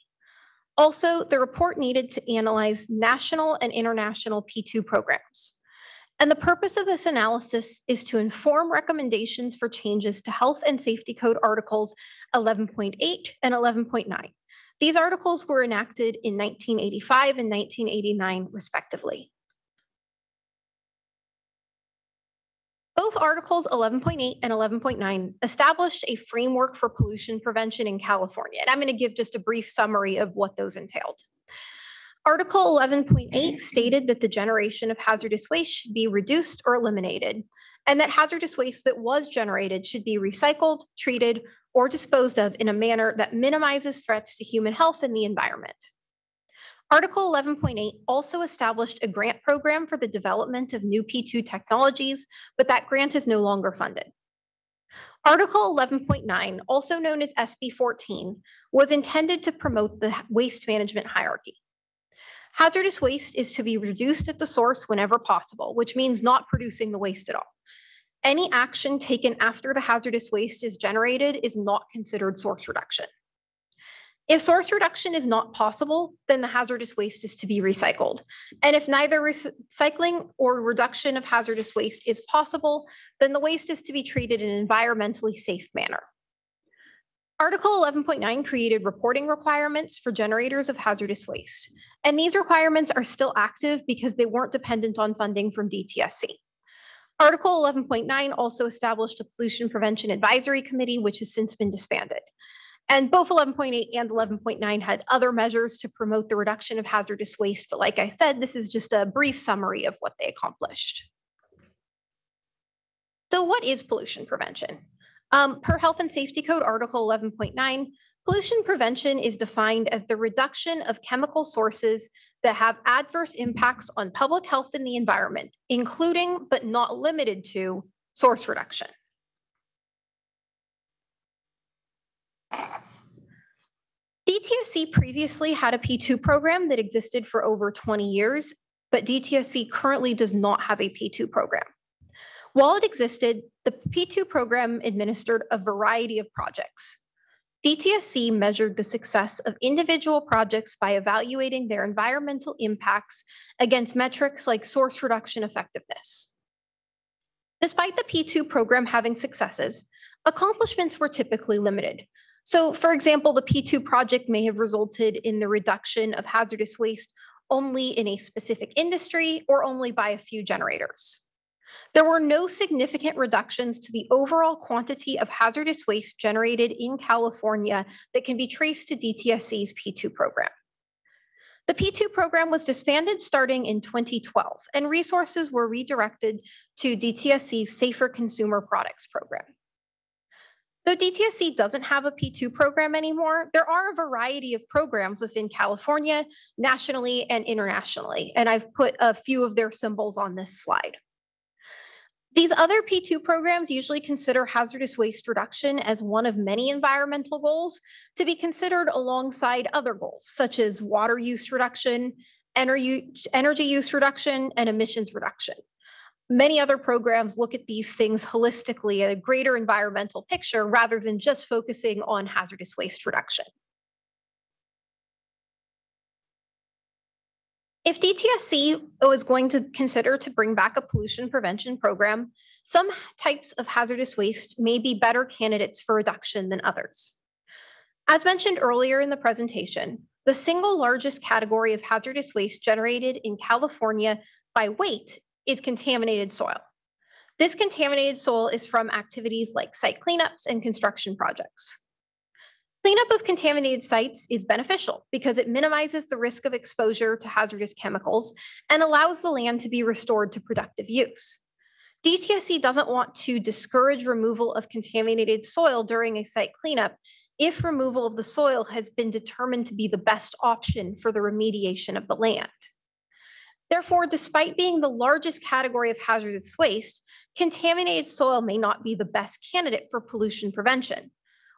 Also, the report needed to analyze national and international P2 programs. And the purpose of this analysis is to inform recommendations for changes to Health and Safety Code Articles 11.8 and 11.9. These articles were enacted in 1985 and 1989, respectively. Both Articles 11.8 and 11.9 established a framework for pollution prevention in California, and I'm going to give just a brief summary of what those entailed. Article 11.8 stated that the generation of hazardous waste should be reduced or eliminated, and that hazardous waste that was generated should be recycled, treated, or disposed of in a manner that minimizes threats to human health and the environment. Article 11.8 also established a grant program for the development of new P2 technologies, but that grant is no longer funded. Article 11.9, also known as SB 14, was intended to promote the waste management hierarchy. Hazardous waste is to be reduced at the source whenever possible, which means not producing the waste at all. Any action taken after the hazardous waste is generated is not considered source reduction. If source reduction is not possible, then the hazardous waste is to be recycled. And if neither recycling or reduction of hazardous waste is possible, then the waste is to be treated in an environmentally safe manner. Article 11.9 created reporting requirements for generators of hazardous waste. And these requirements are still active because they weren't dependent on funding from DTSC. Article 11.9 also established a pollution prevention advisory committee, which has since been disbanded. And both 11.8 and 11.9 had other measures to promote the reduction of hazardous waste. But like I said, this is just a brief summary of what they accomplished. So what is pollution prevention? Per Health and Safety Code Article 11.9, pollution prevention is defined as the reduction of chemical sources that have adverse impacts on public health and the environment, including but not limited to source reduction. DTSC previously had a P2 program that existed for over 20 years, but DTSC currently does not have a P2 program. While it existed, the P2 program administered a variety of projects. DTSC measured the success of individual projects by evaluating their environmental impacts against metrics like source reduction effectiveness. Despite the P2 program having successes, accomplishments were typically limited. So, for example, the P2 project may have resulted in the reduction of hazardous waste only in a specific industry or only by a few generators. There were no significant reductions to the overall quantity of hazardous waste generated in California that can be traced to DTSC's P2 program. The P2 program was disbanded starting in 2012, and resources were redirected to DTSC's Safer Consumer Products program. Though DTSC doesn't have a P2 program anymore, there are a variety of programs within California, nationally and internationally, and I've put a few of their symbols on this slide. These other P2 programs usually consider hazardous waste reduction as one of many environmental goals to be considered alongside other goals, such as water use reduction, energy use reduction, and emissions reduction. Many other programs look at these things holistically at a greater environmental picture rather than just focusing on hazardous waste reduction. If DTSC was going to consider to bring back a pollution prevention program, some types of hazardous waste may be better candidates for reduction than others. As mentioned earlier in the presentation, the single largest category of hazardous waste generated in California by weight is contaminated soil. This contaminated soil is from activities like site cleanups and construction projects. Cleanup of contaminated sites is beneficial because it minimizes the risk of exposure to hazardous chemicals and allows the land to be restored to productive use. DTSC doesn't want to discourage removal of contaminated soil during a site cleanup if removal of the soil has been determined to be the best option for the remediation of the land. Therefore, despite being the largest category of hazardous waste, contaminated soil may not be the best candidate for pollution prevention.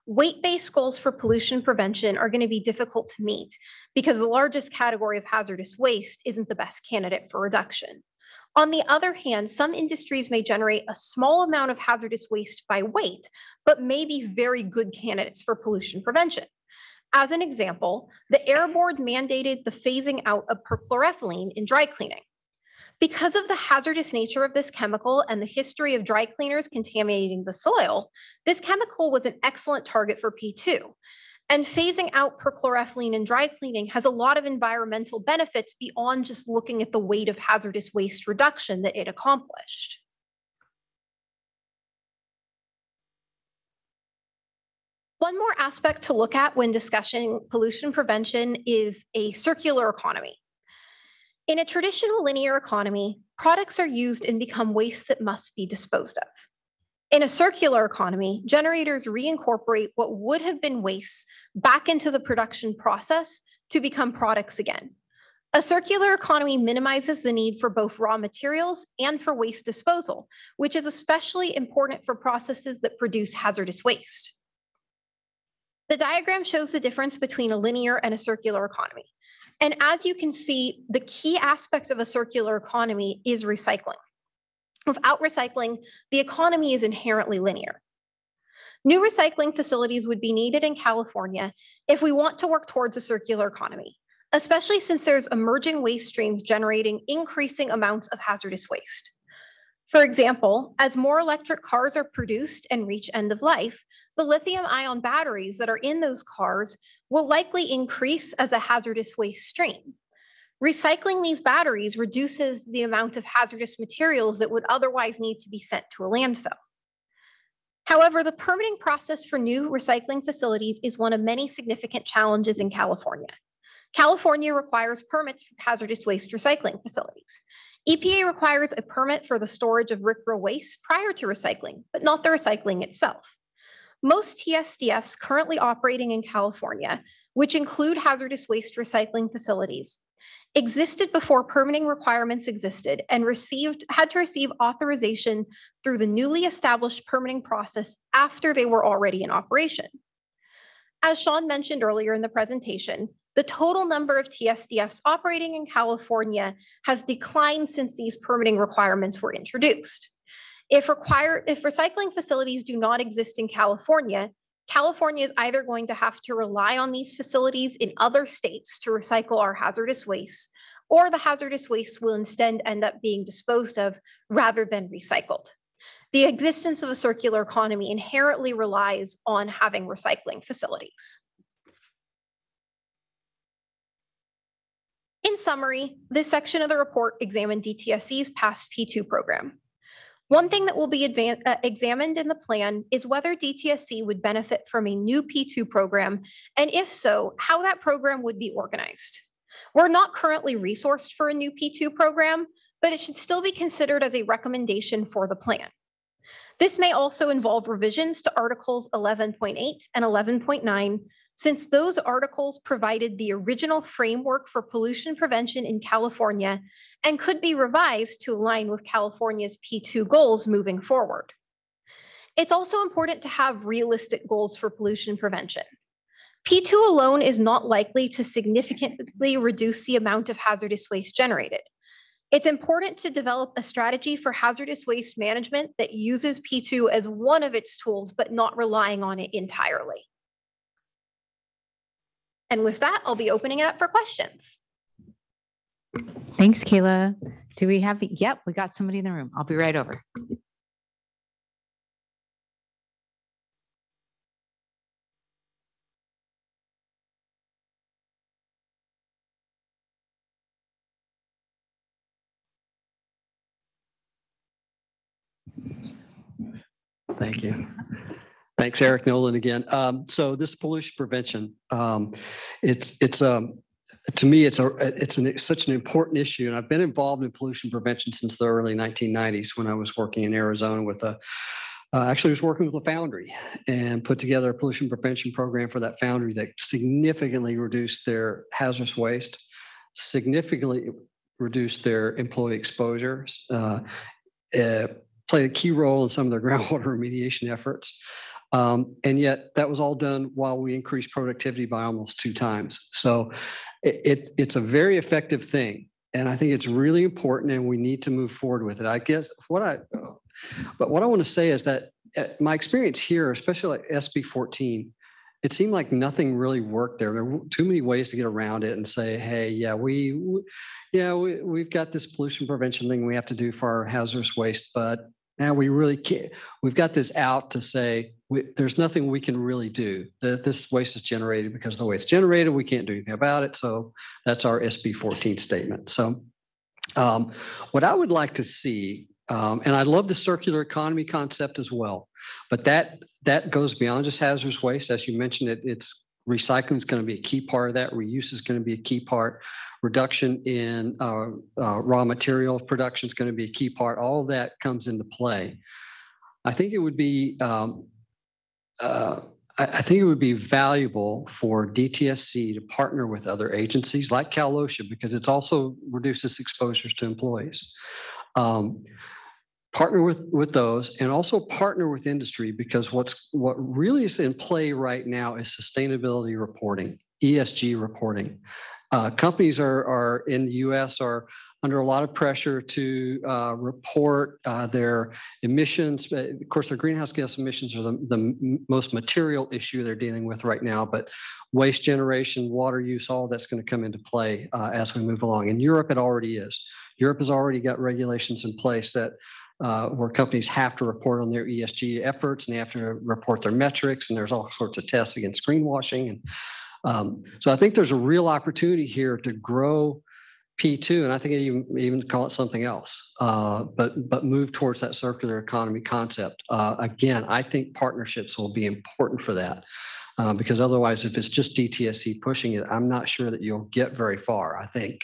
weight-based goals for pollution prevention are going to be difficult to meet because the largest category of hazardous waste isn't the best candidate for reduction. On the other hand, some industries may generate a small amount of hazardous waste by weight, but may be very good candidates for pollution prevention. As an example, the Air Board mandated the phasing out of perchloroethylene in dry cleaning. Because of the hazardous nature of this chemical and the history of dry cleaners contaminating the soil, this chemical was an excellent target for P2. And phasing out perchloroethylene in dry cleaning has a lot of environmental benefits beyond just looking at the weight of hazardous waste reduction that it accomplished. One more aspect to look at when discussing pollution prevention is a circular economy. In a traditional linear economy, products are used and become waste that must be disposed of. In a circular economy, generators reincorporate what would have been waste back into the production process to become products again. A circular economy minimizes the need for both raw materials and for waste disposal, which is especially important for processes that produce hazardous waste. The diagram shows the difference between a linear and a circular economy. And as you can see, the key aspect of a circular economy is recycling. Without recycling, the economy is inherently linear. New recycling facilities would be needed in California if we want to work towards a circular economy, especially since there's emerging waste streams generating increasing amounts of hazardous waste. For example, as more electric cars are produced and reach end of life, the lithium-ion batteries that are in those cars will likely increase as a hazardous waste stream. Recycling these batteries reduces the amount of hazardous materials that would otherwise need to be sent to a landfill. However, the permitting process for new recycling facilities is one of many significant challenges in California. California requires permits for hazardous waste recycling facilities. EPA requires a permit for the storage of RCRA waste prior to recycling, but not the recycling itself. Most TSDFs currently operating in California, which include hazardous waste recycling facilities, existed before permitting requirements existed and had to receive authorization through the newly established permitting process after they were already in operation. As Sean mentioned earlier in the presentation, the total number of TSDFs operating in California has declined since these permitting requirements were introduced. If recycling facilities do not exist in California, California is either going to have to rely on these facilities in other states to recycle our hazardous waste, or the hazardous waste will instead end up being disposed of rather than recycled. The existence of a circular economy inherently relies on having recycling facilities. In summary, this section of the report examined DTSC's past P2 program. One thing that will be examined in the plan is whether DTSC would benefit from a new P2 program, and if so, how that program would be organized. We're not currently resourced for a new P2 program, but it should still be considered as a recommendation for the plan. This may also involve revisions to Articles 11.8 and 11.9, since those articles provided the original framework for pollution prevention in California and could be revised to align with California's P2 goals moving forward. It's also important to have realistic goals for pollution prevention. P2 alone is not likely to significantly reduce the amount of hazardous waste generated. It's important to develop a strategy for hazardous waste management that uses P2 as one of its tools, but not relying on it entirely. And with that, I'll be opening it up for questions. Thanks, Kayla. Do we have, yep, we got somebody in the room. I'll be right over. Thank you. Thanks, Eric Nolan again. So this pollution prevention, to me, it's such an important issue, and I've been involved in pollution prevention since the early 1990s when I was working in Arizona with actually was working with a foundry and put together a pollution prevention program for that foundry that significantly reduced their hazardous waste, significantly reduced their employee exposures, played a key role in some of their groundwater remediation efforts. And yet that was all done while we increased productivity by almost 2 times. So it's a very effective thing. And I think it's really important and we need to move forward with it. I guess what I want to say is that my experience here, especially like SB 14, it seemed like nothing really worked there. There were too many ways to get around it and say, hey, yeah, we've got this pollution prevention thing we have to do for our hazardous waste, but now we really can't. We've got this out to say there's nothing we can really do. This waste is generated because of the way it's generated. We can't do anything about it. So that's our SB 14 statement. So what I would like to see, and I love the circular economy concept as well, but that goes beyond just hazardous waste. As you mentioned, it's recycling is going to be a key part of that. Reuse is going to be a key part. Reduction in raw material production is going to be a key part. All of that comes into play. I think it would be valuable for DTSC to partner with other agencies like Cal OSHA because it's also reduces exposures to employees. Partner with those and also partner with industry because what really is in play right now is sustainability reporting, ESG reporting. Companies are in the U.S. are under a lot of pressure to report their emissions. Of course, their greenhouse gas emissions are the most material issue they're dealing with right now, but waste generation, water use, all that's going to come into play as we move along. In Europe, it already is. Europe has already got regulations in place that where companies have to report on their ESG efforts and they have to report their metrics, and there's all sorts of tests against greenwashing. And so I think there's a real opportunity here to grow P2, and I think even call it something else, but move towards that circular economy concept. Again, I think partnerships will be important for that because otherwise, if it's just DTSC pushing it, I'm not sure that you'll get very far. I think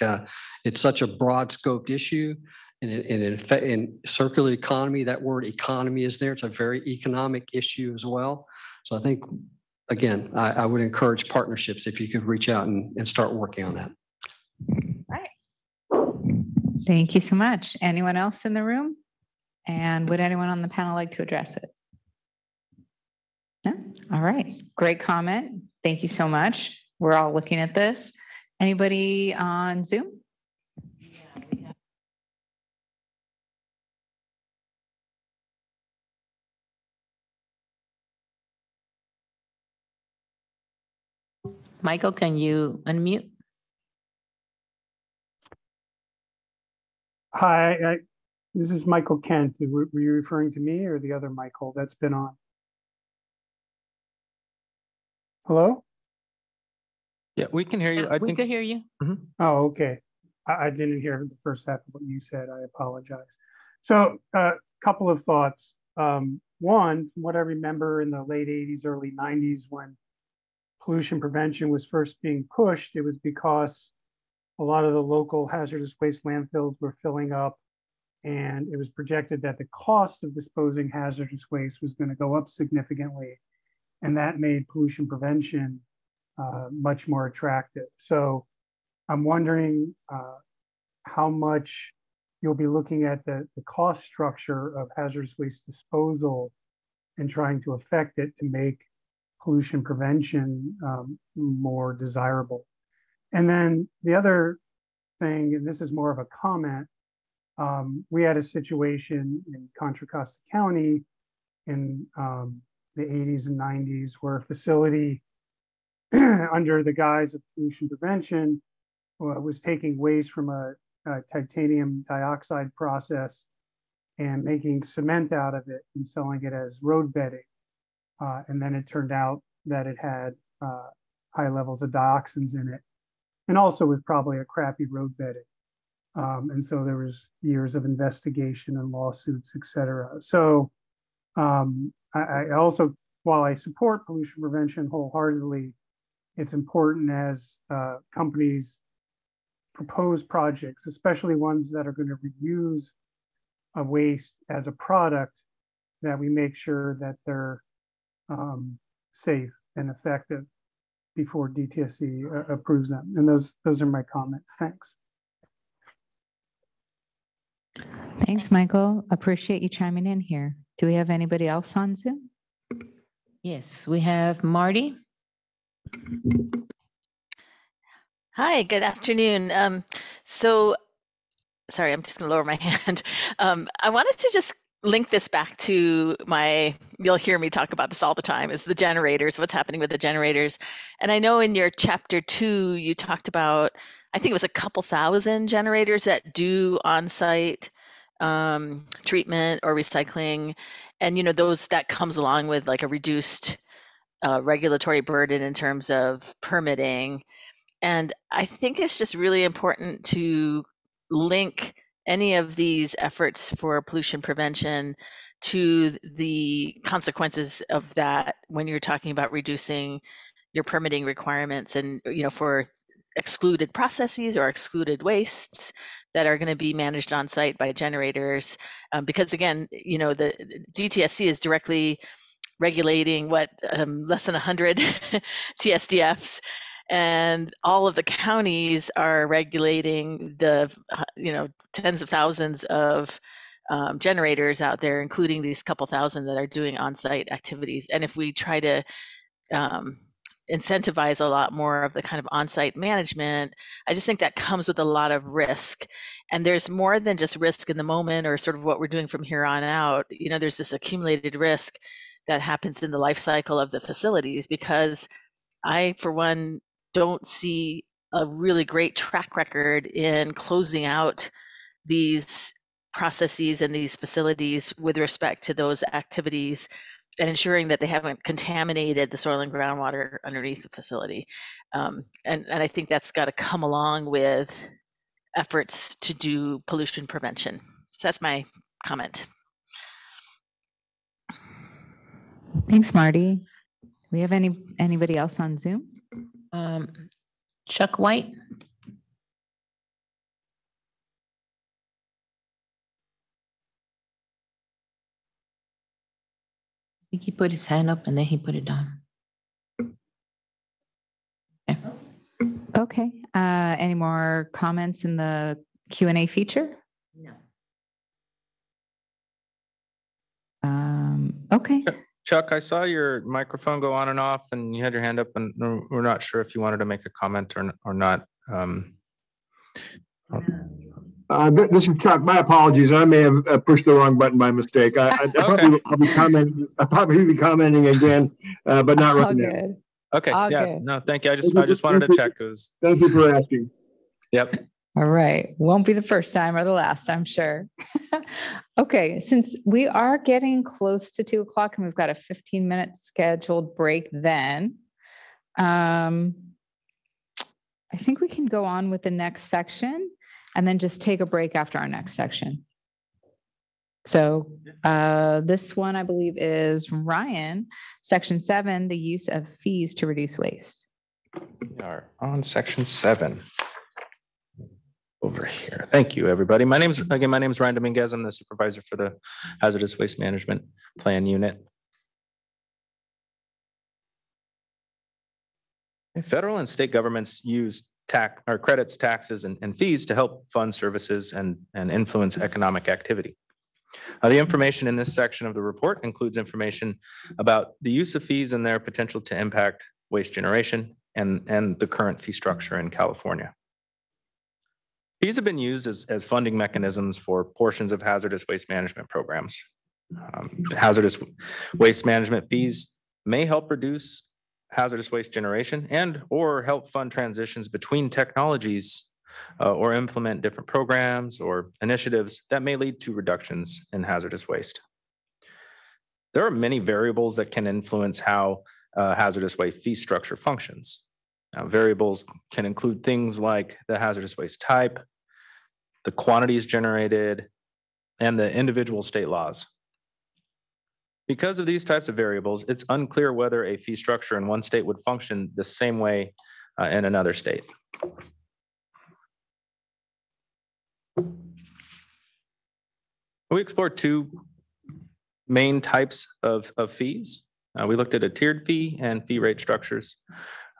it's such a broad scoped issue. And in circular economy, that word economy is there. It's a very economic issue as well. So I think, again, I would encourage partnerships if you could reach out and start working on that. Thank you so much. Anyone else in the room? And would anyone on the panel like to address it? No? All right. Great comment. Thank you so much. We're all looking at this. Anybody on Zoom? Michael, can you unmute? Hi, this is Michael Kent. Were you referring to me or the other Michael that's been on? Hello? Yeah, we can hear you. We can hear you. Oh, okay. I didn't hear the first half of what you said. I apologize. So a couple of thoughts. One, from what I remember in the late 80s, early 90s, when pollution prevention was first being pushed, it was because a lot of the local hazardous waste landfills were filling up, and it was projected that the cost of disposing hazardous waste was going to go up significantly, and that made pollution prevention much more attractive. So I'm wondering how much you'll be looking at the cost structure of hazardous waste disposal and trying to affect it to make pollution prevention more desirable. And then the other thing, and this is more of a comment, we had a situation in Contra Costa County in the 80s and 90s where a facility under the guise of pollution prevention was taking waste from a titanium dioxide process and making cement out of it and selling it as road bedding. And then it turned out that it had high levels of dioxins in it, and also was probably a crappy road bedding. And so there was years of investigation and lawsuits, et cetera. So I also, while I support pollution prevention wholeheartedly, it's important as companies propose projects, especially ones that are going to reuse a waste as a product, that we make sure that they're safe and effective before DTSC approves them. And those are my comments. Thanks. Thanks, Michael. Appreciate you chiming in here. Do we have anybody else on Zoom? Yes, we have Marty. Hi, good afternoon. Sorry, I'm just going to lower my hand. I wanted to just link this back to you'll hear me talk about this all the time, is the generators, what's happening with the generators. And I know in your chapter 2, you talked about, I think it was a couple thousand generators that do on-site treatment or recycling. And, that comes along with like a reduced regulatory burden in terms of permitting. And I think it's just really important to link any of these efforts for pollution prevention to the consequences of that when you're talking about reducing your permitting requirements and, for excluded processes or excluded wastes that are going to be managed on site by generators. Because again, the DTSC is directly regulating less than 100 TSDFs, and all of the counties are regulating the tens of thousands of generators out there, including these couple thousand that are doing on-site activities. And if we try to incentivize a lot more of the kind of on-site management, I just think that comes with a lot of risk. And there's more than just risk in the moment or sort of what we're doing from here on out. There's this accumulated risk that happens in the life cycle of the facilities, because I, for one, don't see a really great track record in closing out these processes and these facilities with respect to those activities and ensuring that they haven't contaminated the soil and groundwater underneath the facility. And I think that's got to come along with efforts to do pollution prevention. So that's my comment. Thanks, Marty. Do we have anybody else on Zoom? Chuck White. I think he put his hand up and then he put it down. Okay. Any more comments in the Q&A feature? No. Okay. Chuck, I saw your microphone go on and off and you had your hand up, and we're not sure if you wanted to make a comment or not. This is Chuck. My apologies. I may have pushed the wrong button by mistake. I'll be commenting again, but not right now. Good. Okay. All yeah. good. No, thank you. I just wanted to check. Thank you for asking. Yep. All right. Won't be the first time or the last, I'm sure. Okay. Since we are getting close to 2:00 and we've got a 15-minute scheduled break then, I think we can go on with the next section and then just take a break after our next section. So this one, I believe, is Ryan, section 7, the use of fees to reduce waste. We are on section 7 over here. Thank you, everybody. My name is Ryan Dominguez. I'm the supervisor for the Hazardous Waste Management Plan Unit. Federal and state governments use credits, taxes, and fees to help fund services and influence economic activity. The information in this section of the report includes information about the use of fees and their potential to impact waste generation and the current fee structure in California. Fees have been used as funding mechanisms for portions of hazardous waste management programs. Hazardous waste management fees may help reduce hazardous waste generation or help fund transitions between technologies or implement different programs or initiatives that may lead to reductions in hazardous waste. There are many variables that can influence how hazardous waste fee structure functions. Variables can include things like the hazardous waste type, the quantities generated, and the individual state laws. Because of these types of variables, it's unclear whether a fee structure in one state would function the same way in another state. We explored two main types of fees. We looked at a tiered fee and fee rate structures.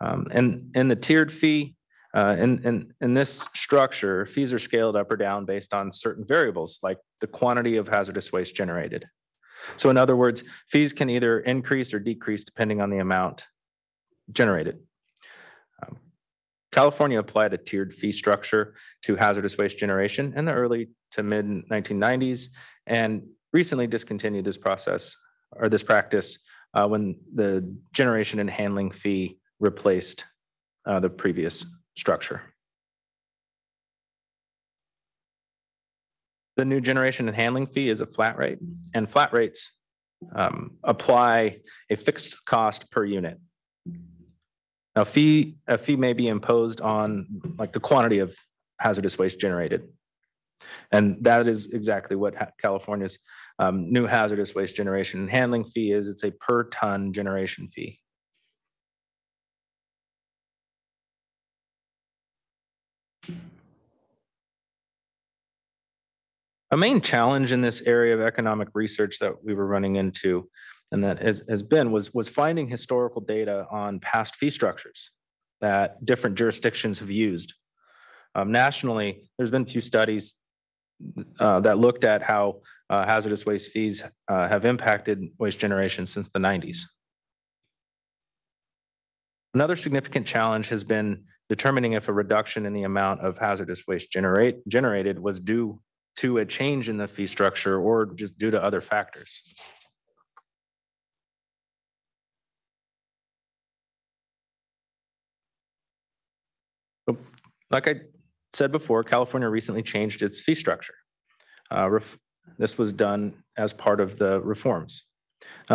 And in the tiered fee, in this structure, fees are scaled up or down based on certain variables like the quantity of hazardous waste generated. So in other words, fees can either increase or decrease depending on the amount generated. California applied a tiered fee structure to hazardous waste generation in the early to mid 1990s and recently discontinued this process or this practice when the generation and handling fee replaced the previous structure. The new generation and handling fee is a flat rate, and flat rates apply a fixed cost per unit. Now, a fee may be imposed on like the quantity of hazardous waste generated. And that is exactly what California's new hazardous waste generation and handling fee is. It's a per ton generation fee. A main challenge in this area of economic research that we were running into and that was finding historical data on past fee structures that different jurisdictions have used. Nationally, there's been a few studies that looked at how hazardous waste fees have impacted waste generation since the 90s. Another significant challenge has been determining if a reduction in the amount of hazardous waste generated was due to a change in the fee structure or just due to other factors. Like I said before, California recently changed its fee structure. This was done as part of the reforms.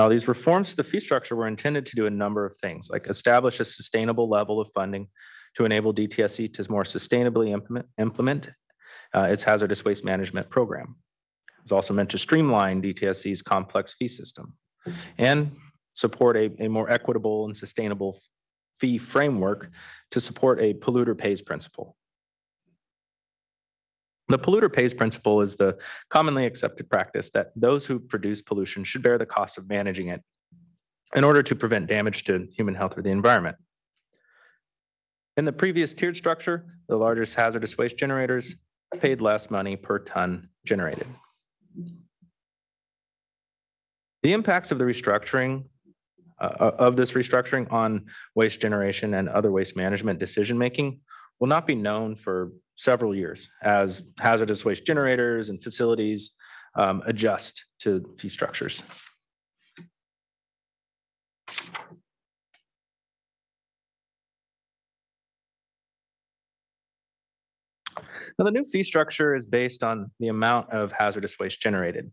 These reforms to the fee structure were intended to do a number of things, like establish a sustainable level of funding to enable DTSC to more sustainably implement its hazardous waste management program. It was also meant to streamline DTSC's complex fee system and support a more equitable and sustainable fee framework to support a polluter pays principle. The polluter pays principle is the commonly accepted practice that those who produce pollution should bear the cost of managing it in order to prevent damage to human health or the environment. In the previous tiered structure, the largest hazardous waste generators paid less money per ton generated. The impacts of the restructuring this restructuring on waste generation and other waste management decision-making will not be known for several years as hazardous waste generators and facilities adjust to fee structures. Now, the new fee structure is based on the amount of hazardous waste generated.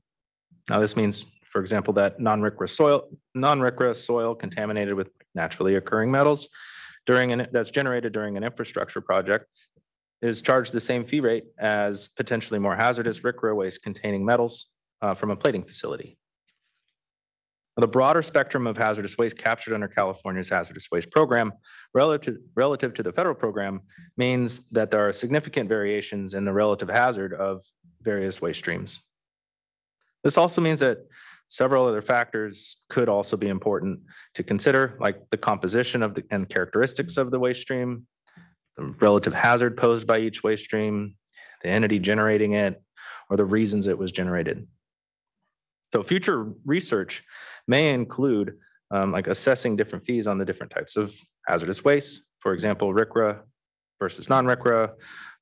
Now, this means, for example, that non-RCRA soil contaminated with naturally occurring metals that's generated during an infrastructure project is charged the same fee rate as potentially more hazardous RCRA waste containing metals from a plating facility. The broader spectrum of hazardous waste captured under California's hazardous waste program relative to the federal program means that there are significant variations in the relative hazard of various waste streams. This also means that several other factors could also be important to consider, like the composition of and characteristics of the waste stream, the relative hazard posed by each waste stream, the entity generating it, or the reasons it was generated. So future research may include like assessing different fees on the different types of hazardous waste, for example, RCRA versus non-RCRA.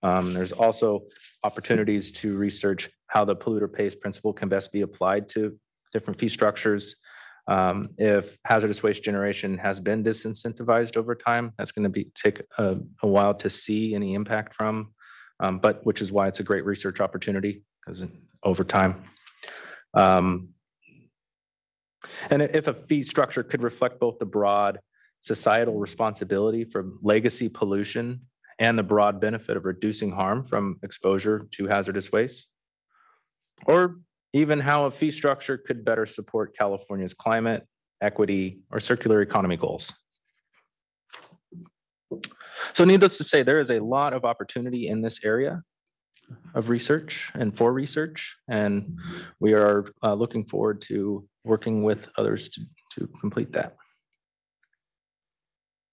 There's also opportunities to research how the polluter pays principle can best be applied to different fee structures. If hazardous waste generation has been disincentivized over time, that's going to take a while to see any impact from, but which is why it's a great research opportunity, because over time. And if a fee structure could reflect both the broad societal responsibility for legacy pollution and the broad benefit of reducing harm from exposure to hazardous waste, or even how a fee structure could better support California's climate, equity, or circular economy goals. So needless to say, there is a lot of opportunity in this area of research and for research, and we are looking forward to working with others to complete that.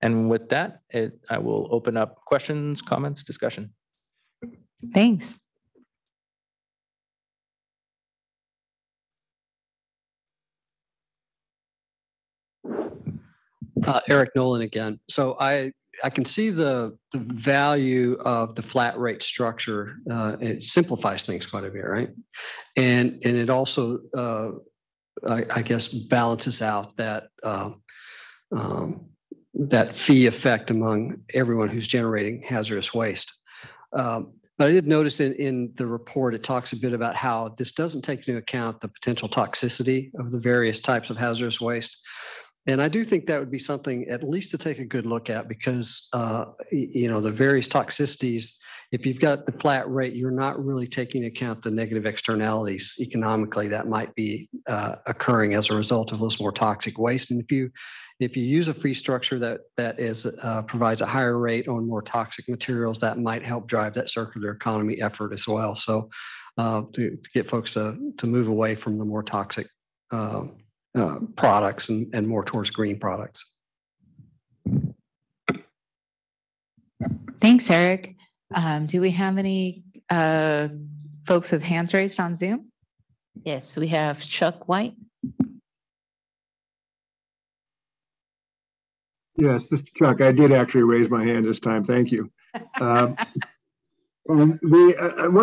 And with that, I will open up questions, comments, discussion. Thanks. Eric Nolan again. So I can see the value of the flat rate structure. It simplifies things quite a bit, right? And it also, I guess, balances out that that fee effect among everyone who's generating hazardous waste. But I did notice in the report, it talks a bit about how this doesn't take into account the potential toxicity of the various types of hazardous waste. And I do think that would be something at least to take a good look at, because, the various toxicities, if you've got the flat rate, you're not really taking into account the negative externalities economically that might be occurring as a result of this more toxic waste. And if you use a fee structure that provides a higher rate on more toxic materials, that might help drive that circular economy effort as well. So to get folks to move away from the more toxic products and more towards green products. Thanks, Eric. Do we have any folks with hands raised on Zoom? Yes, we have Chuck White. Yes, this is Chuck. I did actually raise my hand this time. Thank you. One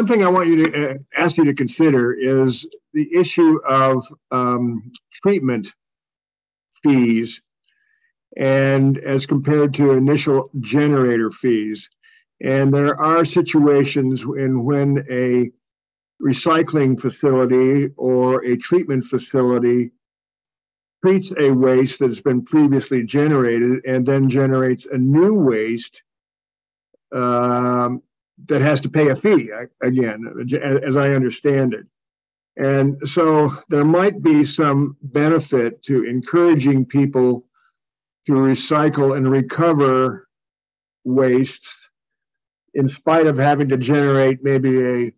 thing I want you to ask you to consider is the issue of treatment fees, and as compared to initial generator fees. And there are situations in when a recycling facility or a treatment facility treats a waste that's been previously generated and then generates a new waste that has to pay a fee, again, as I understand it. And so there might be some benefit to encouraging people to recycle and recover waste in spite of having to generate maybe a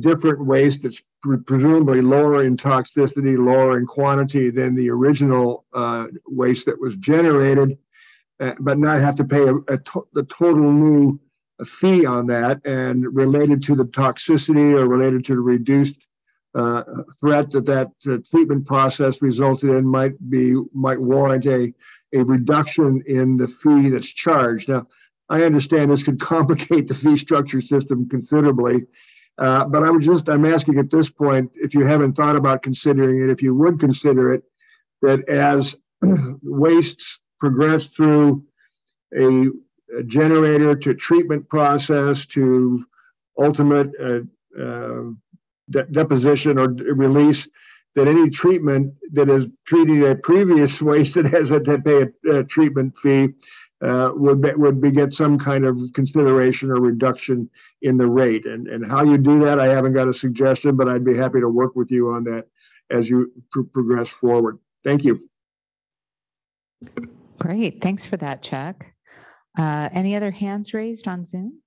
different waste that's presumably lower in toxicity, lower in quantity than the original waste that was generated, but not have to pay the total new fee on that, and related to the toxicity or related to the reduced threat that treatment process resulted in might warrant a reduction in the fee that's charged. Now, I understand this could complicate the fee structure system considerably, but I'm asking at this point, if you haven't thought about considering it, if you would consider it, that as wastes progress through a generator to treatment process to ultimate deposition or release, that any treatment that is treating a previous waste that has to pay a treatment fee would get some kind of consideration or reduction in the rate. And how you do that, I haven't got a suggestion, but I'd be happy to work with you on that as you progress forward. Thank you. Great. Thanks for that, Chuck. Any other hands raised on Zoom?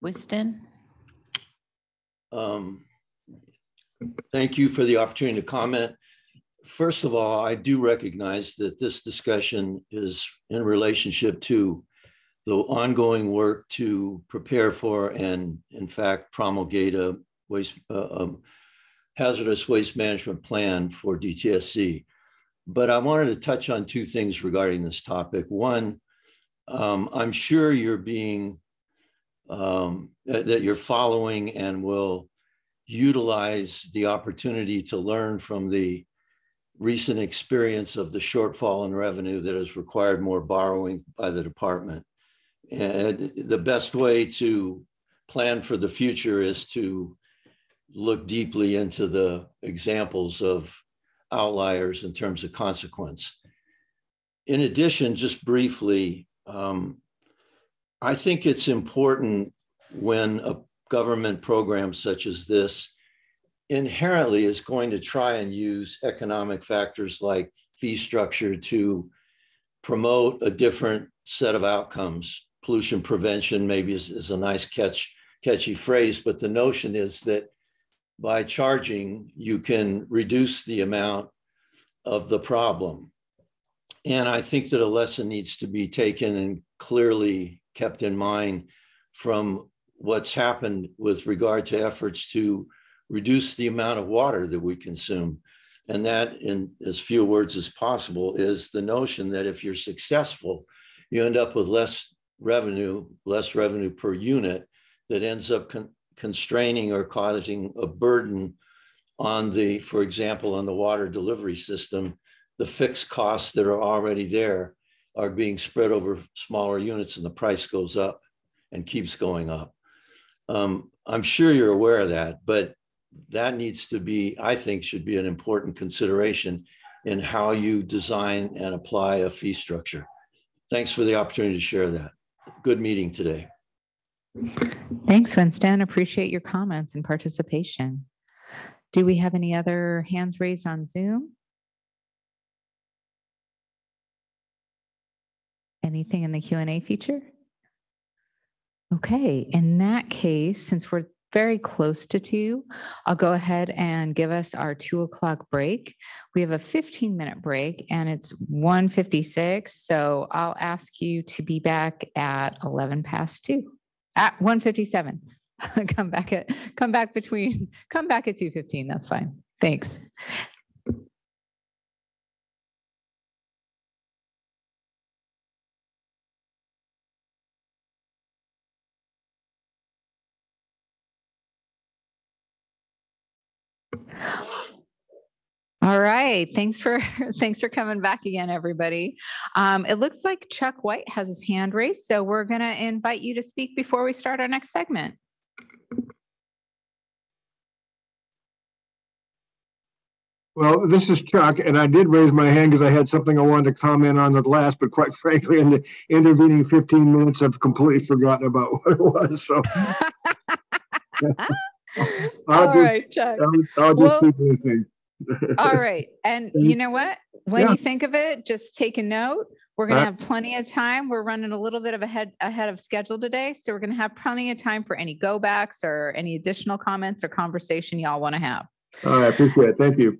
Whiston. Thank you for the opportunity to comment. First of all, I do recognize that this discussion is in relationship to the ongoing work to prepare for and, in fact, promulgate a hazardous waste management plan for DTSC. But I wanted to touch on two things regarding this topic. One, I'm sure you're that you're following and will utilize the opportunity to learn from the recent experience of the shortfall in revenue that has required more borrowing by the department. And the best way to plan for the future is to look deeply into the examples of outliers in terms of consequence. In addition, just briefly, I think it's important when a government program such as this inherently is going to try and use economic factors like fee structure to promote a different set of outcomes. Pollution prevention maybe is a nice catchy phrase, but the notion is that by charging, you can reduce the amount of the problem. And I think that a lesson needs to be taken and clearly kept in mind from what's happened with regard to efforts to reduce the amount of water that we consume. And that, in as few words as possible, is the notion that if you're successful, you end up with less revenue per unit that ends up constraining or causing a burden on the, for example, on the water delivery system. The fixed costs that are already there are being spread over smaller units, and the price goes up and keeps going up. I'm sure you're aware of that, but that needs to be, I think, should be an important consideration in how you design and apply a fee structure. Thanks for the opportunity to share that. Good meeting today. Thanks, Winston. Appreciate your comments and participation. Do we have any other hands raised on Zoom? Anything in the Q&A feature? Okay, in that case, since we're very close to 2, I'll go ahead and give us our 2 o'clock break. We have a 15-minute break and it's 1:56. So I'll ask you to be back at 11 past 2 at 1:57. come back at 2:15. That's fine. Thanks. All right. Thanks for coming back again, everybody. It looks like Chuck White has his hand raised, so we're going to invite you to speak before we start our next segment. Well, this is Chuck, and I did raise my hand because I had something I wanted to comment on at last, but quite frankly, in the intervening 15 minutes, I've completely forgotten about what it was. So, all right, Chuck. I'll just keep listening. All right, and you know what? When you think of it, just take a note. We're going to have plenty of time. We're running a little bit of ahead of schedule today, so we're going to have plenty of time for any go backs or any additional comments or conversation y'all want to have. All right, appreciate it. Thank you.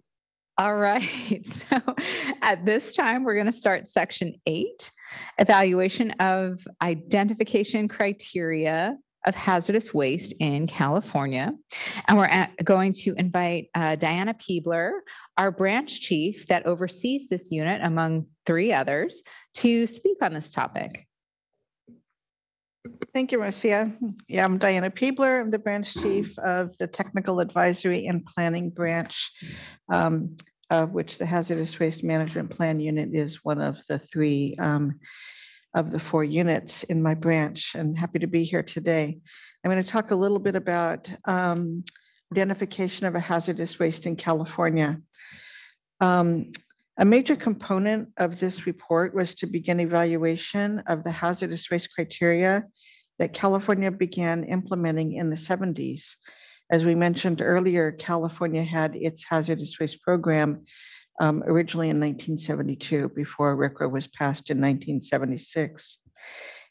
All right. So at this time, we're going to start section 8, evaluation of identification criteria of hazardous waste in California. And we're going to invite Diana Peebler, our branch chief that oversees this unit, among 3 others, to speak on this topic. Thank you, Marcia. Yeah, I'm Diana Peebler. I'm the branch chief of the Technical Advisory and Planning Branch, of which the Hazardous Waste Management Plan Unit is one of the 3 of the 4 units in my branch. I'm happy to be here today. I'm going to talk a little bit about identification of a hazardous waste in California. A major component of this report was to begin evaluation of the hazardous waste criteria that California began implementing in the 70s. As we mentioned earlier, California had its hazardous waste program originally in 1972, before RCRA was passed in 1976.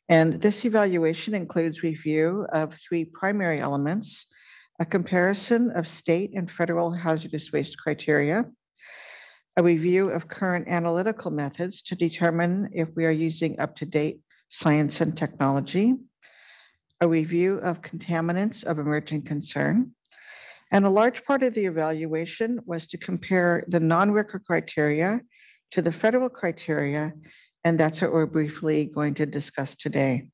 And this evaluation includes review of 3 primary elements: a comparison of state and federal hazardous waste criteria, a review of current analytical methods to determine if we are using up-to-date science and technology, a review of contaminants of emerging concern. And a large part of the evaluation was to compare the non-RCRA criteria to the federal criteria, and that's what we're briefly going to discuss today.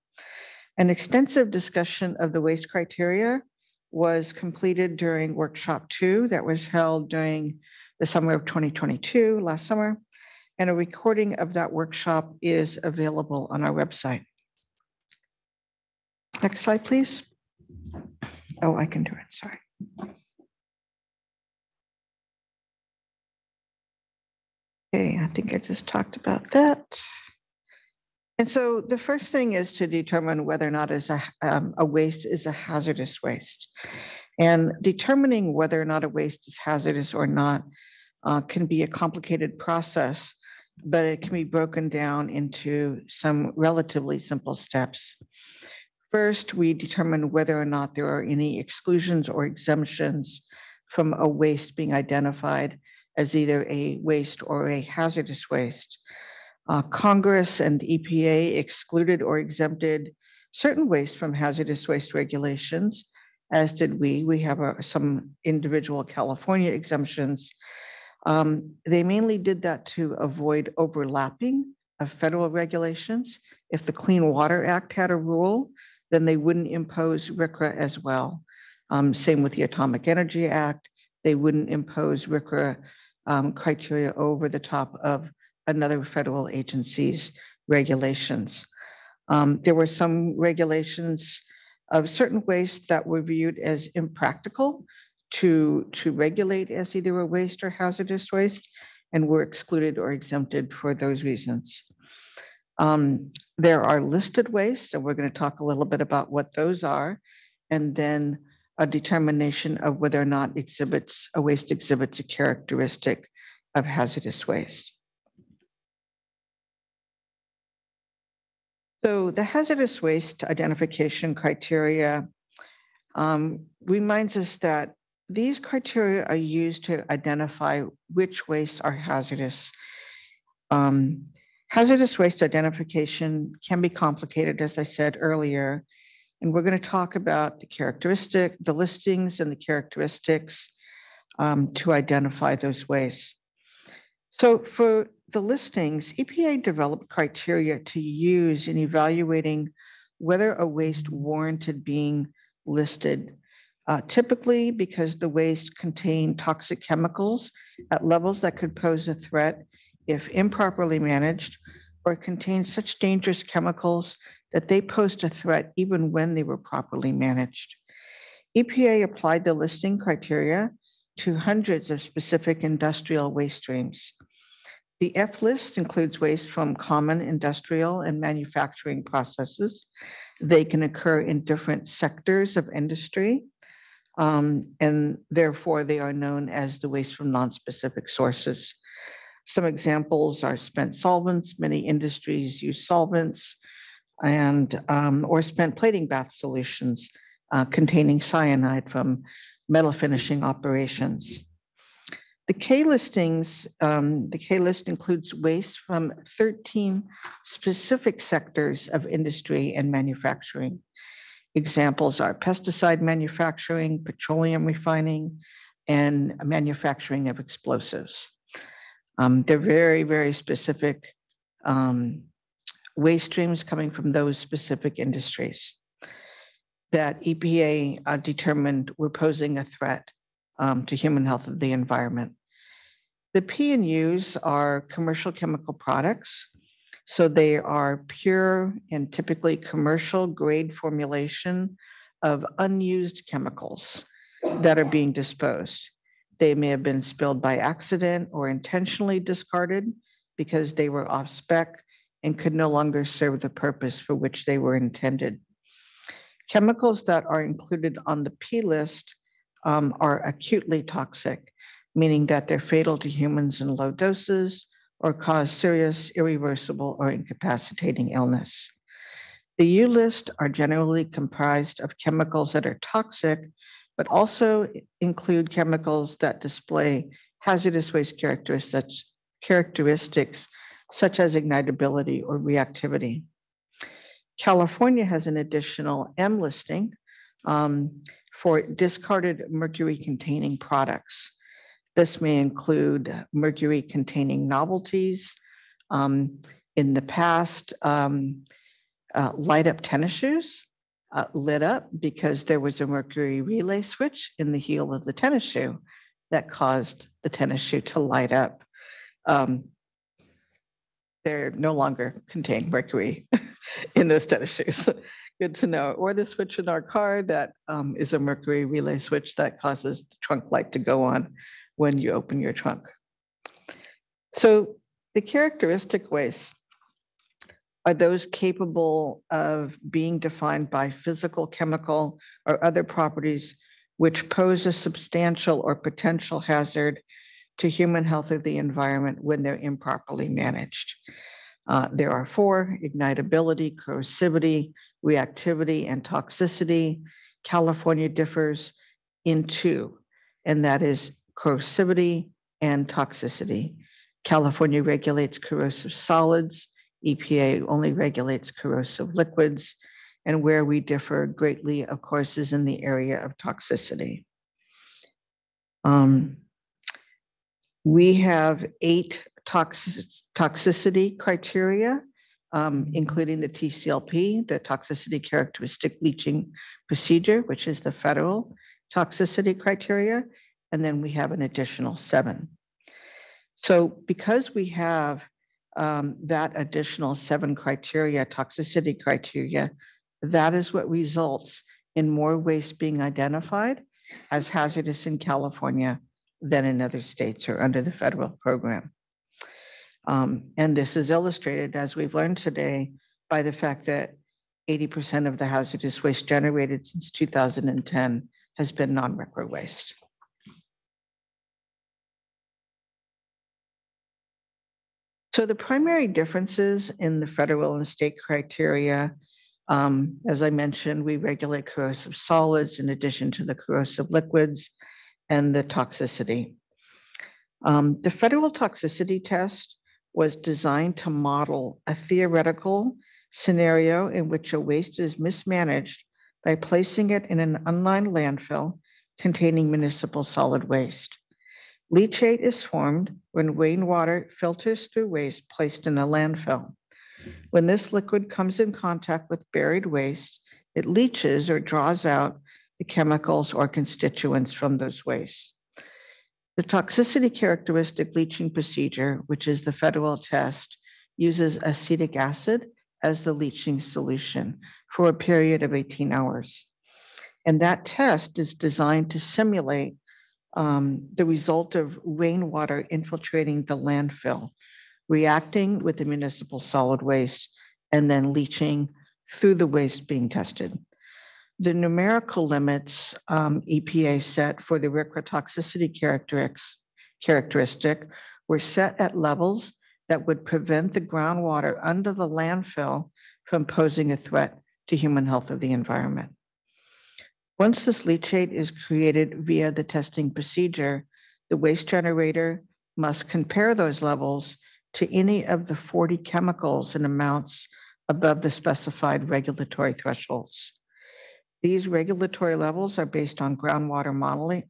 An extensive discussion of the waste criteria was completed during workshop 2 that was held during the summer of 2022, last summer, and a recording of that workshop is available on our website. Next slide, please. Oh, I can do it, sorry. Okay, I think I just talked about that. And so the first thing is to determine whether or not a waste is a hazardous waste. And determining whether or not a waste is hazardous or not can be a complicated process, but it can be broken down into some relatively simple steps. First, we determine whether or not there are any exclusions or exemptions from a waste being identified as either a waste or a hazardous waste. Congress and EPA excluded or exempted certain waste from hazardous waste regulations, as did we. We have some individual California exemptions. They mainly did that to avoid overlapping of federal regulations. If the Clean Water Act had a rule, then they wouldn't impose RCRA as well. Same with the Atomic Energy Act. They wouldn't impose RCRA criteria over the top of another federal agency's regulations. There were some regulations of certain waste that were viewed as impractical to regulate as either a waste or hazardous waste, and were excluded or exempted for those reasons. There are listed wastes, and we're going to talk a little bit about what those are, and then a determination of whether or not a waste exhibits a characteristic of hazardous waste. So the hazardous waste identification criteria reminds us that these criteria are used to identify which wastes are hazardous. Hazardous waste identification can be complicated, as I said earlier, and we're going to talk about the listings and the characteristics to identify those wastes. So for the listings, EPA developed criteria to use in evaluating whether a waste warranted being listed, typically because the waste contained toxic chemicals at levels that could pose a threat if improperly managed, or contained such dangerous chemicals that they posed a threat even when they were properly managed. EPA applied the listing criteria to hundreds of specific industrial waste streams. The F list includes waste from common industrial and manufacturing processes. They can occur in different sectors of industry, and therefore they are known as the waste from non-specific sources. Some examples are spent solvents. Many industries use solvents, and or spent plating bath solutions containing cyanide from metal finishing operations. The K list includes waste from 13 specific sectors of industry and manufacturing. Examples are pesticide manufacturing, petroleum refining, and manufacturing of explosives. They're very, very specific waste streams coming from those specific industries that EPA determined were posing a threat to human health of the environment. The P and U's are commercial chemical products. So they are pure and typically commercial grade formulation of unused chemicals that are being disposed. They may have been spilled by accident or intentionally discarded because they were off spec and could no longer serve the purpose for which they were intended. Chemicals that are included on the P list are acutely toxic, meaning that they're fatal to humans in low doses or cause serious, irreversible, or incapacitating illness. The U list are generally comprised of chemicals that are toxic, but also include chemicals that display hazardous waste characteristics such as ignitability or reactivity. California has an additional M listing for discarded mercury-containing products. This may include mercury-containing novelties. In the past, light-up tennis shoes lit up because there was a mercury relay switch in the heel of the tennis shoe that caused the tennis shoe to light up. They no longer contain mercury in those tennis shoes. Good to know. Or the switch in our car that is a mercury relay switch that causes the trunk light to go on when you open your trunk. So the characteristic wastes are those capable of being defined by physical, chemical, or other properties which pose a substantial or potential hazard to human health or the environment when they're improperly managed. There are 4: ignitability, corrosivity, reactivity, and toxicity. California differs in 2, and that is corrosivity and toxicity. California regulates corrosive solids. EPA only regulates corrosive liquids. And where we differ greatly, of course, is in the area of toxicity. We have 8 toxicity criteria, including the TCLP, the toxicity characteristic leaching procedure, which is the federal toxicity criteria. And then we have an additional 7. So because we have that additional 7 criteria, toxicity criteria, that is what results in more waste being identified as hazardous in California than in other states or under the federal program. And this is illustrated, as we've learned today, by the fact that 80% of the hazardous waste generated since 2010 has been non-RCRA waste. So the primary differences in the federal and state criteria, as I mentioned, we regulate corrosive solids in addition to the corrosive liquids and the toxicity. The federal toxicity test was designed to model a theoretical scenario in which a waste is mismanaged by placing it in an unlined landfill containing municipal solid waste. Leachate is formed when rainwater filters through waste placed in a landfill. When this liquid comes in contact with buried waste, it leaches or draws out the chemicals or constituents from those wastes. The toxicity characteristic leaching procedure, which is the federal test, uses acetic acid as the leaching solution for a period of 18 hours. And that test is designed to simulate the result of rainwater infiltrating the landfill, reacting with the municipal solid waste, and then leaching through the waste being tested. The numerical limits EPA set for the RCRA toxicity characteristic were set at levels that would prevent the groundwater under the landfill from posing a threat to human health or the environment. Once this leachate is created via the testing procedure, the waste generator must compare those levels to any of the 40 chemicals and amounts above the specified regulatory thresholds. These regulatory levels are based on groundwater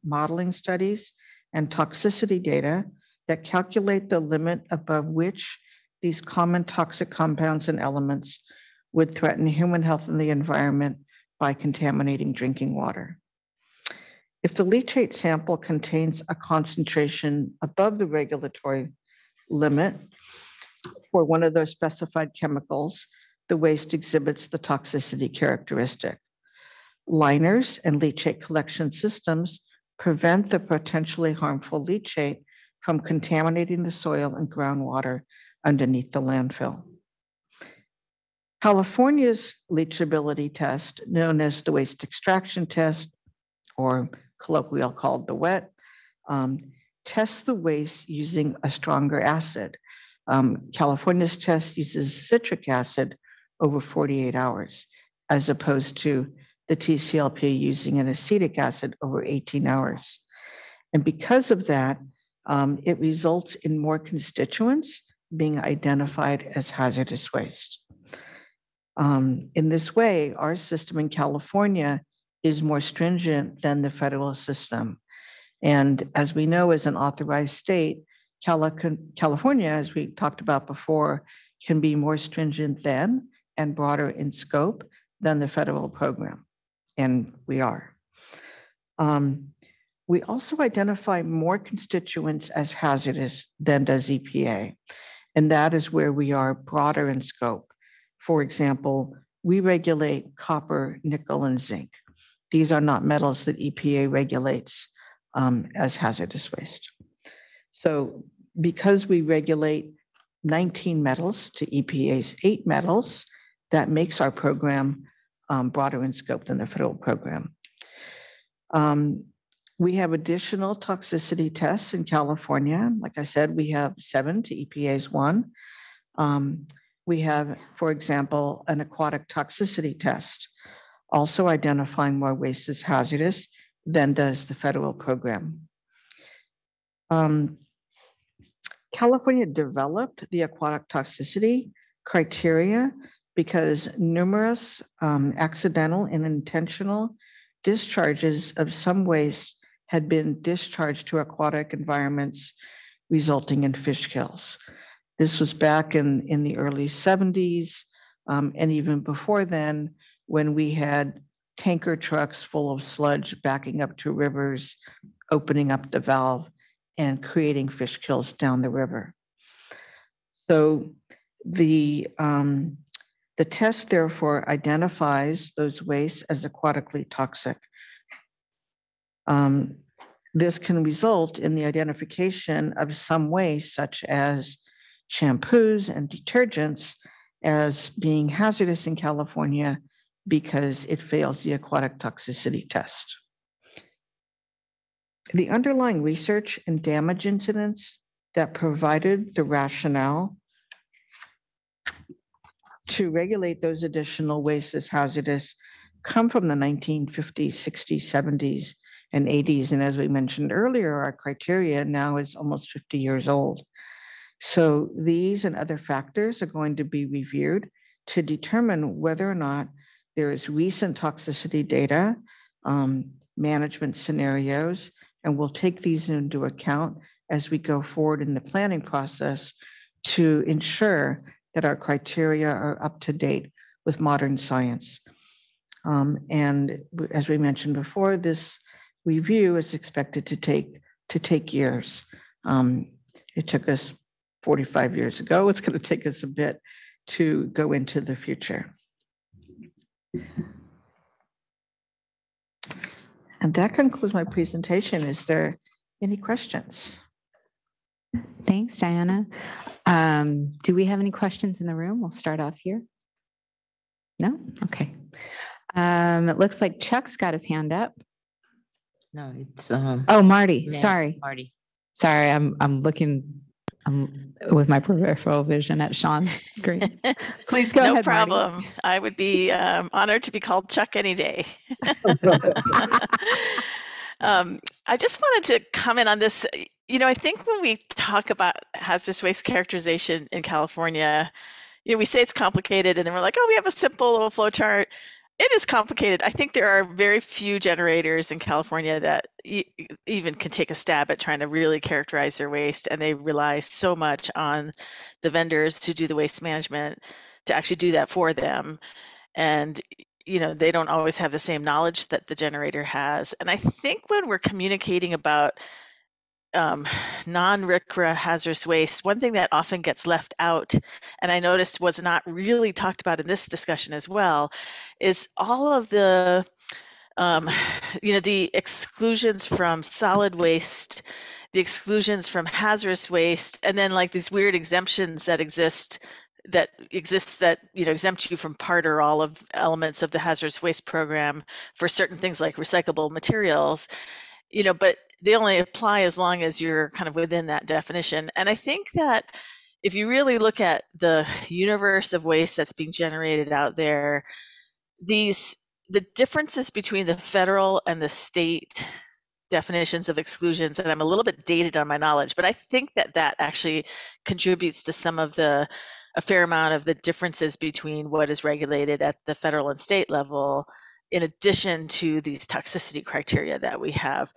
modeling studies and toxicity data that calculate the limit above which these common toxic compounds and elements would threaten human health and the environment by contaminating drinking water. If the leachate sample contains a concentration above the regulatory limit for one of those specified chemicals, the waste exhibits the toxicity characteristic. Liners and leachate collection systems prevent the potentially harmful leachate from contaminating the soil and groundwater underneath the landfill. California's leachability test, known as the waste extraction test, or colloquially called the WET, tests the waste using a stronger acid. California's test uses citric acid over 48 hours, as opposed to the TCLP using an acetic acid over 18 hours. And because of that, it results in more constituents being identified as hazardous waste. In this way, our system in California is more stringent than the federal system. And as we know, as an authorized state, California, as we talked about before, can be more stringent than and broader in scope than the federal program. And we are. We also identify more constituents as hazardous than does EPA. And that is where we are broader in scope. For example, we regulate copper, nickel, and zinc. These are not metals that EPA regulates as hazardous waste. So because we regulate 19 metals to EPA's 8 metals, that makes our program broader in scope than the federal program. We have additional toxicity tests in California. Like I said, we have 7 to EPA's 1. We have, for example, an aquatic toxicity test, also identifying more waste as hazardous than does the federal program. California developed the aquatic toxicity criteria because numerous accidental and intentional discharges of some waste had been discharged to aquatic environments, resulting in fish kills. This was back in the early 70s, and even before then, when we had tanker trucks full of sludge backing up to rivers, opening up the valve and creating fish kills down the river. So the test therefore identifies those wastes as aquatically toxic. This can result in the identification of some waste, such as shampoos and detergents, as being hazardous in California because it fails the aquatic toxicity test. The underlying research and damage incidents that provided the rationale to regulate those additional wastes as hazardous come from the 1950s, 60s, 70s, and 80s. And as we mentioned earlier, our criteria now is almost 50 years old. So these and other factors are going to be reviewed to determine whether or not there is recent toxicity data, management scenarios, and we'll take these into account as we go forward in the planning process to ensure that our criteria are up to date with modern science. And as we mentioned before, this review is expected to take years. It took us 45 years ago. It's going to take us a bit to go into the future. And that concludes my presentation. Is there any questions? Thanks, Diana. Do we have any questions in the room? We'll start off here. No? Okay. It looks like Chuck's got his hand up. No, it's oh, Marty. Matt, Sorry. Marty. Sorry, I'm looking with my peripheral vision at Sean's screen. Please go ahead, No problem. Marty. I would be honored to be called Chuck any day. I just wanted to comment on this. You know, I think when we talk about hazardous waste characterization in California, you know, we say it's complicated and then we're like, oh, we have a simple little flow chart. It is complicated. I think there are very few generators in California that even can take a stab at trying to really characterize their waste, and they rely so much on the vendors to do the waste management to actually do that for them. And you know, they don't always have the same knowledge that the generator has. And I think when we're communicating about non-RCRA hazardous waste, one thing that often gets left out, and I noticed was not really talked about in this discussion as well, is all of the, you know, the exclusions from solid waste, the exclusions from hazardous waste, and then like these weird exemptions that exist that you know exempt you from part or all of elements of the hazardous waste program for certain things like recyclable materials, you know, but they only apply as long as you're kind of within that definition. And I think that if you really look at the universe of waste that's being generated out there, the differences between the federal and the state definitions of exclusions, and I'm a little bit dated on my knowledge, but I think that that actually contributes to a fair amount of the differences between what is regulated at the federal and state level, in addition to these toxicity criteria that we have.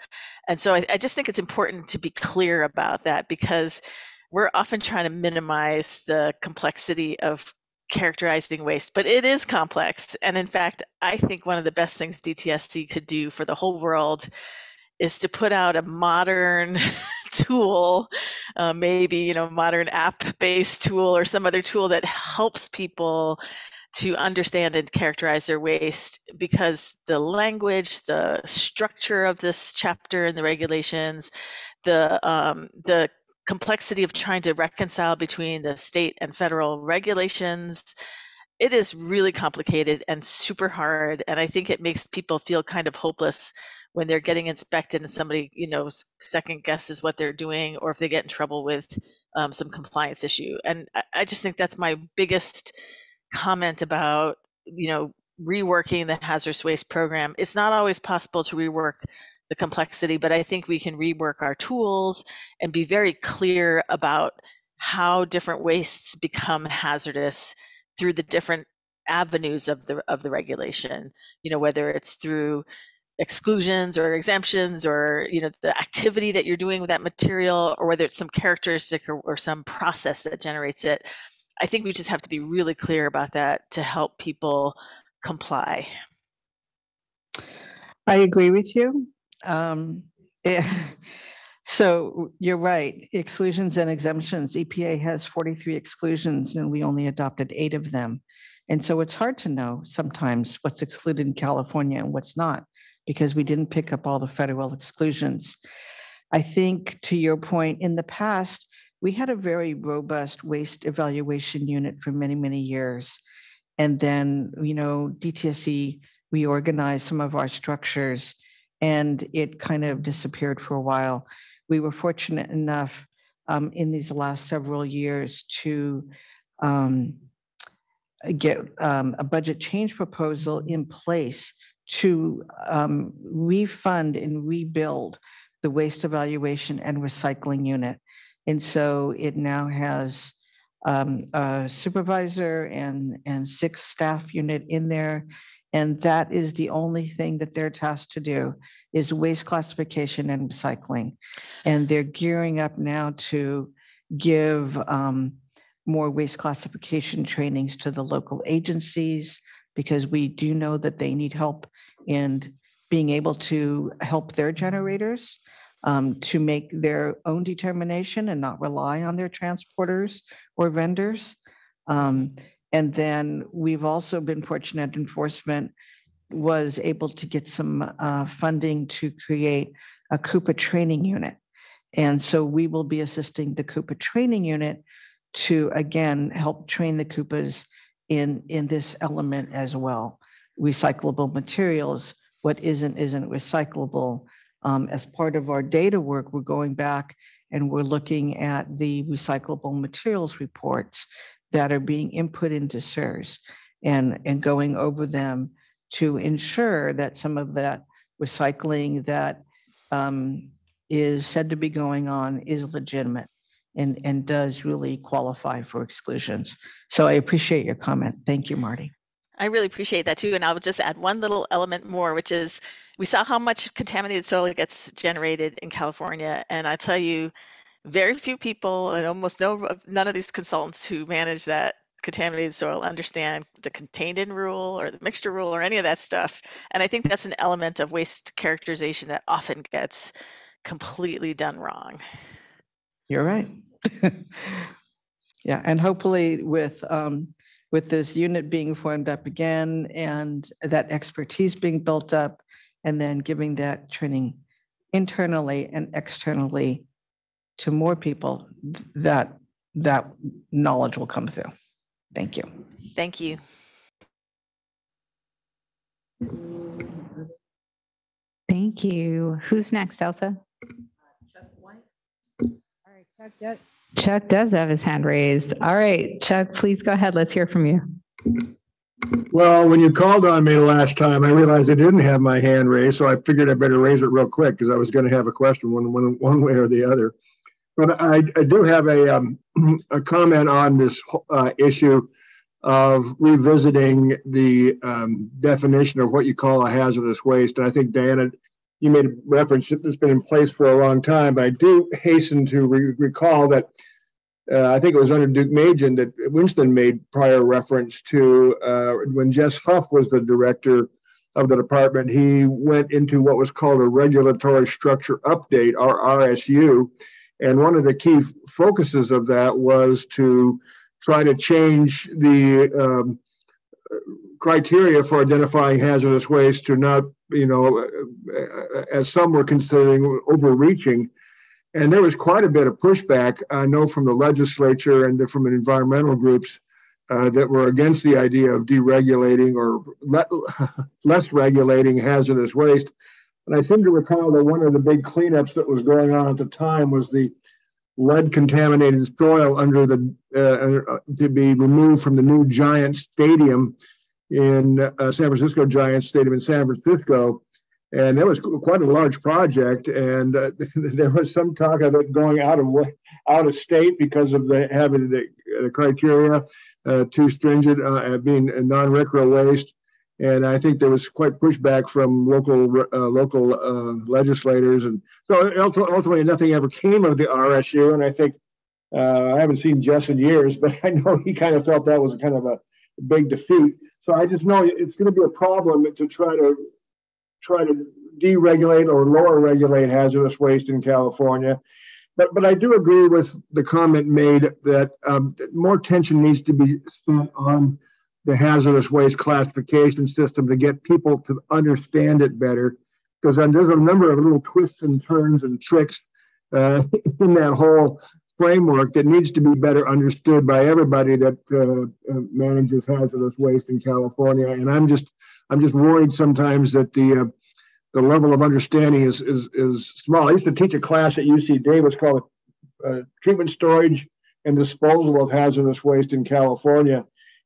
And so I just think it's important to be clear about that, because we're often trying to minimize the complexity of characterizing waste, but it is complex. And in fact, I think one of the best things DTSC could do for the whole world is to put out a modern tool, maybe, you know, modern app-based tool or some other tool that helps people to understand and characterize their waste, because the language, the structure of this chapter in the regulations, the complexity of trying to reconcile between the state and federal regulations, it is really complicated and super hard. And I think it makes people feel kind of hopeless when they're getting inspected and somebody, you know, second guesses what they're doing, or if they get in trouble with some compliance issue. And I just think that's my biggest comment about, you know, reworking the hazardous waste program. It's not always possible to rework the complexity, but I think we can rework our tools and be very clear about how different wastes become hazardous through the different avenues of the regulation. You know, whether it's through exclusions or exemptions, or the activity that you're doing with that material, or whether it's some characteristic or some process that generates it. I think we just have to be really clear about that to help people comply. I agree with you. So you're right. Exclusions and exemptions. EPA has 43 exclusions and we only adopted 8 of them. And so it's hard to know sometimes what's excluded in California and what's not, because we didn't pick up all the federal exclusions. I think, to your point, in the past, we had a very robust waste evaluation unit for many, many years. And then, DTSC reorganized some of our structures and it kind of disappeared for a while. We were fortunate enough in these last several years to get a budget change proposal in place to refund and rebuild the waste evaluation and recycling unit. And so it now has a supervisor and 6 staff unit in there. And that is the only thing that they're tasked to do, is waste classification and recycling. And they're gearing up now to give more waste classification trainings to the local agencies, because we do know that they need help in being able to help their generators to make their own determination and not rely on their transporters or vendors. And then we've also been fortunate, enforcement was able to get some funding to create a Coupa training unit. And so we will be assisting the Coupa training unit to, again, help train the Coupas in this element as well. Recyclable materials, what isn't recyclable. As part of our data work, we're going back and we're looking at the recyclable materials reports that are being input into SERS and going over them to ensure that some of that recycling that is said to be going on is legitimate and does really qualify for exclusions. So I appreciate your comment. Thank you, Marty. I really appreciate that too. And I would just add one little element more, which is we saw how much contaminated soil gets generated in California. And I tell you, very few people and almost none of these consultants who manage that contaminated soil understand the contained in rule or the mixture rule or any of that stuff. And I think that's an element of waste characterization that often gets completely done wrong. You're right. Yeah, and hopefully with this unit being formed up again and that expertise being built up, and then giving that training internally and externally to more people, that knowledge will come through. Thank you. Thank you. Thank you. Who's next, Elsa? Chuck does have his hand raised. All right, Chuck, please go ahead. Let's hear from you. Well, when you called on me the last time, I realized I didn't have my hand raised, so I figured I better raise it real quick because I was going to have a question one way or the other. But I do have a comment on this issue of revisiting the definition of what you call a hazardous waste. And I think, Diana, you made a reference that it's been in place for a long time, but I do hasten to recall that I think it was under Duke Majan that Winston made prior reference to when Jess Huff was the director of the department. He went into what was called a regulatory structure update, or RSU. And one of the key focuses of that was to try to change the criteria for identifying hazardous waste to not, as some were considering, overreaching. And there was quite a bit of pushback, I know, from the legislature and from environmental groups that were against the idea of deregulating or less regulating hazardous waste. And I seem to recall that one of the big cleanups that was going on at the time was the lead contaminated soil under to be removed from the new Giants Stadium in San Francisco, Giants Stadium in San Francisco. And that was quite a large project. And there was some talk of it going out of state because of having the criteria too stringent, being a non-recreal waste. And I think there was quite pushback from local legislators. And so ultimately nothing ever came of the RSU. And I think I haven't seen Jess in years, but I know he kind of felt that was kind of a big defeat. So I just know it's going to be a problem to try to deregulate or lower regulate hazardous waste in California. But I do agree with the comment made that more attention needs to be spent on the hazardous waste classification system to get people to understand it better, because there's a number of little twists and turns and tricks in that whole framework that needs to be better understood by everybody that manages hazardous waste in California. And I'm just worried sometimes that the level of understanding is small. I used to teach a class at UC Davis called Treatment, Storage, and Disposal of Hazardous Waste in California.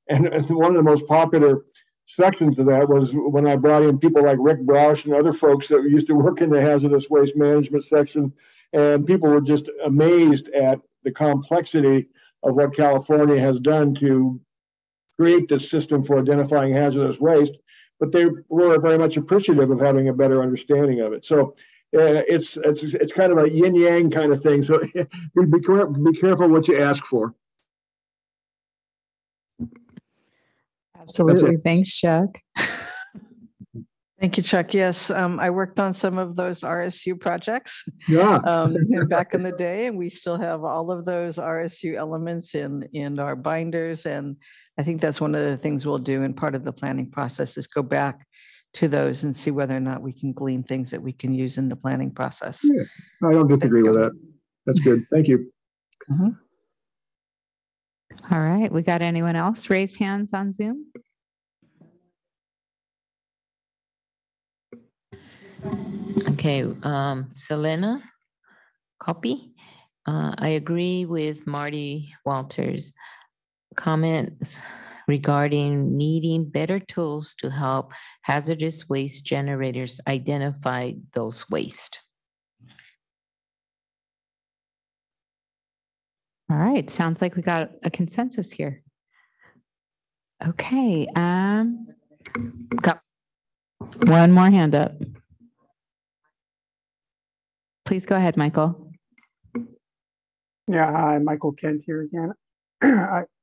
And one of the most popular sections of that was when I brought in people like Rick Broush and other folks that used to work in the hazardous waste management section. And people were just amazed at the complexity of what California has done to create this system for identifying hazardous waste. But they were very much appreciative of having a better understanding of it. So it's kind of a yin yang kind of thing. So be careful what you ask for. Absolutely. Thanks, Chuck. Thank you, Chuck. Yes, I worked on some of those RSU projects back in the day, and we still have all of those RSU elements in our binders. And I think that's one of the things we'll do in part of the planning process is go back to those and see whether or not we can glean things that we can use in the planning process. Yeah, I don't disagree with that. That's good. Thank you. All right. We got anyone else raised hands on Zoom? Okay, Selena, copy. I agree with Marty Walters' comments regarding needing better tools to help hazardous waste generators identify those waste. All right, sounds like we got a consensus here. Okay, got one more hand up. Please go ahead, Michael. Yeah, hi, Michael Kent here again.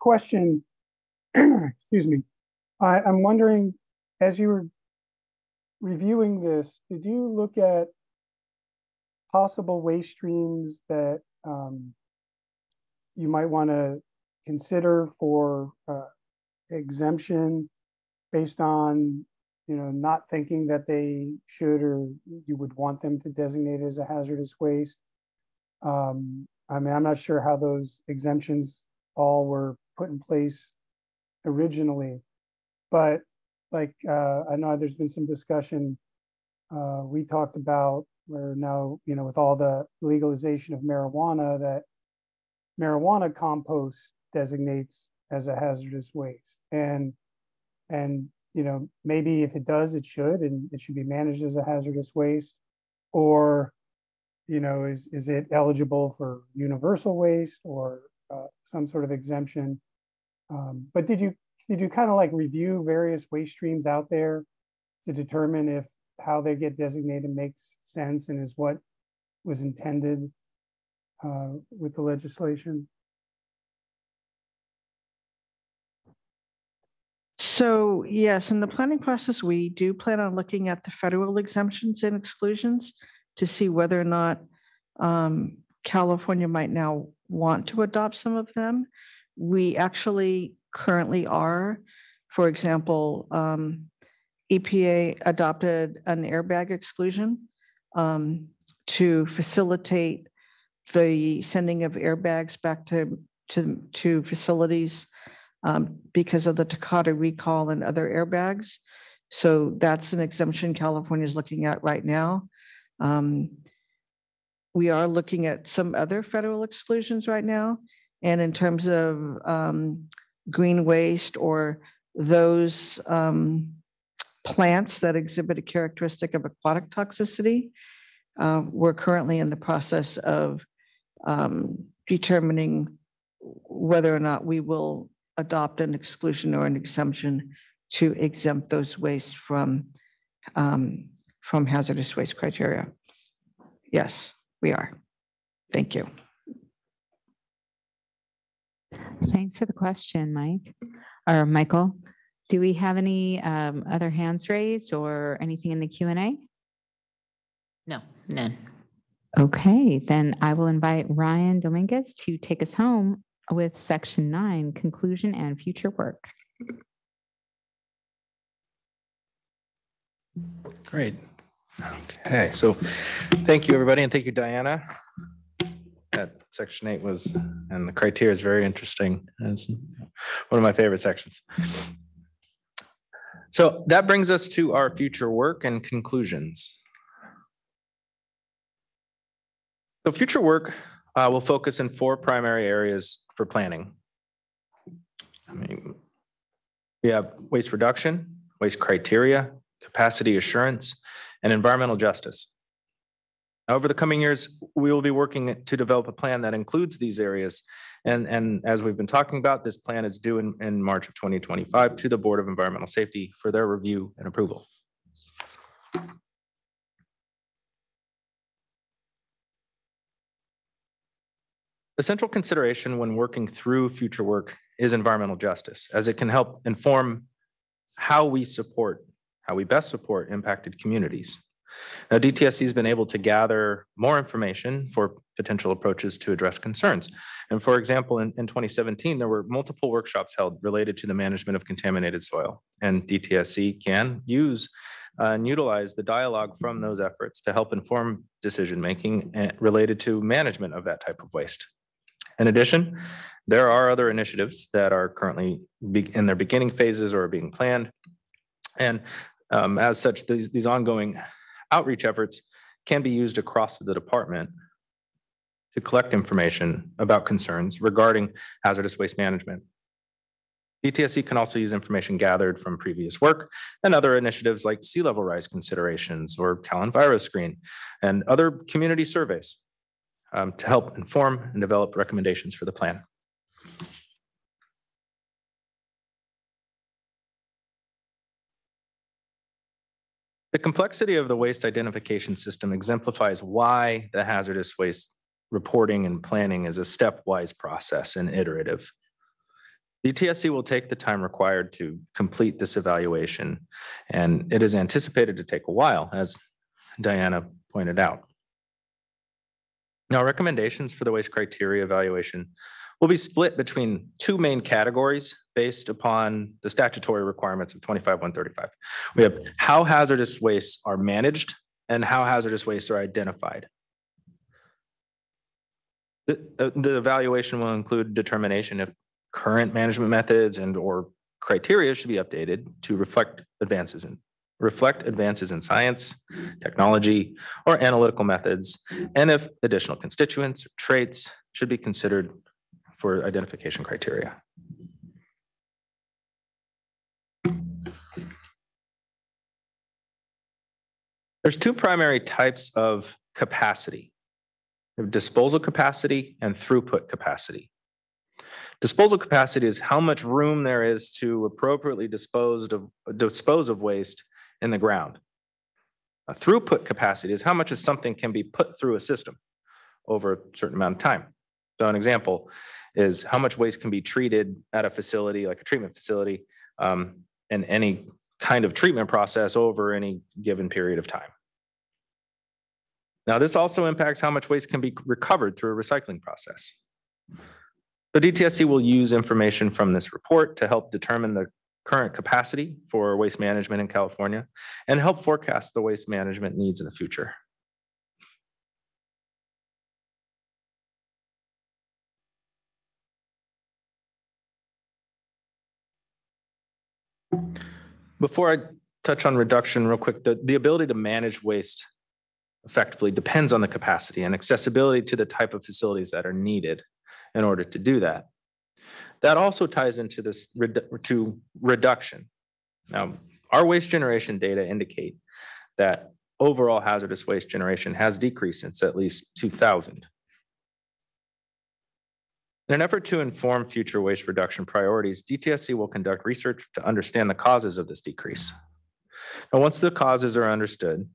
Question, excuse me. I'm wondering, as you were reviewing this, did you look at possible waste streams that you might want to consider for exemption based on, not thinking that they should or you would want them to designate as a hazardous waste? I mean, I'm not sure how those exemptions all were put in place originally, but like I know there's been some discussion we talked about where now, with all the legalization of marijuana, that marijuana compost designates as a hazardous waste. And maybe if it does, it should, and it should be managed as a hazardous waste. Or, is it eligible for universal waste or some sort of exemption? But did you kind of like review various waste streams out there to determine if how they get designated makes sense and is what was intended with the legislation? So yes, in the planning process, we do plan on looking at the federal exemptions and exclusions to see whether or not California might now want to adopt some of them. We actually currently are. For example, EPA adopted an airbag exclusion to facilitate the sending of airbags back to facilities because of the Takata recall and other airbags. So that's an exemption California is looking at right now. We are looking at some other federal exclusions right now. And in terms of green waste or those plants that exhibit a characteristic of aquatic toxicity. We're currently in the process of determining whether or not we will adopt an exclusion or an exemption to exempt those wastes from hazardous waste criteria. Yes, we are. Thank you. Thanks for the question, Mike or Michael. Do we have any other hands raised or anything in the Q&A? No, none. Okay, then I will invite Ryan Dominguez to take us home with section 9, conclusion and future work. Great. Okay, so thank you, everybody, and thank you, Diana. That section 8 was, and the criteria is very interesting. It's one of my favorite sections. So that brings us to our future work and conclusions. So future work will focus in 4 primary areas for planning. We have waste reduction, waste criteria, capacity assurance, and environmental justice. Over the coming years, we will be working to develop a plan that includes these areas. And as we've been talking about, this plan is due in March of 2025 to the Board of Environmental Safety for their review and approval. The central consideration when working through future work is environmental justice, as it can help inform how we best support impacted communities. Now, DTSC has been able to gather more information for potential approaches to address concerns. And for example, in 2017, there were multiple workshops held related to the management of contaminated soil. And DTSC can use and utilize the dialogue from those efforts to help inform decision-making related to management of that type of waste. In addition, there are other initiatives that are currently in their beginning phases or are being planned. And as such, these ongoing outreach efforts can be used across the department to collect information about concerns regarding hazardous waste management. DTSC can also use information gathered from previous work and other initiatives like sea level rise considerations or virus screen and other community surveys to help inform and develop recommendations for the plan. The complexity of the waste identification system exemplifies why the hazardous waste reporting and planning is a stepwise process and iterative. DTSC will take the time required to complete this evaluation, and it is anticipated to take a while, as Diana pointed out. Now, recommendations for the waste criteria evaluation will be split between 2 main categories based upon the statutory requirements of 25-135. We have how hazardous wastes are managed and how hazardous wastes are identified. The evaluation will include determination if current management methods and or criteria should be updated to reflect advances in science, technology, or analytical methods, and if additional constituents or traits should be considered for identification criteria. There's 2 primary types of capacity: disposal capacity and throughput capacity. Disposal capacity is how much room there is to appropriately dispose of waste in the ground. A throughput capacity is how much of something can be put through a system over a certain amount of time. So an example is how much waste can be treated at a facility, like a treatment facility, in any kind of treatment process over any given period of time. Now, this also impacts how much waste can be recovered through a recycling process. The DTSC will use information from this report to help determine the current capacity for waste management in California and help forecast the waste management needs in the future. Before I touch on reduction real quick, the ability to manage waste effectively depends on the capacity and accessibility to the type of facilities that are needed in order to do that. That also ties into this reduction. Now, Our waste generation data indicate that overall hazardous waste generation has decreased since at least 2000. In an effort to inform future waste reduction priorities, DTSC will conduct research to understand the causes of this decrease. Now, once the causes are understood,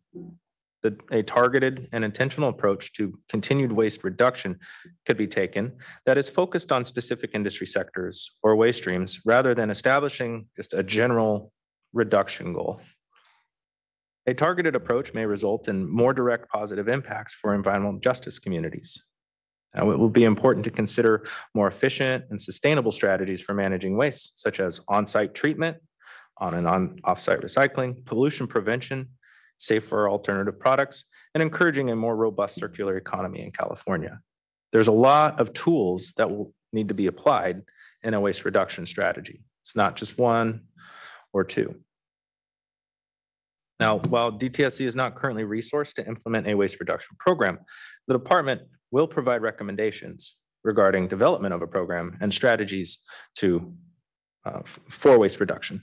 a targeted and intentional approach to continued waste reduction could be taken that is focused on specific industry sectors or waste streams rather than establishing just a general reduction goal. A targeted approach may result in more direct positive impacts for environmental justice communities. Now, it will be important to consider more efficient and sustainable strategies for managing waste, such as on-site treatment, on and off-site recycling, pollution prevention, safer alternative products, and encouraging a more robust circular economy in California. There's a lot of tools that will need to be applied in a waste reduction strategy. It's not just one or two. Now, while DTSC is not currently resourced to implement a waste reduction program, the department will provide recommendations regarding development of a program and strategies for waste reduction.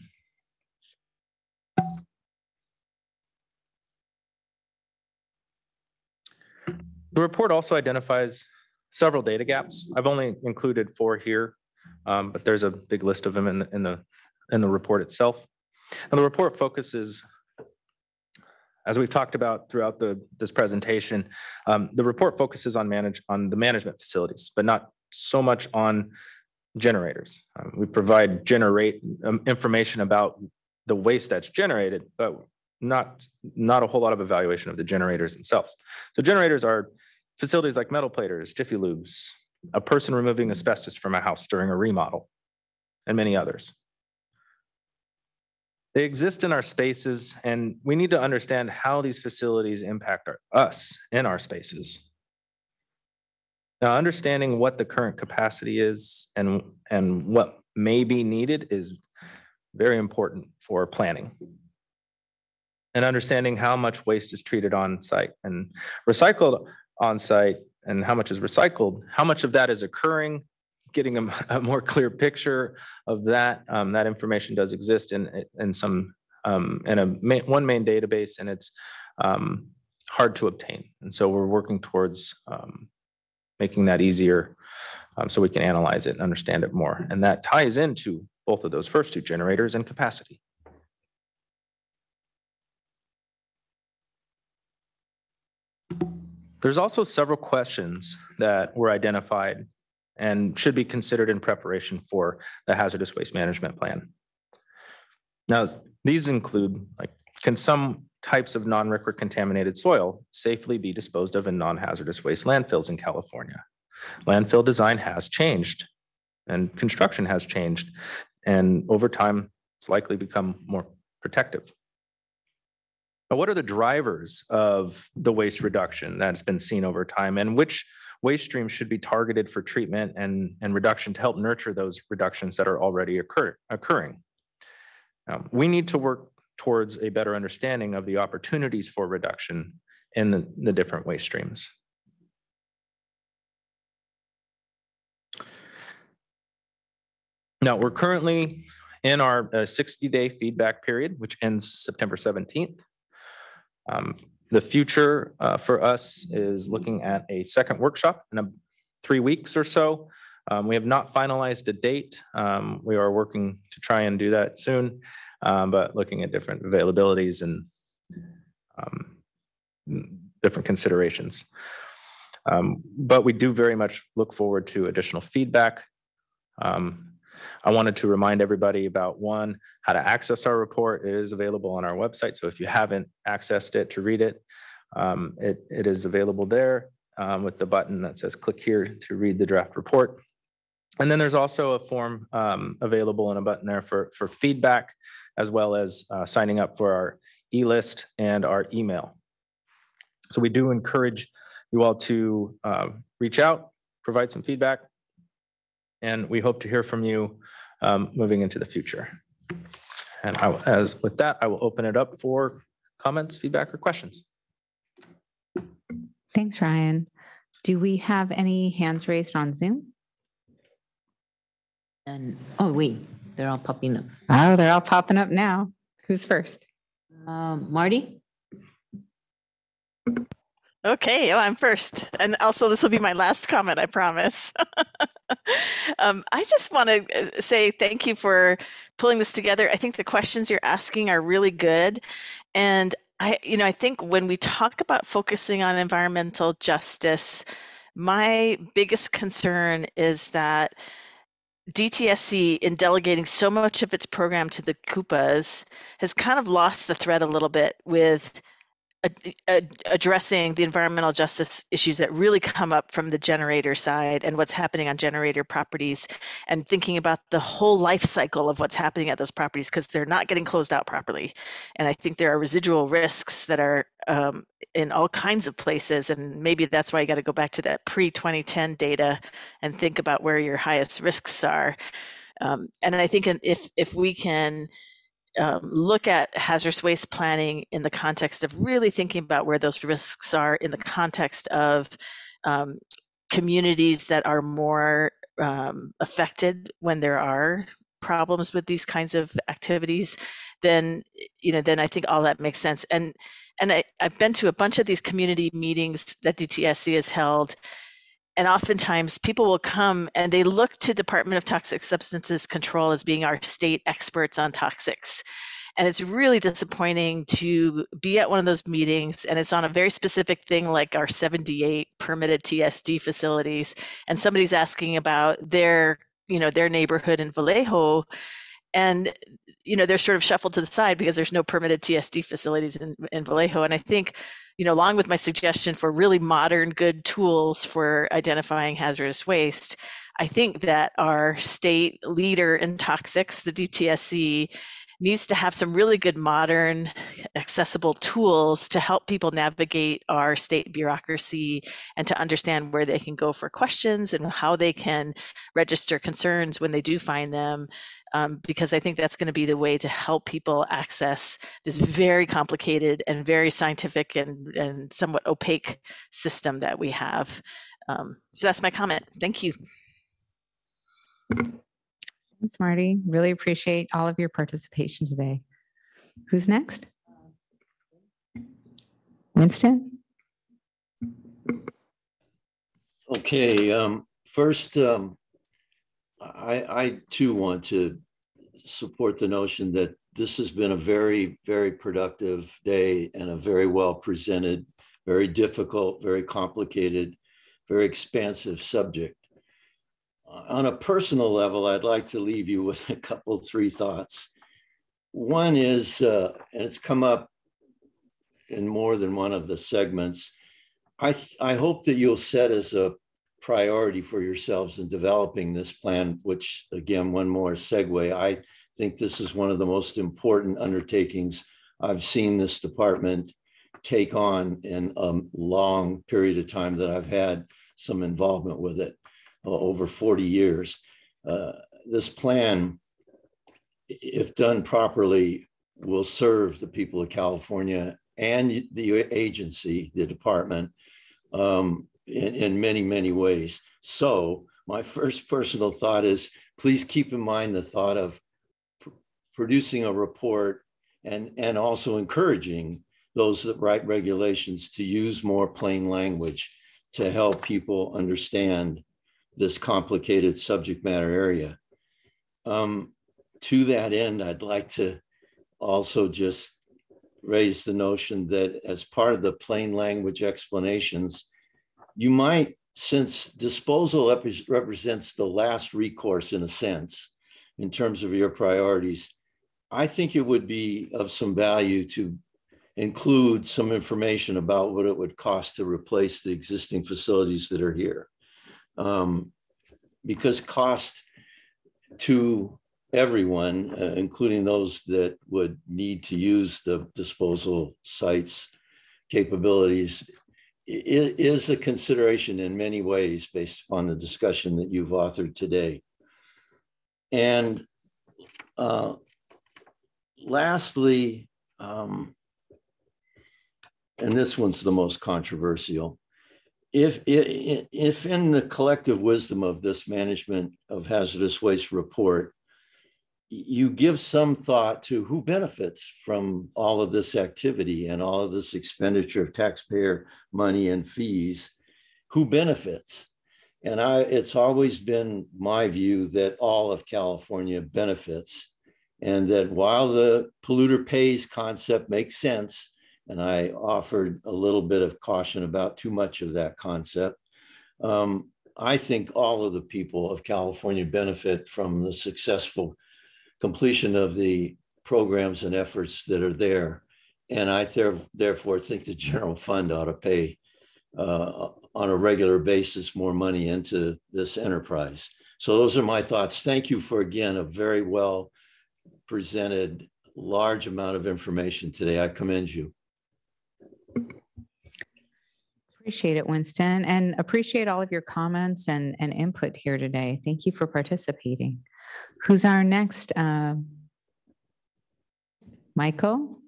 The report also identifies several data gaps. I've only included 4 here, but there's a big list of them in the report itself. And the report focuses, as we've talked about throughout this presentation, the report focuses on the management facilities, but not so much on generators. We provide information about the waste that's generated, but not a whole lot of evaluation of the generators themselves. So generators are facilities like metal platers, Jiffy Lubes, a person removing asbestos from a house during a remodel, and many others. They exist in our spaces, and we need to understand how these facilities impact us in our spaces. Now, understanding what the current capacity is and what may be needed is very important for planning. And understanding how much waste is treated on site and recycled on site and how much is recycled, how much of that is occurring, getting a more clear picture of that. That information does exist in one main database, and it's hard to obtain. And so we're working towards making that easier so we can analyze it and understand it more. And that ties into both of those first 2, generators and capacity. There's also several questions that were identified and should be considered in preparation for the hazardous waste management plan. Now, these include, can some types of non-RCRA contaminated soil safely be disposed of in non-hazardous waste landfills in California? Landfill design has changed and construction has changed, and over time, it's likely become more protective. Now, what are the drivers of the waste reduction that's been seen over time, and which waste streams should be targeted for treatment and reduction to help nurture those reductions that are already occurring? We need to work towards a better understanding of the opportunities for reduction in the different waste streams. Now, we're currently in our 60-day feedback period, which ends September 17th. The future for us is looking at a second workshop in 3 weeks or so. We have not finalized a date. We are working to try and do that soon, but looking at different availabilities and different considerations. But we do very much look forward to additional feedback. I wanted to remind everybody about how to access our report. It is available on our website. So if you haven't accessed it to read it, it is available there with the button that says click here to read the draft report. And then there's also a form available and a button there for feedback, as well as signing up for our e-list and our email. So we do encourage you all to reach out, provide some feedback, and we hope to hear from you moving into the future. And with that, I will open it up for comments, feedback, or questions. Thanks, Ryan. Do we have any hands raised on Zoom? And they're all popping up. Oh, they're all popping up now. Who's first? Marty? Okay, I'm first. And also this will be my last comment, I promise. I just want to say thank you for pulling this together. I think the questions you're asking are really good. And I think when we talk about focusing on environmental justice, my biggest concern is that DTSC, in delegating so much of its program to the Koopas, has kind of lost the thread a little bit with addressing the environmental justice issues that really come up from the generator side and what's happening on generator properties, and thinking about the whole life cycle of what's happening at those properties, because they're not getting closed out properly. And I think there are residual risks that are in all kinds of places, and maybe that's why you got to go back to that pre-2010 data and think about where your highest risks are. And I think if we can look at hazardous waste planning in the context of really thinking about where those risks are in the context of communities that are more affected when there are problems with these kinds of activities, then I think all that makes sense. And I've been to a bunch of these community meetings that DTSC has held. And oftentimes people will come and they look to Department of Toxic Substances Control as being our state experts on toxics. And it's really disappointing to be at one of those meetings and it's on a very specific thing like our 78 permitted TSD facilities. And somebody's asking about their neighborhood in Vallejo. And they're sort of shuffled to the side because there's no permitted TSD facilities in Vallejo. And I think, along with my suggestion for really modern, good tools for identifying hazardous waste, I think that our state leader in toxics, the DTSC, needs to have some really good, modern, accessible tools to help people navigate our state bureaucracy and to understand where they can go for questions and how they can register concerns when they do find them. Because I think that's going to be the way to help people access this very complicated and very scientific and somewhat opaque system that we have. So that's my comment. Thank you. Thanks, Marty. Really appreciate all of your participation today. Who's next? Winston? Okay, first, I too want to support the notion that this has been a very, very productive day and a very well presented, very difficult, very complicated, very expansive subject. On a personal level, I'd like to leave you with three thoughts. One is, and it's come up in more than one of the segments, I hope that you'll set as a priority for yourselves in developing this plan, which again, one more segue. I think this is one of the most important undertakings I've seen this department take on in a long period of time that I've had some involvement with it, over 40 years. This plan, if done properly, will serve the people of California and the agency, the department, in many, many ways. So my first personal thought is, please keep in mind the thought of producing a report and also encouraging those that write regulations to use more plain language to help people understand this complicated subject matter area. To that end, I'd like to also just raise the notion that as part of the plain language explanations, you might, since disposal represents the last recourse in a sense, in terms of your priorities, I think it would be of some value to include some information about what it would cost to replace the existing facilities that are here. Because cost to everyone, including those that would need to use the disposal sites capabilities, is a consideration in many ways based upon the discussion that you've authored today. And lastly, and this one's the most controversial, if in the collective wisdom of this management of hazardous waste report, you give some thought to who benefits from all of this activity and all of this expenditure of taxpayer money and fees, who benefits? And it's always been my view that all of California benefits, and that while the polluter pays concept makes sense, and I offered a little bit of caution about too much of that concept, I think all of the people of California benefit from the successful completion of the programs and efforts that are there. And I therefore think the general fund ought to pay on a regular basis more money into this enterprise. So those are my thoughts. Thank you for, again, a very well presented large amount of information today. I commend you. Appreciate it, Winston, and appreciate all of your comments and input here today. Thank you for participating. Who's our next? Michael?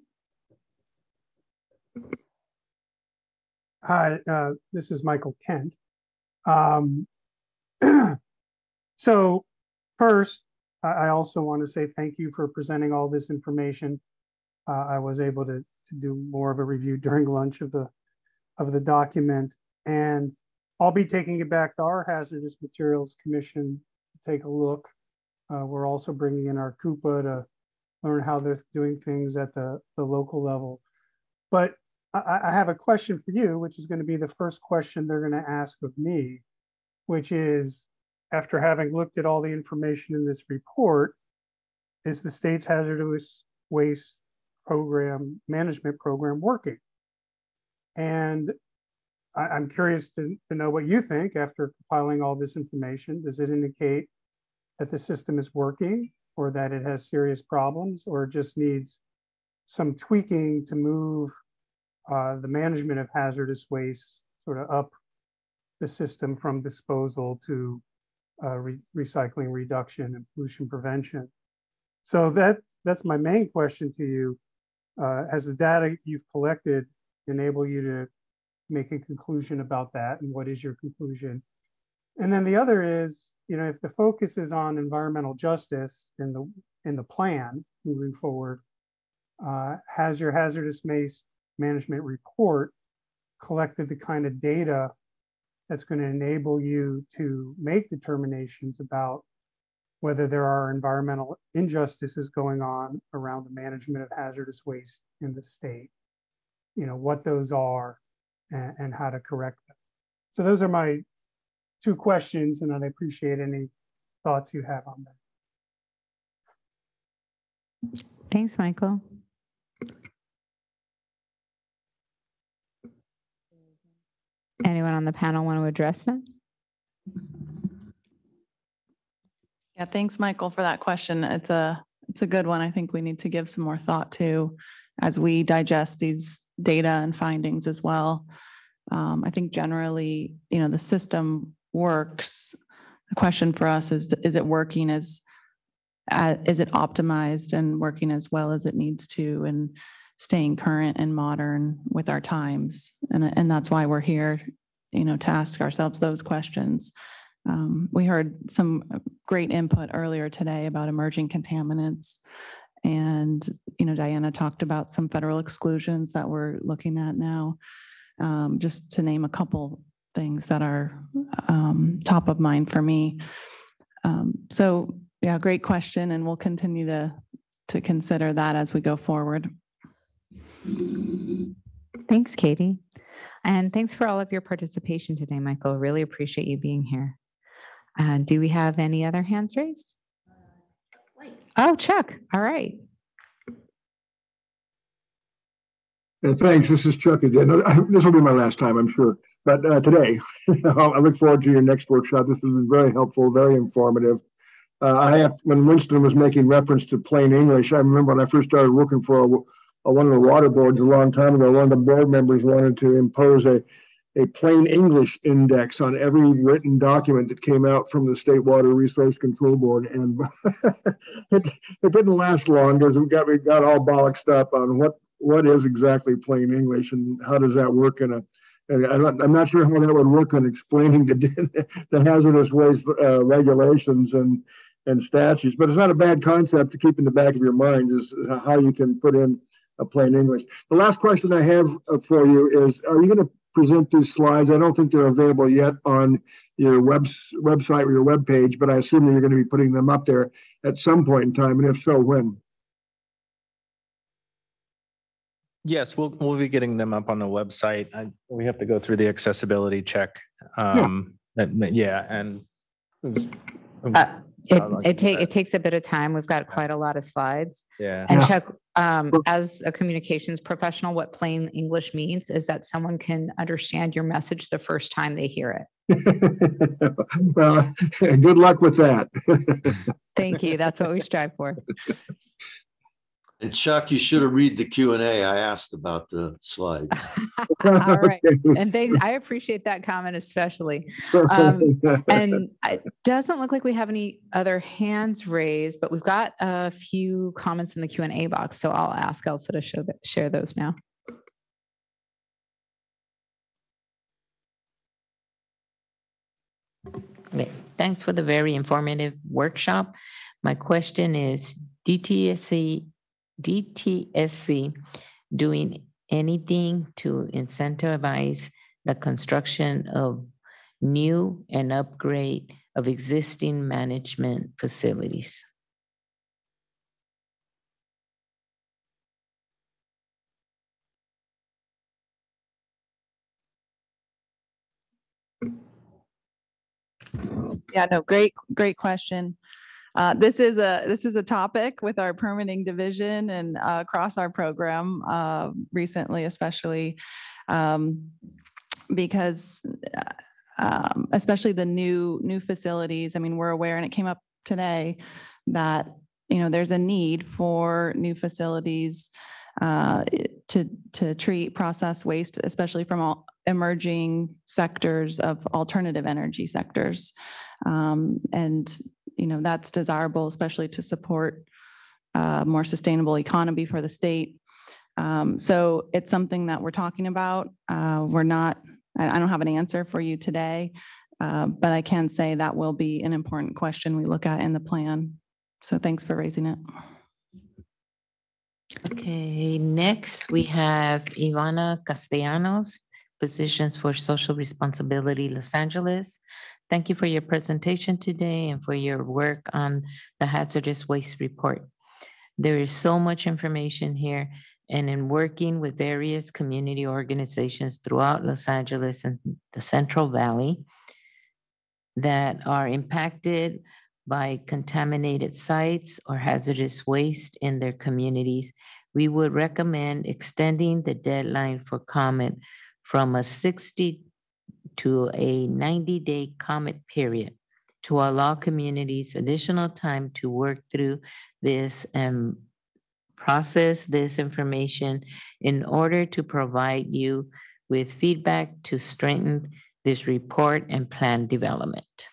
Hi, this is Michael Kent. So first, I also want to say thank you for presenting all this information. I was able to do more of a review during lunch of the document, and I'll be taking it back to our Hazardous Materials Commission to take a look. We're also bringing in our CUPA to learn how they're doing things at the local level. But I have a question for you, which is going to be the first question they're going to ask of me, which is, after having looked at all the information in this report, is the state's hazardous waste program, management program, working? And I'm curious to know what you think after compiling all this information. Does it indicate that the system is working, or that it has serious problems, or just needs some tweaking to move the management of hazardous waste sort of up the system from disposal to recycling, reduction, and pollution prevention? So that's my main question to you. Has the data you've collected enable you to make a conclusion about that, and what is your conclusion? And then the other is, if the focus is on environmental justice in the plan moving forward, has your hazardous waste management report collected the kind of data that's going to enable you to make determinations about whether there are environmental injustices going on around the management of hazardous waste in the state, what those are and how to correct them? So those are my two questions, and I'd appreciate any thoughts you have on that. Thanks, Michael. Anyone on the panel want to address them? Yeah, thanks, Michael, for that question. It's a good one. I think we need to give some more thought to as we digest these data and findings as well. I think generally, the system works. The question for us is it working is it optimized and working as well as it needs to, and staying current and modern with our times? And that's why we're here, to ask ourselves those questions. We heard some great input earlier today about emerging contaminants. And, Diana talked about some federal exclusions that we're looking at now, just to name a couple things that are top of mind for me. So yeah, great question. And we'll continue to consider that as we go forward. Thanks, Katie. And thanks for all of your participation today, Michael. Really appreciate you being here. Do we have any other hands raised? Oh, Chuck. All right. Thanks. This is Chuck again. This will be my last time, I'm sure. But today, I look forward to your next workshop. This has been very helpful, very informative. When Winston was making reference to plain English, I remember when I first started working for one of the water boards a long time ago, one of the board members wanted to impose a plain English index on every written document that came out from the State Water Resource Control Board. And it didn't last long, because we got all bollocksed up on what is exactly plain English and how does that work and I'm not sure how that would work on explaining the hazardous waste regulations and and statutes, but it's not a bad concept to keep in the back of your mind is how you can put in a plain English. The last question I have for you is, are you going to present these slides? I don't think they're available yet on your website or your webpage, but I assume that you're going to be putting them up there at some point in time, and if so, when? Yes, we'll be getting them up on the website. We have to go through the accessibility check. Yeah, and it takes a bit of time. We've got quite a lot of slides. Yeah. And Chuck, as a communications professional, what plain English means is that someone can understand your message the first time they hear it. Well, good luck with that. Thank you. That's what we strive for. And Chuck, you should have read the Q&A. I asked about the slides. All right. And thanks. I appreciate that comment especially. And it doesn't look like we have any other hands raised, but we've got a few comments in the Q&A box. So I'll ask Elsa to share those now. Okay. Thanks for the very informative workshop. My question is, DTSC doing anything to incentivize the construction of new and upgrade of existing management facilities? Yeah, no, great question. This is a topic with our permitting division and across our program recently, especially because especially the new facilities. I mean, we're aware, and it came up today that there's a need for new facilities to treat, process waste, especially from all emerging sectors of alternative energy sectors, and that's desirable, especially to support a more sustainable economy for the state. So it's something that we're talking about. I don't have an answer for you today, but I can say that will be an important question we look at in the plan. So thanks for raising it. Okay, next we have Ivana Castellanos, Positions for Social Responsibility, Los Angeles. Thank you for your presentation today and for your work on the hazardous waste report. There is so much information here, and in working with various community organizations throughout Los Angeles and the Central Valley that are impacted by contaminated sites or hazardous waste in their communities, we would recommend extending the deadline for comment from a 60 to a 90-day comment period to allow communities additional time to work through this and process this information in order to provide you with feedback to strengthen this report and plan development.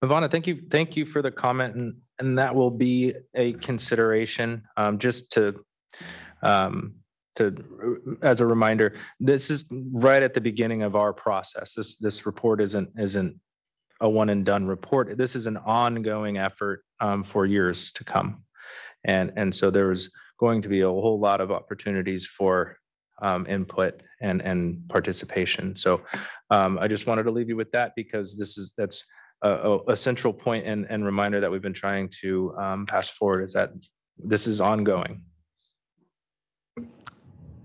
Ivana, thank you for the comment, and that will be a consideration. Just to as a reminder, this is right at the beginning of our process. This report isn't a one and done report. This is an ongoing effort for years to come, and so there's going to be a whole lot of opportunities for input and participation. So I just wanted to leave you with that, because that's a central point and reminder that we've been trying to pass forward, is that this is ongoing.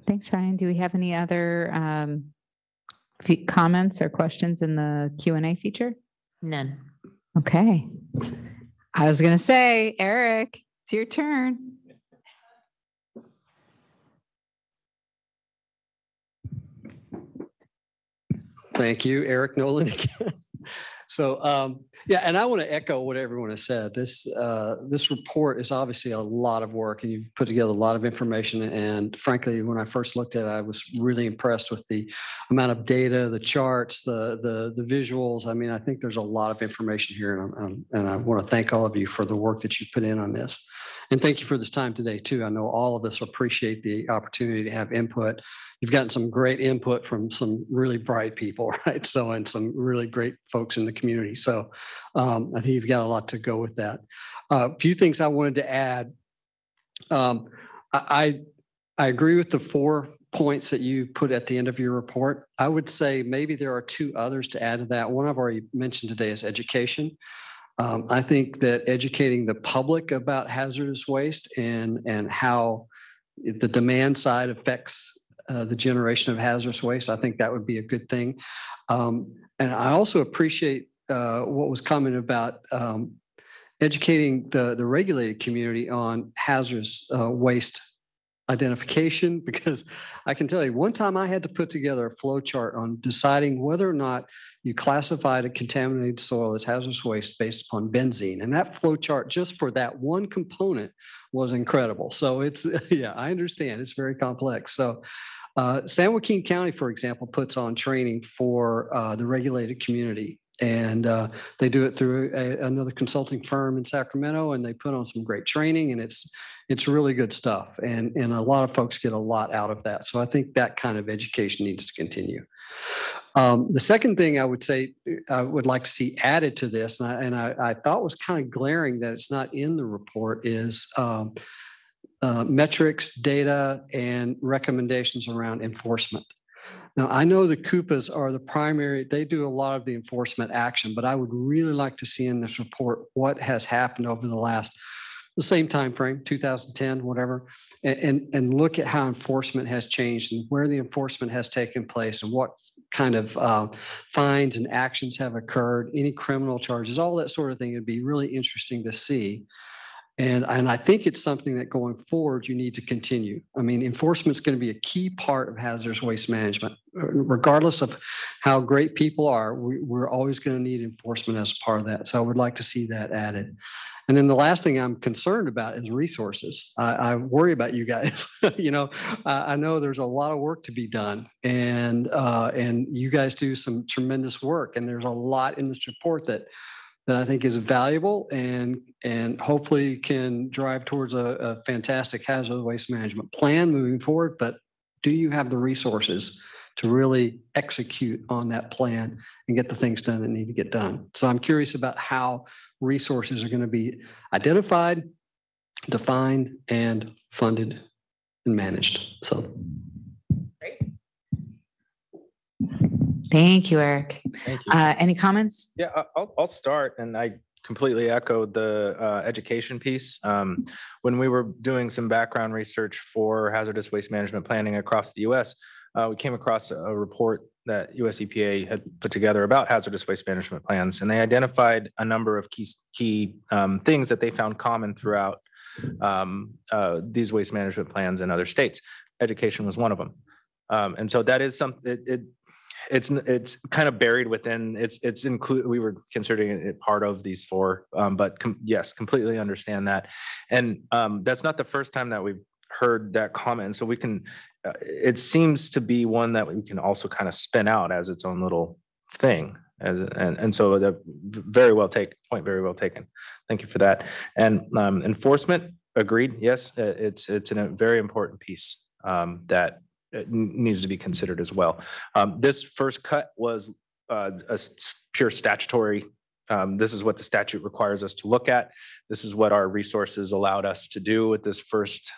Thanks, Ryan. Do we have any other comments or questions in the Q&A feature? None. Okay. I was going to say, Eric, it's your turn. Thank you, Eric Nolan. So yeah, and I want to echo what everyone has said. This report is obviously a lot of work, and you've put together a lot of information. And frankly, when I first looked at it, I was really impressed with the amount of data, the charts, the visuals. I mean, I think there's a lot of information here, and I want to thank all of you for the work that you put in on this. And thank you for this time today too. I know all of us appreciate the opportunity to have input. You've gotten some great input from some really bright people, right? So, and some really great folks in the community. So I think you've got a lot to go with that. A few things I wanted to add. I agree with the 4 points that you put at the end of your report. I would say maybe there are 2 others to add to that. One I've already mentioned today is education. I think that educating the public about hazardous waste and how the demand side affects the generation of hazardous waste, I think that would be a good thing. And I also appreciate what was commented about educating the regulated community on hazardous waste identification, because I can tell you, one time I had to put together a flow chart on deciding whether or not you classified a contaminated soil as hazardous waste based upon benzene. And that flow chart just for that one component was incredible. So it's, yeah, I understand it's very complex. So San Joaquin County, for example, puts on training for the regulated community. And they do it through another consulting firm in Sacramento, and they put on some great training, and it's really good stuff. And a lot of folks get a lot out of that. So I think that kind of education needs to continue. The second thing I would say I would like to see added to this, and I thought was kind of glaring that it's not in the report, is metrics, data, and recommendations around enforcement. Now, I know the Koopas are the primary, they do a lot of the enforcement action, but I would really like to see in this report what has happened over the same time frame, 2010, whatever, and look at how enforcement has changed and where the enforcement has taken place and what kind of fines and actions have occurred, any criminal charges, all that sort of thing. It'd be really interesting to see. And I think it's something that going forward, you need to continue. I mean, enforcement is going to be a key part of hazardous waste management. Regardless of how great people are, we're always going to need enforcement as part of that. So I would like to see that added. And then the last thing I'm concerned about is resources. I worry about you guys. You know, I know there's a lot of work to be done, and you guys do some tremendous work. And there's a lot in this report that I think is valuable and hopefully can drive towards a fantastic hazardous waste management plan moving forward. But do you have the resources to really execute on that plan and get the things done that need to get done? So I'm curious about how resources are going to be identified, defined, and funded and managed. So. Thank you, Eric. Thank you. Any comments? Yeah, I'll start, and I completely echo the education piece. When we were doing some background research for hazardous waste management planning across the U.S., we came across a report that US EPA had put together about hazardous waste management plans, and they identified a number of key things that they found common throughout these waste management plans in other states. Education was one of them, and so that is something. It's kind of buried within. It's included. We were considering it part of these 4, but yes, completely understand that, and that's not the first time that we've heard that comment. So we can. It seems to be one that we can also kind of spin out as its own little thing. And so that very well taken. Point very well taken. Thank you for that. And enforcement, agreed. Yes, it's a very important piece that needs to be considered as well. This first cut was a pure statutory. This is what the statute requires us to look at. This is what our resources allowed us to do with this first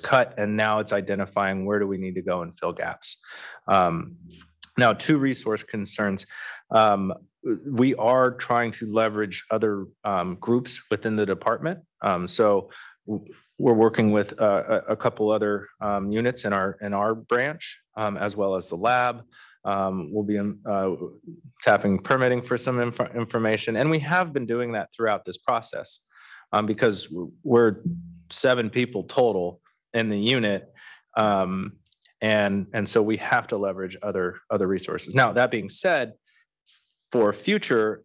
cut, and now it's identifying where do we need to go and fill gaps. Now, 2 resource concerns. We are trying to leverage other groups within the department. So we're working with a couple other units in our branch, as well as the lab. We'll be tapping permitting for some information, and we have been doing that throughout this process because we're 7 people total in the unit, and so we have to leverage other resources. Now, that being said, for future,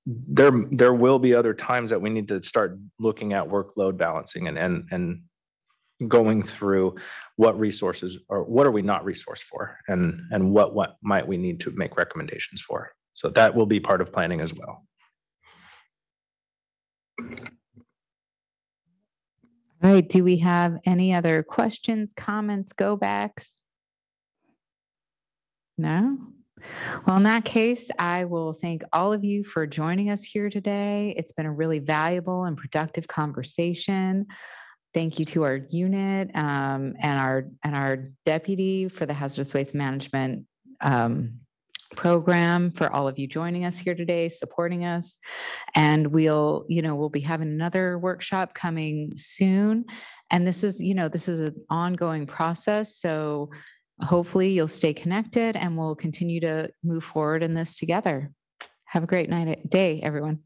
there will be other times that we need to start looking at workload balancing and going through what resources or what are we not resourced for, and what might we need to make recommendations for. So that will be part of planning as well. All right, do we have any other questions, comments, go backs? No? Well, in that case, I will thank all of you for joining us here today. It's been a really valuable and productive conversation. Thank you to our unit and our deputy for the hazardous waste management program, for all of you joining us here today, supporting us. And we'll be having another workshop coming soon. And this is an ongoing process. So hopefully you'll stay connected and we'll continue to move forward in this together. Have a great day, everyone.